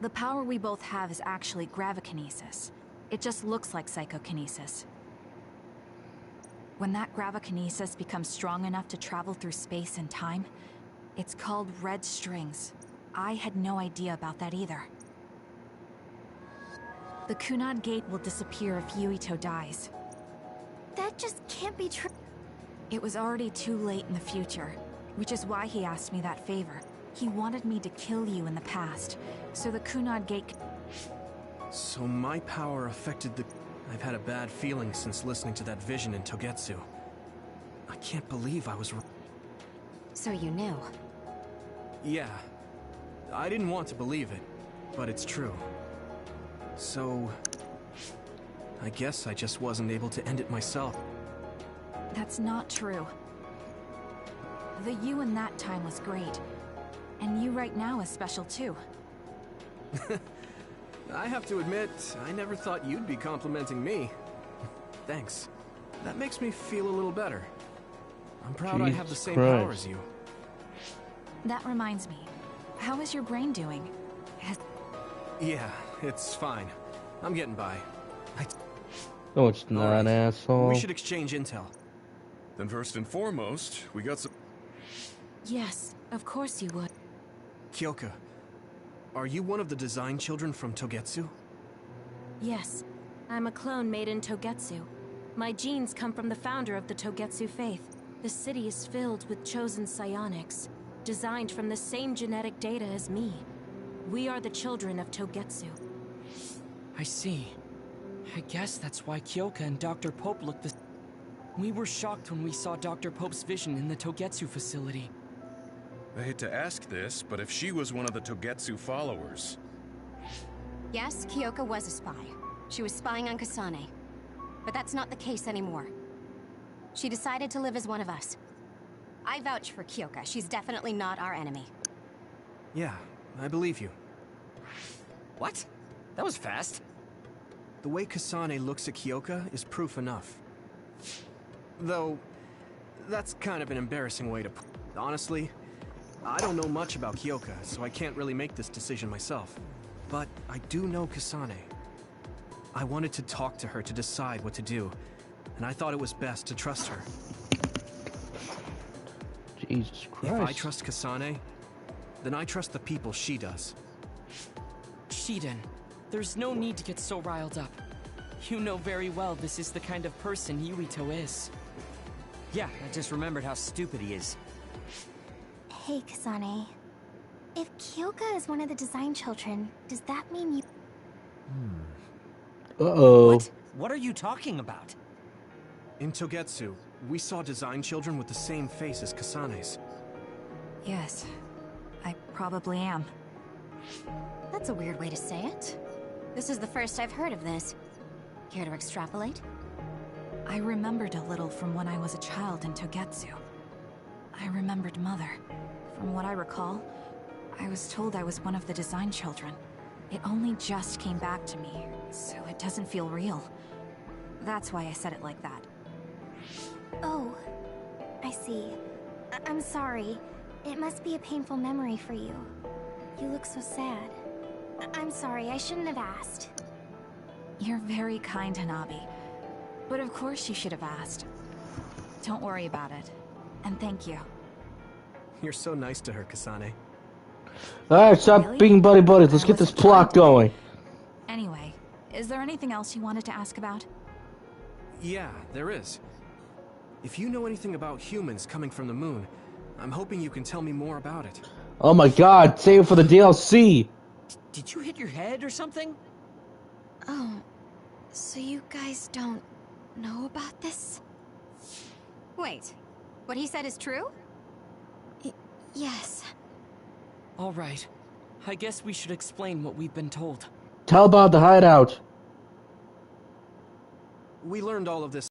The power we both have is actually gravikinesis. It just looks like psychokinesis. When that gravikinesis becomes strong enough to travel through space and time, it's called red strings. I had no idea about that either. The Kunad Gate will disappear if Yuito dies. That just can't be true. It was already too late in the future, which is why he asked me that favor. He wanted me to kill you in the past, so the Kunad Gate... So my power affected the... I've had a bad feeling since listening to that vision in Togetsu. I can't believe I was... So you knew? Yeah. I didn't want to believe it, but it's true. So... I guess I just wasn't able to end it myself. That's not true. The you in that time was great. And you right now is special too. I have to admit, I never thought you'd be complimenting me. Thanks. That makes me feel a little better. I'm proud I have the same power as you. That reminds me. How is your brain doing? Yeah, it's fine. I'm getting by. No, it's not, asshole. We should exchange intel. Then first and foremost, we got some... Yes, of course you would. Kyoka, are you one of the design children from Togetsu? Yes, I'm a clone made in Togetsu. My genes come from the founder of the Togetsu faith. The city is filled with chosen psionics, designed from the same genetic data as me. We are the children of Togetsu. I see. I guess that's why Kyoka and Dr. Pope looked the... We were shocked when we saw Dr. Pope's vision in the Togetsu facility. I hate to ask this, but if she was one of the Togetsu followers... Yes, Kyoka was a spy. She was spying on Kasane. But that's not the case anymore. She decided to live as one of us. I vouch for Kyoka. She's definitely not our enemy. Yeah, I believe you. What? That was fast. The way Kasane looks at Kyoka is proof enough. Though, that's kind of an embarrassing way to put it. Honestly, I don't know much about Kyoka, so I can't really make this decision myself. But I do know Kasane. I wanted to talk to her to decide what to do, and I thought it was best to trust her. Jesus Christ. If I trust Kasane, then I trust the people she does. Shiden, there's no need to get so riled up. You know very well this is the kind of person Yuito is. Yeah, I just remembered how stupid he is. Hey, Kasane. If Kyoka is one of the design children, does that mean you... Uh-oh. What? What are you talking about? In Togetsu, we saw design children with the same face as Kasane's. Yes, I probably am. That's a weird way to say it. This is the first I've heard of this. Care to extrapolate? I remembered a little from when I was a child in Togetsu. I remembered Mother. From what I recall, I was told I was one of the design children. It only just came back to me, so it doesn't feel real. That's why I said it like that. Oh, I see. I'm sorry. It must be a painful memory for you. You look so sad. I'm sorry, I shouldn't have asked. You're very kind, Hanabi. But of course you should have asked. Don't worry about it. And thank you. You're so nice to her, Kasane. Alright, stop being buddy-buddies. Let's get this plot going. Anyway, is there anything else you wanted to ask about? Yeah, there is. If you know anything about humans coming from the moon, I'm hoping you can tell me more about it. Oh my god, save it for the DLC! Did you hit your head or something? Oh, so you guys don't know about this? Wait, what he said is true? Yes. All right. I guess we should explain what we've been told. Tell about the hideout. We learned all of this,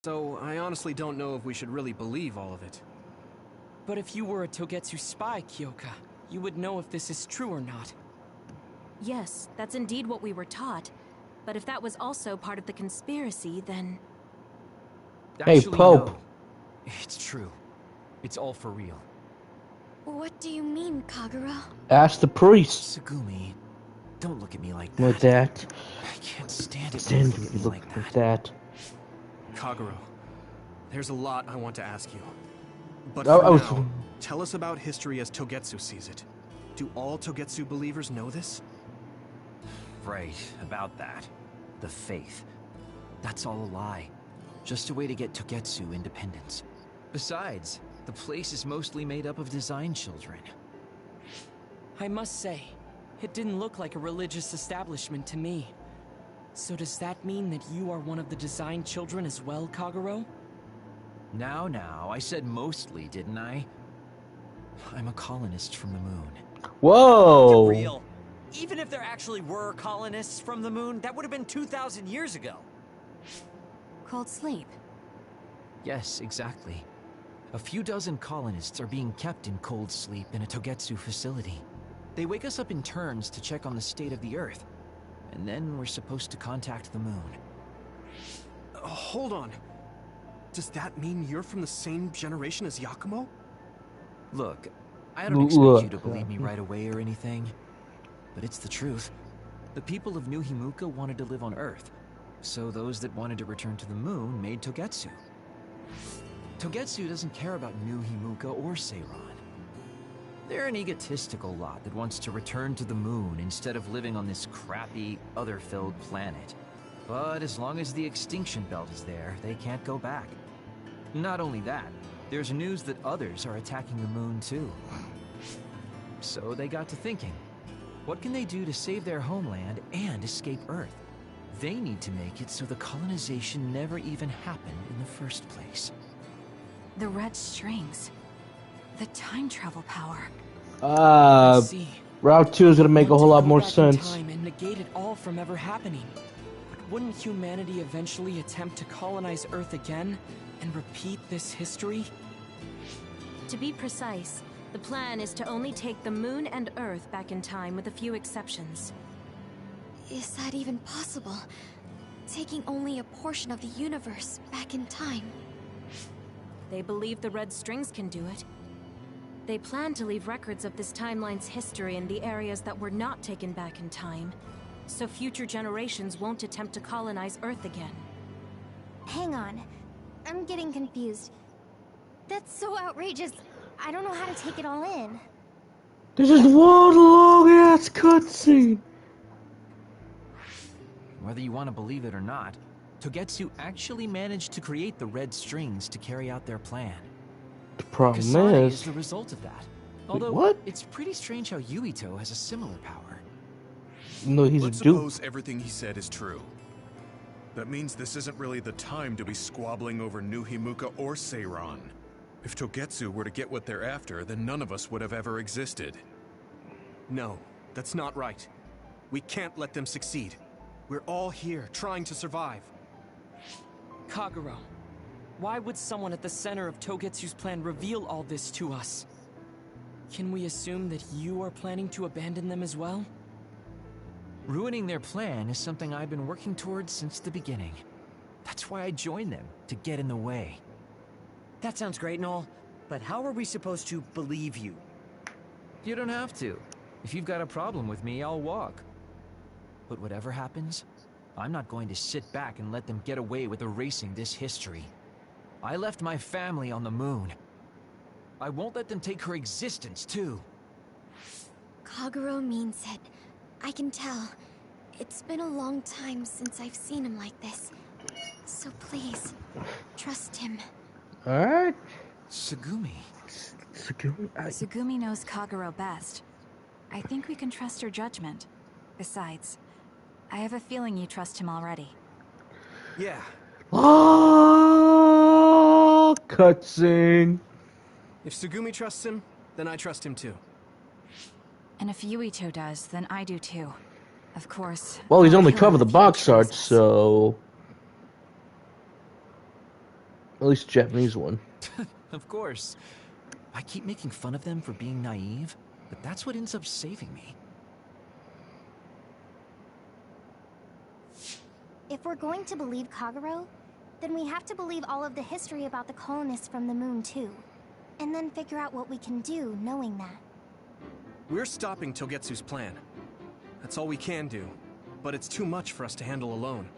so I honestly don't know if we should really believe all of it. But if you were a Togetsu spy, Kyoka, you would know if this is true or not. Yes, that's indeed what we were taught. But if that was also part of the conspiracy, then... Hey, Actually, Pope. no. It's true. It's all for real. What do you mean, Kagura? Ask the priest. Tsugumi, don't look at me like that. With that. I can't stand it Stand when you look at you me look like like that. that. Kaguro, there's a lot I want to ask you. But Oh, for now, tell us about history as Togetsu sees it. Do all Togetsu believers know this? Right, about that. The faith. That's all a lie. Just a way to get Togetsu independence. Besides, the place is mostly made up of design children. I must say, it didn't look like a religious establishment to me. So does that mean that you are one of the design children as well, Kagero? Now, I said mostly, didn't I? I'm a colonist from the moon. Whoa! Get real. Even if there actually were colonists from the moon, that would have been 2,000 years ago. Cold sleep. Yes, exactly. A few dozen colonists are being kept in cold sleep in a Togetsu facility. They wake us up in turns to check on the state of the Earth. And then we're supposed to contact the moon. Hold on. Does that mean you're from the same generation as Yakumo? Look, I don't expect you to believe me right away or anything. But it's the truth. The people of New Himuka wanted to live on Earth. So those that wanted to return to the moon made Togetsu. Togetsu doesn't care about New Himuka or Seiran. They're an egotistical lot that wants to return to the moon instead of living on this crappy, other-filled planet. But as long as the extinction belt is there, they can't go back. Not only that, there's news that others are attacking the moon too. So they got to thinking, what can they do to save their homeland and escape Earth? They need to make it so the colonization never even happened in the first place. The red strings. The time travel power. Route 2 is gonna make a whole lot more sense. Time and negate it all from ever happening. But wouldn't humanity eventually attempt to colonize Earth again and repeat this history? To be precise, the plan is to only take the moon and Earth back in time with a few exceptions. Is that even possible? Taking only a portion of the universe back in time? They believe the red strings can do it. They plan to leave records of this timeline's history in the areas that were not taken back in time, so future generations won't attempt to colonize Earth again. Hang on. I'm getting confused. That's so outrageous. I don't know how to take it all in. This is one long-ass cutscene. Whether you want to believe it or not, Togetsu actually managed to create the red strings to carry out their plan. The problem Kasane is the result of that. Although, what? It's pretty strange how Yuito has a similar power. No, he's Let's a dupe. suppose everything he said is true. That means this isn't really the time to be squabbling over New Himuka or Seiran. If Togetsu were to get what they're after, then none of us would have ever existed. No, that's not right. We can't let them succeed. We're all here, trying to survive. Kagero, why would someone at the center of Togetsu's plan reveal all this to us? Can we assume that you are planning to abandon them as well? Ruining their plan is something I've been working towards since the beginning. That's why I joined them, to get in the way. That sounds great and all, but how are we supposed to believe you? You don't have to. If you've got a problem with me, I'll walk. But whatever happens, I'm not going to sit back and let them get away with erasing this history. I left my family on the moon. I won't let them take her existence, too. Kagero means it. I can tell. It's been a long time since I've seen him like this. So please, trust him. Alright. Tsugumi. Tsugumi knows Kagero best. I think we can trust her judgment. Besides, I have a feeling you trust him already. Yeah. Oh, cutscene. If Tsugumi trusts him, then I trust him too. And if Yuito does, then I do too. Of course. Well, he's I'll only kill covered him the if he box art, chooses. so at least Japanese one. Of course. I keep making fun of them for being naive, but that's what ends up saving me. If we're going to believe Kagero, then we have to believe all of the history about the colonists from the moon too. And then figure out what we can do knowing that. We're stopping Togetsu's plan. That's all we can do. But it's too much for us to handle alone.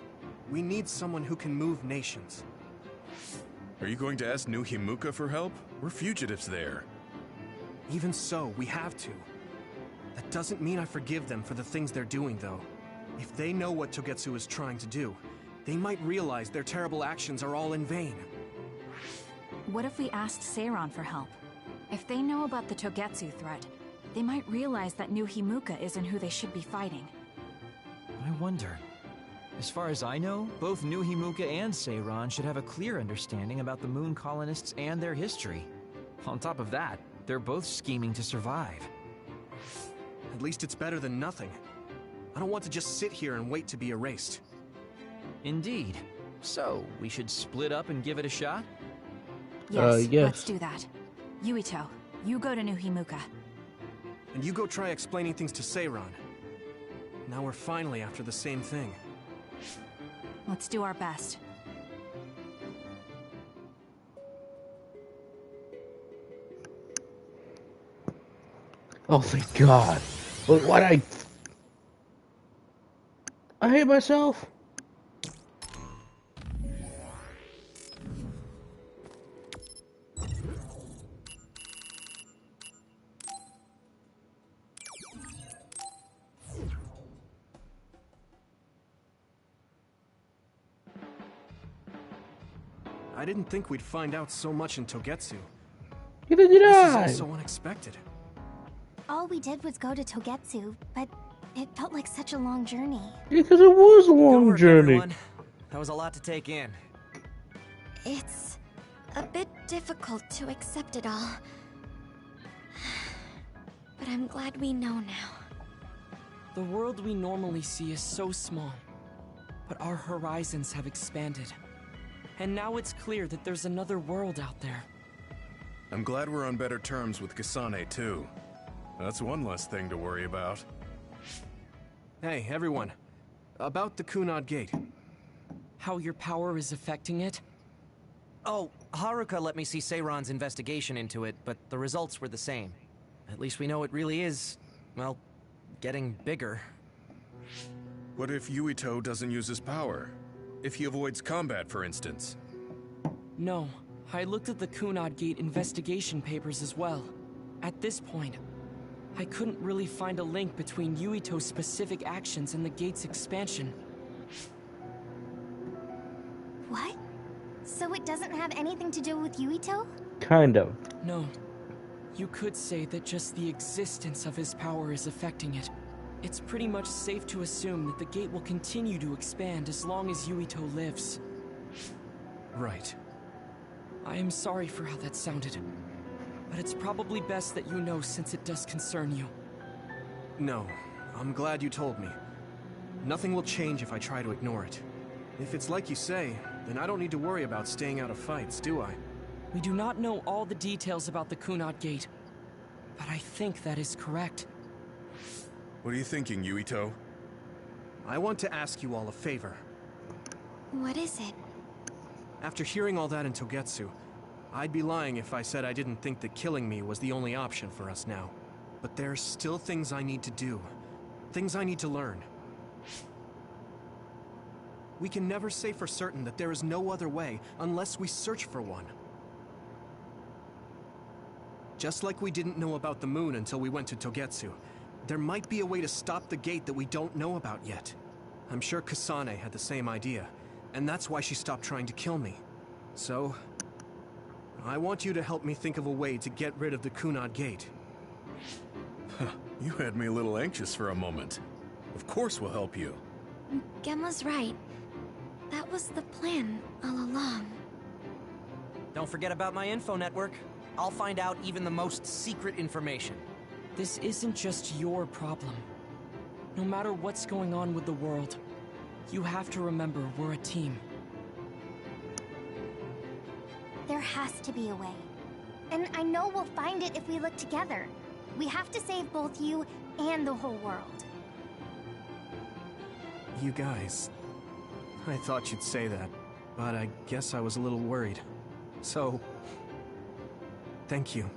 We need someone who can move nations. Are you going to ask New Himuka for help? We're fugitives there. Even so, we have to. That doesn't mean I forgive them for the things they're doing, though. If they know what Togetsu is trying to do, they might realize their terrible actions are all in vain. What if we asked Seiran for help? If they know about the Togetsu threat, they might realize that New Himuka isn't who they should be fighting. I wonder. As far as I know, both New Himuka and Seiran should have a clear understanding about the Moon colonists and their history. On top of that, they're both scheming to survive. At least it's better than nothing. I don't want to just sit here and wait to be erased. Indeed. So, we should split up and give it a shot? Yes, let's do that. Yuito, you go to New Himuka. And you go try explaining things to Seiran. Now we're finally after the same thing. Let's do our best. Oh thank God. But what I hate myself. I didn't think we'd find out so much in Togetsu. Neither did This I. is all so unexpected. All we did was go to Togetsu, but it felt like such a long journey. Because it was a long Good work, journey. everyone. That was a lot to take in. It's a bit difficult to accept it all. But I'm glad we know now. The world we normally see is so small, but our horizons have expanded. And now it's clear that there's another world out there. I'm glad we're on better terms with Kasane, too. That's one less thing to worry about. Hey, everyone. About the Kunad Gate. How your power is affecting it? Oh, Haruka let me see Seiran's investigation into it, but the results were the same. At least we know it really is, well, getting bigger. What if Yuito doesn't use his power? If he avoids combat, for instance? No, I looked at the Kunad Gate investigation papers as well. At this point, I couldn't really find a link between Yuito's specific actions and the gate's expansion. What? So it doesn't have anything to do with Yuito? Kind of. No. You could say that just the existence of his power is affecting it. It's pretty much safe to assume that the gate will continue to expand as long as Yuito lives. Right. I am sorry for how that sounded, but it's probably best that you know since it does concern you. No, I'm glad you told me. Nothing will change if I try to ignore it. If it's like you say, then I don't need to worry about staying out of fights, do I? We do not know all the details about the Kunad Gate, but I think that is correct. What are you thinking, Yuito? I want to ask you all a favor. What is it? After hearing all that in Togetsu, I'd be lying if I said I didn't think that killing me was the only option for us now. But there's still things I need to do. Things I need to learn. We can never say for certain that there is no other way unless we search for one. Just like we didn't know about the moon until we went to Togetsu, there might be a way to stop the gate that we don't know about yet. I'm sure Kasane had the same idea, and that's why she stopped trying to kill me. So, I want you to help me think of a way to get rid of the Kunad Gate. You had me a little anxious for a moment. Of course we'll help you. Gemma's right. That was the plan all along. Don't forget about my info network. I'll find out even the most secret information. This isn't just your problem. No matter what's going on with the world, you have to remember we're a team. There has to be a way. And I know we'll find it if we look together. We have to save both you and the whole world. You guys... I thought you'd say that, but I guess I was a little worried. So... thank you.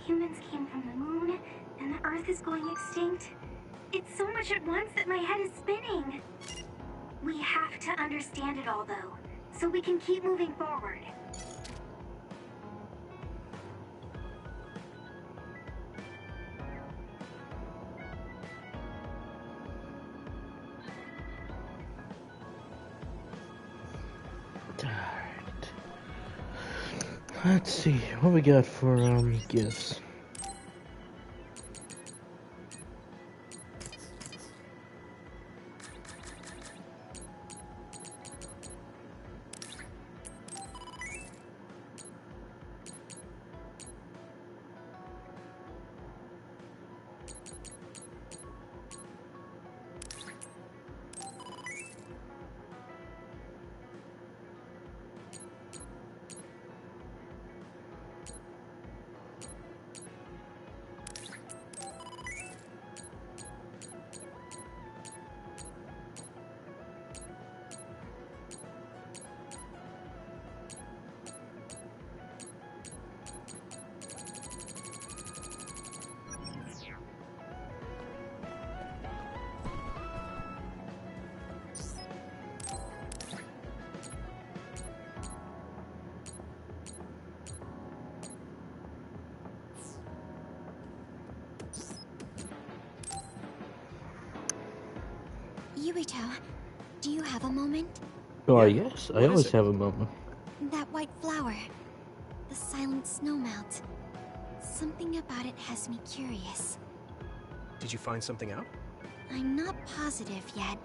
Humans came from the moon, and the Earth is going extinct. It's so much at once that my head is spinning. We have to understand it all, though, so we can keep moving forward. Let's see, what we got for gifts? Yuito, do you have a moment? Oh, yes, I always have a moment. That white flower. The silent snowmelt. Something about it has me curious. Did you find something out? I'm not positive yet,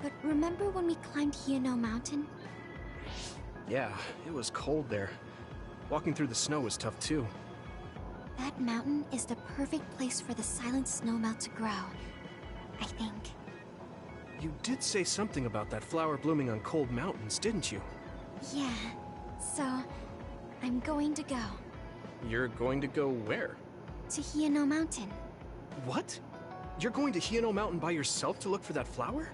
but remember when we climbed Hino Mountain? Yeah, it was cold there. Walking through the snow was tough too. That mountain is the perfect place for the silent snowmelt to grow, I think. You did say something about that flower blooming on cold mountains, didn't you? Yeah, so I'm going to go. You're going to go where? To Hino Mountain. What? You're going to Hino Mountain by yourself to look for that flower?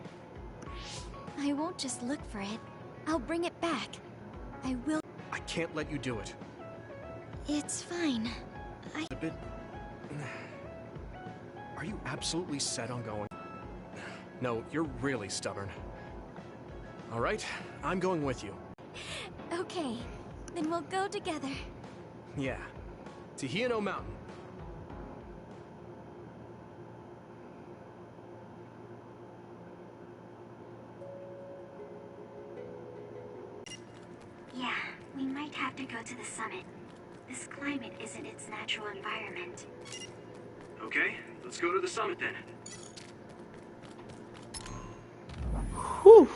I won't just look for it. I'll bring it back. I will. I can't let you do it. It's fine. A bit... Are you absolutely set on going? No, you're really stubborn. All right, I'm going with you. Okay, then we'll go together. Yeah, to Hino Mountain. Yeah, we might have to go to the summit. This climate isn't its natural environment. Okay, let's go to the summit then. Whew.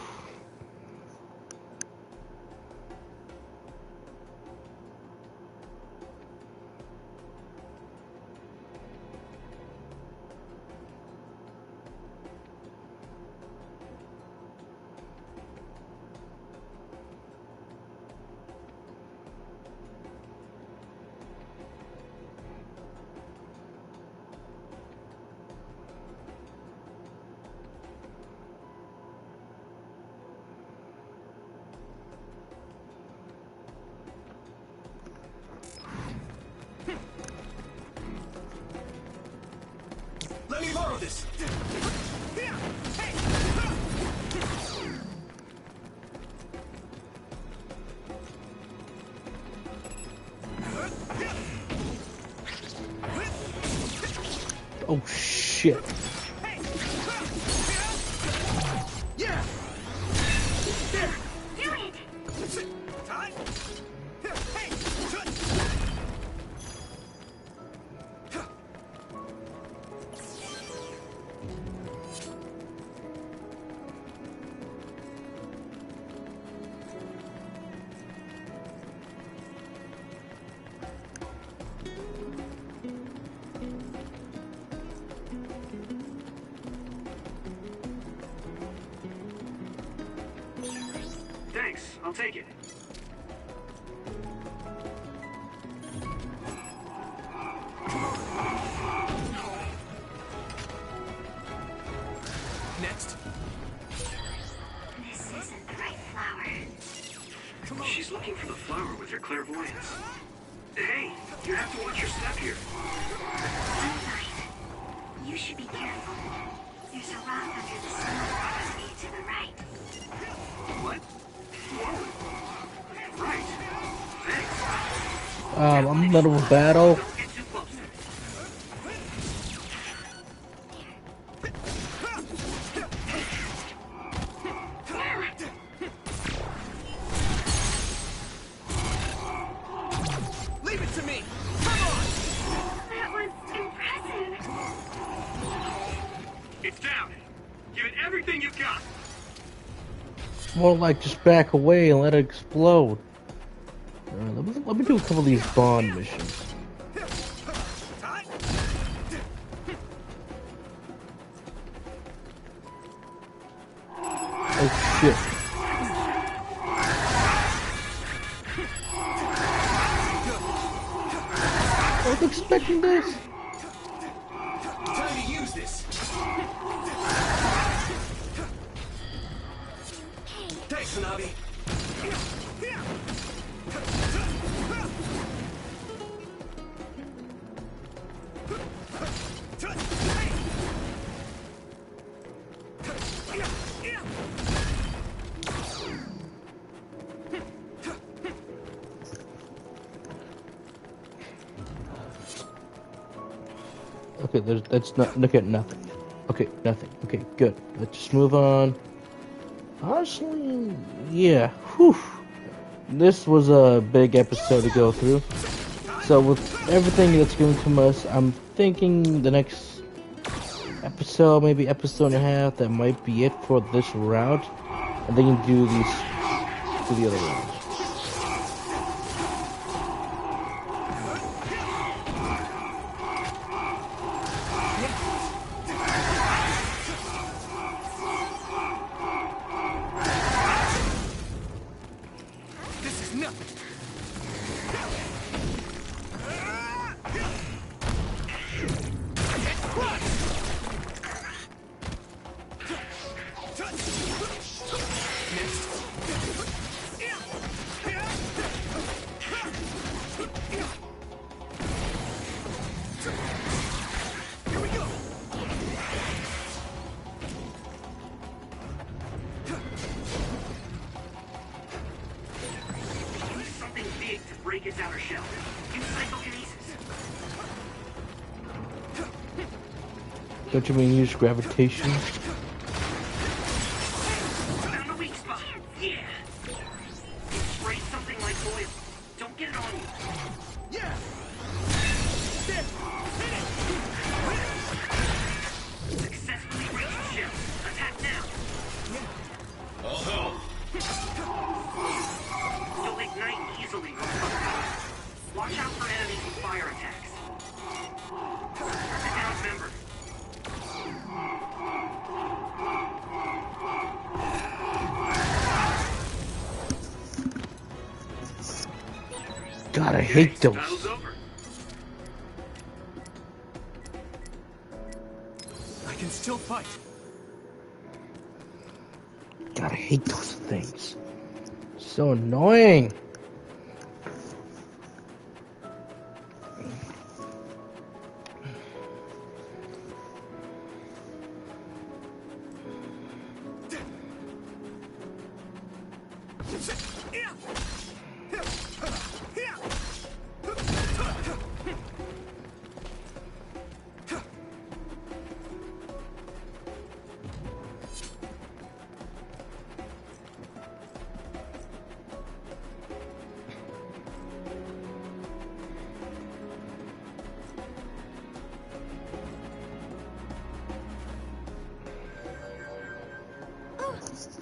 Let me borrow this! Oh shit. Yeah! There! Do it! Thanks, I'll take it. Next. This isn't the right flower. She's looking for the flower with her clairvoyance. Hey, you have to watch your step here. I'm fine. You should be careful. There's a rock under the snow to the right. What? Right. Thanks. I'm in the middle of a battle. Don't get too close. More like just back away and let it explode. Let me do a couple of these Bond missions. Oh shit. I was expecting this. Time to use this. Thanks, Hanabi. Okay, that's not. Look at nothing. Okay, nothing. Okay, good. Let's just move on. Honestly, yeah. Whew. This was a big episode to go through. So with everything that's given to us, I'm thinking the next episode, maybe episode and a half, that might be it for this round, and then you do the other rounds. Don't you mean use gravitation? Found a weak spot. Yeah. Spray something like oil. Don't get it on you. Yeah. Successfully reached the ship. Attack now. All help. You'll ignite easily. Watch out for enemies with fire attacks. Outnumbered. God, I hate those. I can still fight. God, I hate those things. So annoying.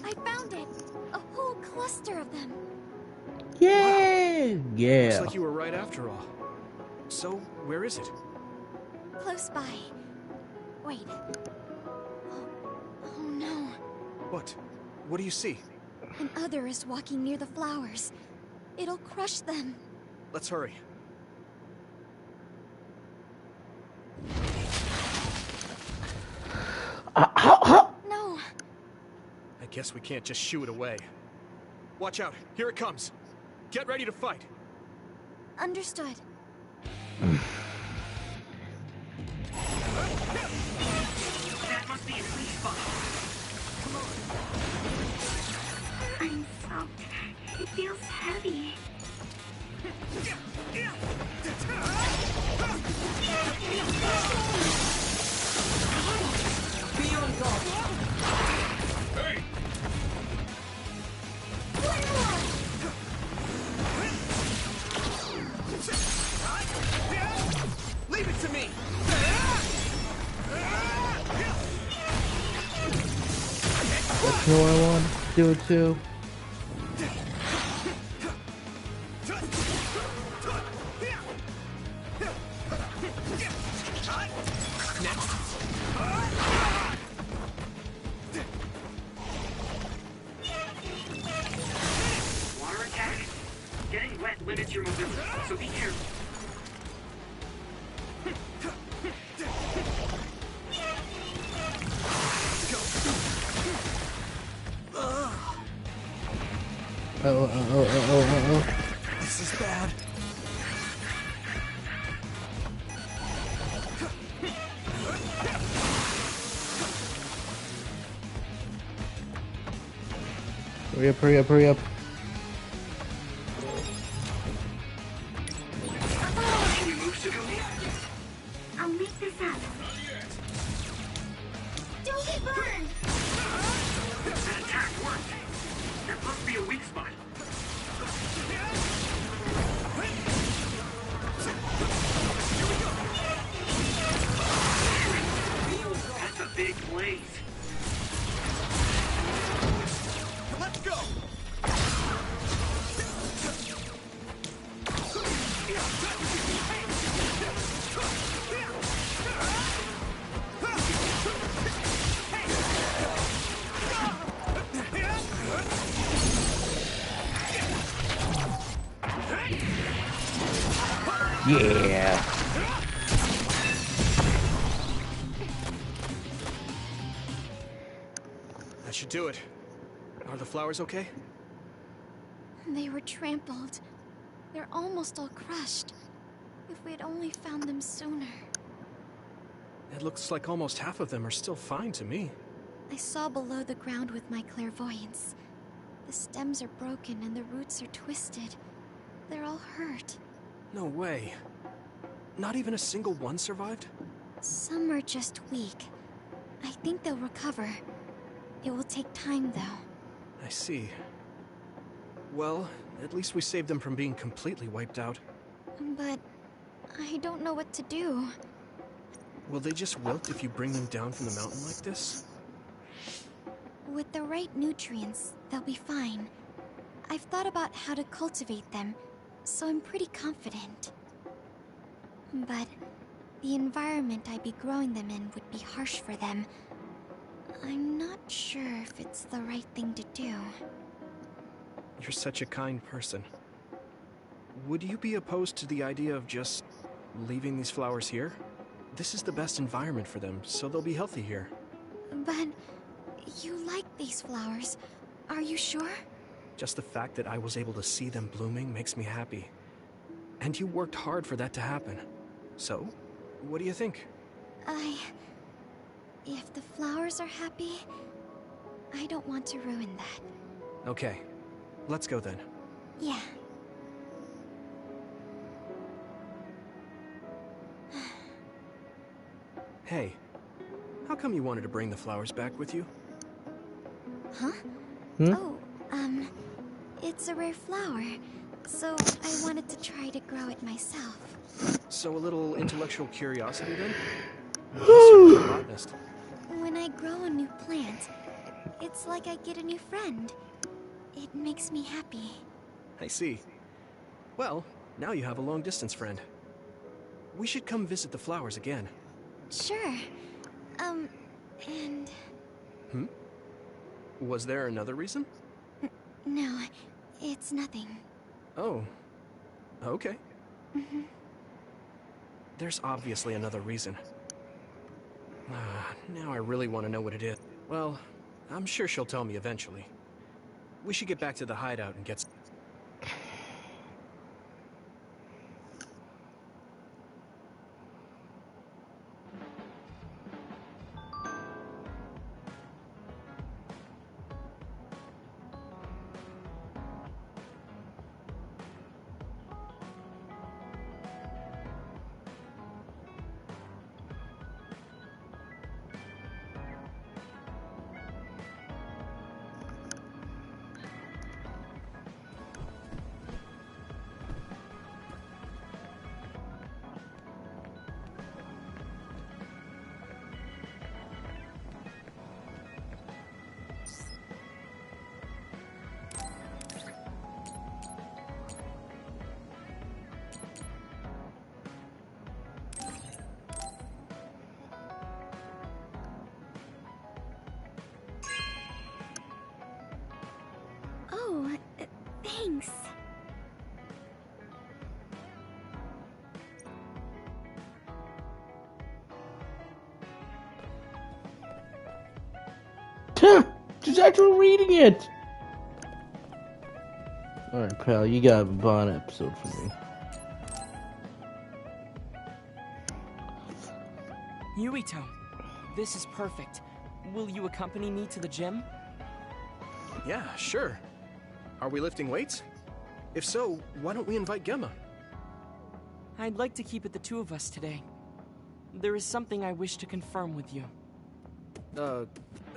I found it! A whole cluster of them. Yeah! Yeah. Looks like you were right after all. So, where is it? Close by. Wait. Oh no. What? What do you see? An other is walking near the flowers. It'll crush them. Let's hurry. No. I guess we can't just shoo it away. Watch out, here it comes. Get ready to fight. Understood. That must be a weak spot. Come on. I'm soaked. It feels heavy. Be on guard. Hey! Leave it to me! That's who I want. do it too. Water attack? Getting wet limits your mobility, so be careful. Oh. This is bad. Hurry up. Can you move, Sugumi? I'll make this up. Don't get burned! That attack worked. That must be a weak spot. That's a big blaze. Let's go! Yeah. That should do it. Are the flowers okay? They were trampled. They're almost all crushed. If we had only found them sooner. It looks like almost half of them are still fine to me. I saw below the ground with my clairvoyance. The stems are broken and the roots are twisted. They're all hurt. No way. Not even a single one survived? Some are just weak. I think they'll recover. It will take time, though. I see. Well, at least we saved them from being completely wiped out. But I don't know what to do. Will they just wilt if you bring them down from the mountain like this? With the right nutrients, they'll be fine. I've thought about how to cultivate them, so I'm pretty confident. But the environment I'd be growing them in would be harsh for them. I'm not sure if it's the right thing to do. You're such a kind person. Would you be opposed to the idea of just leaving these flowers here? This is the best environment for them, so they'll be healthy here. But you like these flowers, are you sure? Just the fact that I was able to see them blooming makes me happy. And you worked hard for that to happen. So, what do you think? If the flowers are happy, I don't want to ruin that. Okay, let's go then. Yeah. Hey, how come you wanted to bring the flowers back with you? Huh? Hmm? Oh, it's a rare flower, so I wanted to try to grow it myself. So a little intellectual curiosity then? You're a botanist. When I grow a new plant, it's like I get a new friend. It makes me happy. I see. Well, now you have a long-distance friend. We should come visit the flowers again. Sure. And... Hmm? Was there another reason? No, it's nothing. Oh. Okay. Mm-hmm. There's obviously another reason. Now I really want to know what it is. Well, I'm sure she'll tell me eventually. We should get back to the hideout and get... She's actually reading it! Alright, pal, you got a Bond episode for me. Yuito, this is perfect. Will you accompany me to the gym? Yeah, sure. Are we lifting weights? If so, why don't we invite Gemma? I'd like to keep it the two of us today. There is something I wish to confirm with you.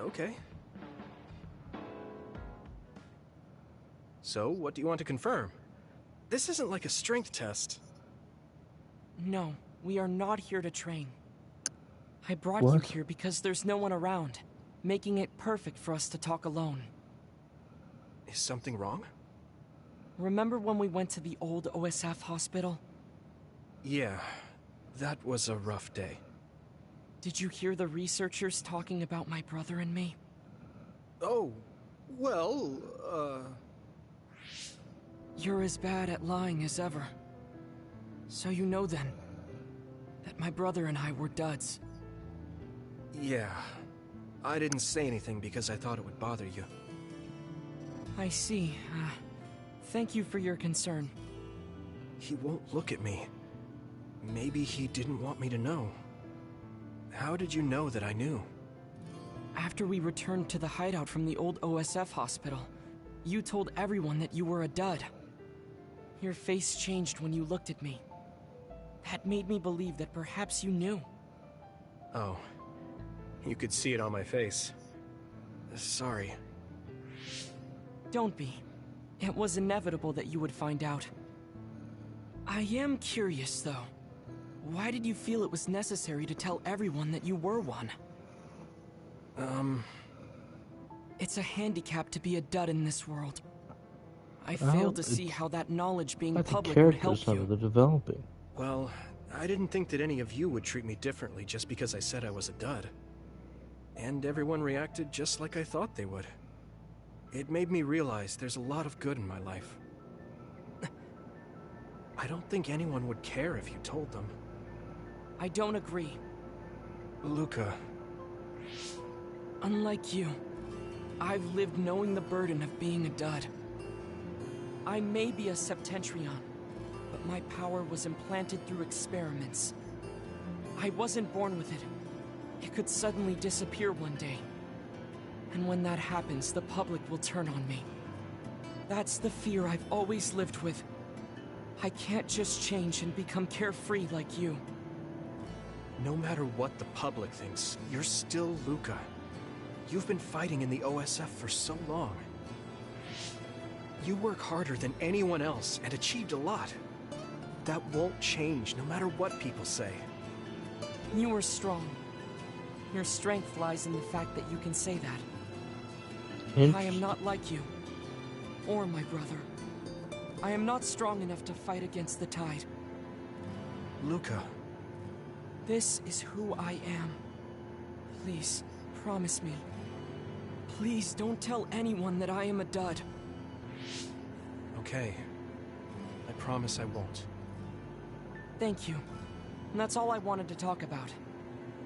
Okay. So, what do you want to confirm? This isn't like a strength test. No, we are not here to train. I brought What? you here because there's no one around, making it perfect for us to talk alone. Is something wrong? Remember when we went to the old OSF hospital? Yeah, that was a rough day. Did you hear the researchers talking about my brother and me? Oh, well, You're as bad at lying as ever. So you know then, that my brother and I were duds. Yeah. I didn't say anything because I thought it would bother you. I see. Thank you for your concern. He won't look at me. Maybe he didn't want me to know. How did you know that I knew? After we returned to the hideout from the old OSF hospital, you told everyone that you were a dud. Your face changed when you looked at me. That made me believe that perhaps you knew. Oh. You could see it on my face. Sorry. Don't be. It was inevitable that you would find out. I am curious, though. Why did you feel it was necessary to tell everyone that you were one? It's a handicap to be a dud in this world. I fail to see how that knowledge being public would help you. They're developing. Well, I didn't think that any of you would treat me differently just because I said I was a dud. And everyone reacted just like I thought they would. It made me realize there's a lot of good in my life. I don't think anyone would care if you told them. I don't agree. Luca. Unlike you, I've lived knowing the burden of being a dud. I may be a Septentrion, but my power was implanted through experiments. I wasn't born with it. It could suddenly disappear one day. And when that happens, the public will turn on me. That's the fear I've always lived with. I can't just change and become carefree like you. No matter what the public thinks, you're still Luca. You've been fighting in the OSF for so long. You work harder than anyone else and achieved a lot. That won't change no matter what people say. You are strong. Your strength lies in the fact that you can say that. I am not like you, or my brother. I am not strong enough to fight against the tide. Luca. This is who I am. Please, promise me. Please don't tell anyone that I am a dud. Okay. I promise I won't. Thank you. And that's all I wanted to talk about.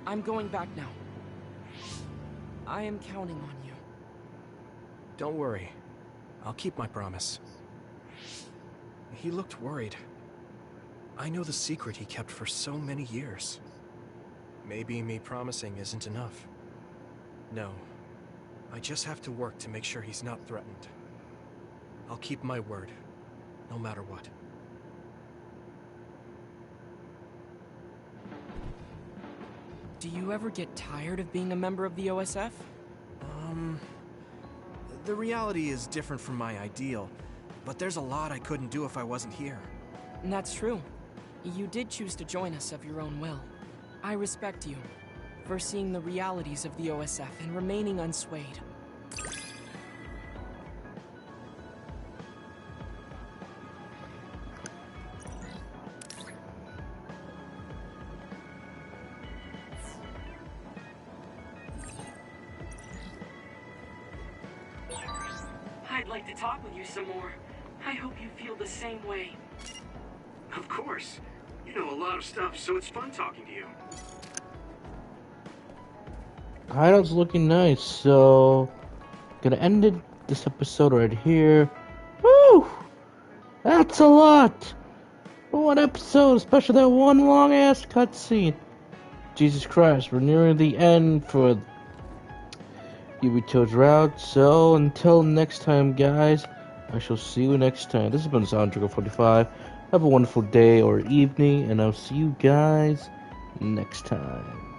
I'm going back now. I am counting on you. Don't worry. I'll keep my promise. He looked worried. I know the secret he kept for so many years. Maybe me promising isn't enough. No. I just have to work to make sure he's not threatened. I'll keep my word, no matter what. Do you ever get tired of being a member of the OSF? The reality is different from my ideal, but there's a lot I couldn't do if I wasn't here. And that's true. You did choose to join us of your own will. I respect you for seeing the realities of the OSF and remaining unswayed. I'd like to talk with you some more. I hope you feel the same way. Of course. You know a lot of stuff, so it's fun talking to you. hideout's looking nice, so gonna end this episode right here. Woo! That's a lot! One episode, especially that one long ass cutscene. Jesus Christ, we're nearing the end for Yubito's route, so until next time, guys, I shall see you next time. This has been Soundtrigger45. Have a wonderful day or evening, and I'll see you guys next time.